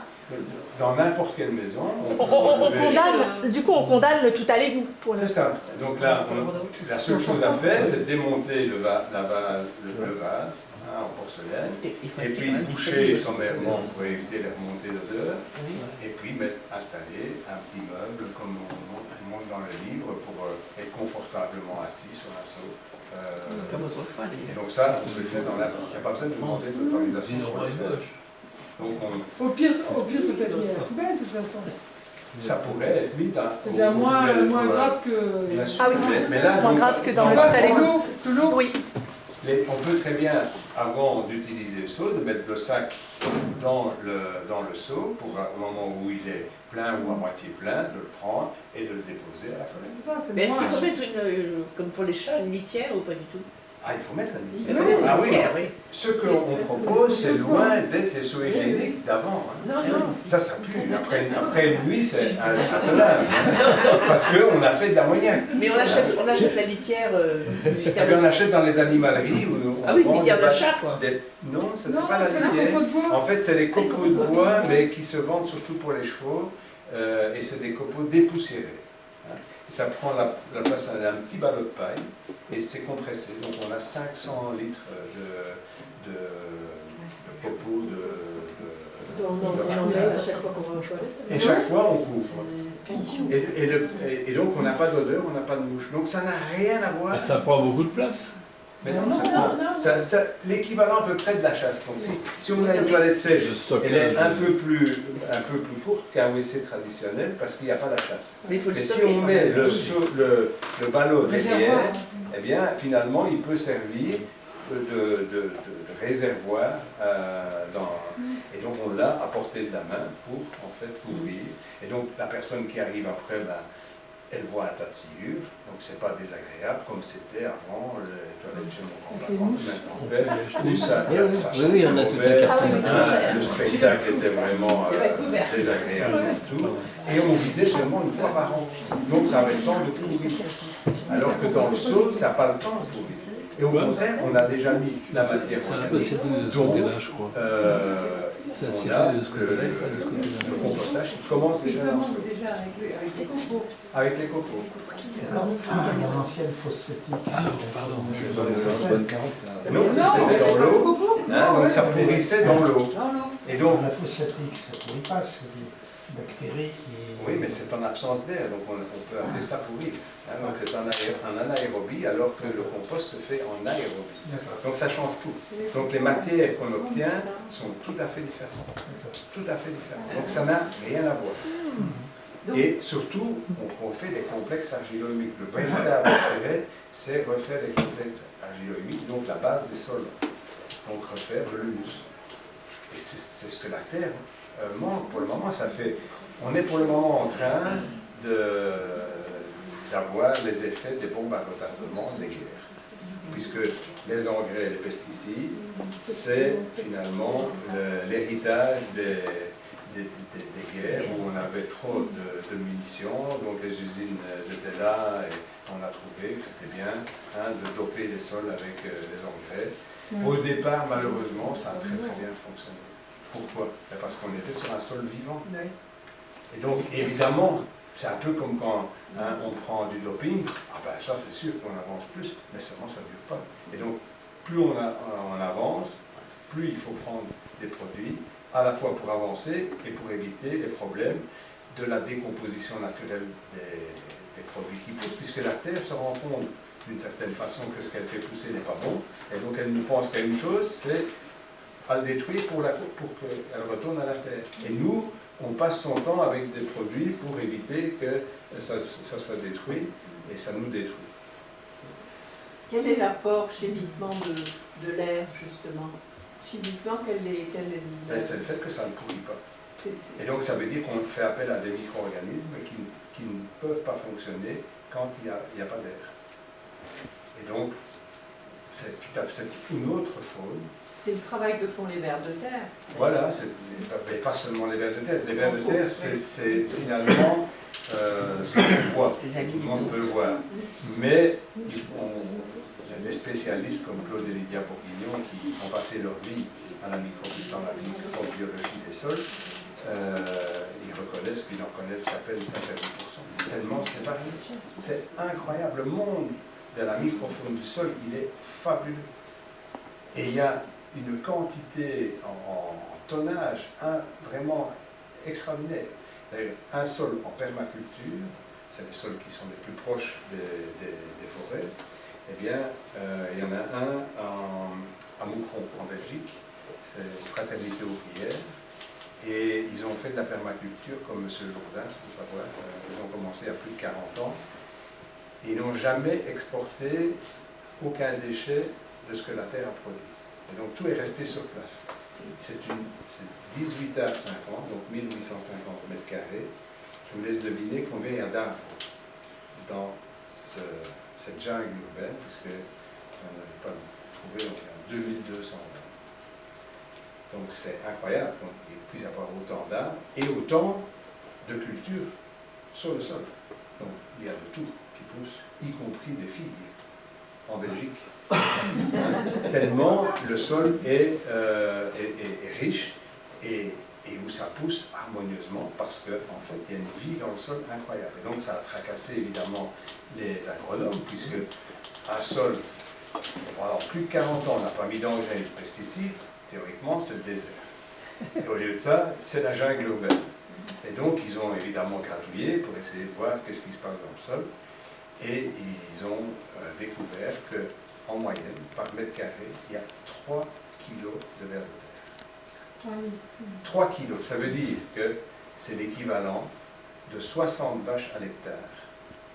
Dans n'importe quelle maison, on condamne le tout à l'égout. C'est ça. Donc là, la seule chose à faire, c'est démonter le vase en porcelaine, et puis boucher sommairement pour éviter les remontées d'odeur, et puis installer un petit meuble comme on montre dans le livre pour être confortablement assis sur un seau. Comme autrefois. Et donc ça, on peut le faire dans la... Il n'y a pas besoin de demander d'autorisation pour le faire. Donc au pire, ça peut être mis à la poubelle, de toute façon. Ça pourrait être mis dans... C'est déjà moins grave que... Bien sûr. Ah oui, mais là, moins grave que dans le tout à l'égout. Que l'eau. Oui. On peut très bien, avant d'utiliser le seau, de mettre le sac dans le seau, pour au moment où il est plein ou à moitié plein, de le prendre et de le déposer à la collecte. Mais est-ce qu'il faut mettre, comme pour les chats, une litière ou pas du tout? Ah, il faut mettre une litière. Ah oui, ce qu'on propose, c'est loin d'être les seaux hygiéniques d'avant. Non. Ça pue. Après une nuit, c'est un peu là. Parce qu'on a fait de l'ammoniac. Mais on achète la litière. On achète dans les animaleries. Ah oui, une litière de chat, quoi. Non, ça c'est pas la litière. En fait, c'est les copeaux de bois, mais qui se vendent surtout pour les chevaux. Et c'est des copeaux dépoussiérés. Ça prend la place d'un petit ballot de paille et c'est compressé. Donc on a 500 litres de copeaux et chaque fois on couvre. Et donc on n'a pas d'odeur, on n'a pas de mouche. Donc ça n'a rien à voir. Mais ça prend beaucoup de place. Mais non, l'équivalent à peu près de la chasse. Donc si on a une toilette sèche, elle est un peu plus courte qu'un WC traditionnel parce qu'il n'y a pas la chasse. Mais si on met le ballot derrière, eh bien finalement il peut servir de réservoir. Et donc on l'a à portée de la main pour en fait couvrir. Et donc la personne qui arrive après, elle voit un tas de sciures, donc c'est pas désagréable comme c'était avant les toilettes chez mon grand-papa, où ça oui, on a tout un carton. Le spectacle était vraiment désagréable et tout, et on vidait seulement une fois par an, donc ça avait le temps de pourrir. Alors que dans le sol, ça n'a pas le temps de pourrir. Et au contraire, on a déjà mis la matière organique, donc on a le compostage qui commence déjà dans le sol. Avec les cocos. Mon ancienne fosse septique. Non, c'était dans l'eau, donc ça pourrissait dans l'eau. Et donc, la fosse septique, ça ne pourrit pas, c'est des bactéries qui... Oui, mais c'est en absence d'air, donc on peut appeler ça pourrir. Donc c'est un anaérobie, alors que le compost se fait en aérobie. Donc ça change tout. Donc les matières qu'on obtient sont tout à fait différentes. Tout à fait différentes. Donc ça n'a rien à voir. Et surtout, on fait des complexes argilo-humiques. Le véritable intérêt, c'est refaire des complexes argilo-humiques, donc la base des sols. Donc refaire de l'humus. Et c'est ce que la Terre manque pour le moment. On est pour le moment en train d'avoir les effets des bombes à retardement des guerres. Puisque les engrais et les pesticides, c'est finalement l'héritage des guerres où on avait trop de munitions, donc les usines étaient là et on a trouvé que c'était bien de doper les sols avec les engrais. Au départ, malheureusement, ça a très bien fonctionné. Pourquoi? Parce qu'on était sur un sol vivant. Et donc, évidemment, c'est un peu comme quand on prend du doping, ça c'est sûr qu'on avance plus, mais seulement ça ne dure pas. Et donc, plus on avance, plus il faut prendre des produits, à la fois pour avancer et pour éviter les problèmes de la décomposition naturelle des produits qui poussent, puisque la Terre se rend compte d'une certaine façon que ce qu'elle fait pousser n'est pas bon, et donc elle ne pense qu'à une chose, c'est à le détruire pour qu'elle retourne à la Terre. Et nous, on passe son temps avec des produits pour éviter que ça soit détruit, et ça nous détruit. Quel est l'apport chimiquement de l'air, justement? Chimiquement, quel est c'est le fait que ça ne pourrit pas. Et donc ça veut dire qu'on fait appel à des micro-organismes qui ne peuvent pas fonctionner quand il n'y a pas d'air. Et donc, c'est une autre faune. C'est le travail que font les vers de terre. Voilà, mais pas seulement les vers de terre. Les vers de terre, c'est finalement ce qu'on voit, tout le monde peut le voir. Mais les spécialistes comme Claude et Lydia Bourguignon, qui ont passé leur vie dans la microbiologie des sols, ils reconnaissent qu'ils en connaissent à peine 5-10%. Tellement c'est varié. C'est incroyable. Le monde de la microfaune du sol, il est fabuleux. Et il y a une quantité en tonnage vraiment extraordinaire. Un sol en permaculture, c'est les sols qui sont les plus proches des forêts, eh bien, il y en a un à Moucron, en Belgique, c'est une fraternité ouvrière, et ils ont fait de la permaculture comme M. Jourdain, faut savoir, ils ont commencé il y a plus de 40 ans, et ils n'ont jamais exporté aucun déchet de ce que la terre a produit. Et donc tout est resté sur place. C'est 18 h 50, donc 1850 mètres carrés. Je vous laisse deviner combien il y a d'arbres dans cette jungle urbaine, puisque on n'avait pas trouvé, donc il y a 2200 arbres. Donc c'est incroyable qu'il puisse y avoir autant d'arbres et autant de cultures sur le sol. Donc il y a de tout qui pousse, y compris des figues en Belgique. Tellement le sol est riche et où ça pousse harmonieusement parce qu'en fait il y a une vie dans le sol incroyable. Et donc ça a tracassé évidemment les agronomes puisque un sol, pendant plus de 40 ans, on n'a pas mis d'engrais et de pesticides, théoriquement c'est le désert. Et au lieu de ça, c'est la jungle urbaine. Et donc ils ont évidemment gratouillé pour essayer de voir qu'est-ce qui se passe dans le sol. Et ils ont découvert qu'en moyenne, par mètre carré, il y a 3 kilos de vers de terre. 3 kilos, ça veut dire que c'est l'équivalent de 60 vaches à l'hectare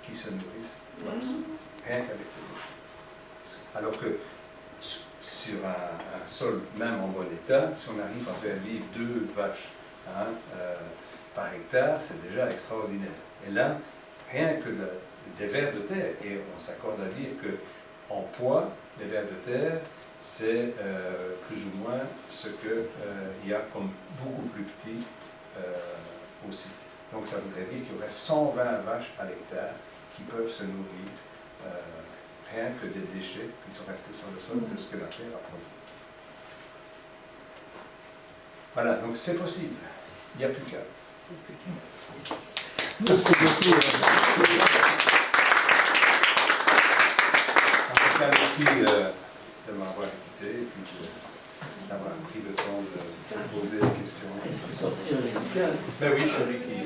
qui se nourrissent dans le sol, rien qu'avec le déchet. Alors que sur un sol, même en bon état, si on arrive à faire vivre 2 vaches par hectare, c'est déjà extraordinaire. Et là, rien que des vers de terre. Et on s'accorde à dire qu'en poids, les vers de terre, c'est plus ou moins ce qu'il y a comme beaucoup plus petit aussi. Donc ça voudrait dire qu'il y aurait 120 vaches à l'hectare qui peuvent se nourrir rien que des déchets qui sont restés sur le sol de ce que la terre a produit. Voilà, donc c'est possible. Il n'y a plus qu'à. Merci beaucoup. En tout cas, merci de m'avoir écouté et puis d'avoir pris le temps de poser des questions. Sortir les Ben oui, celui qui...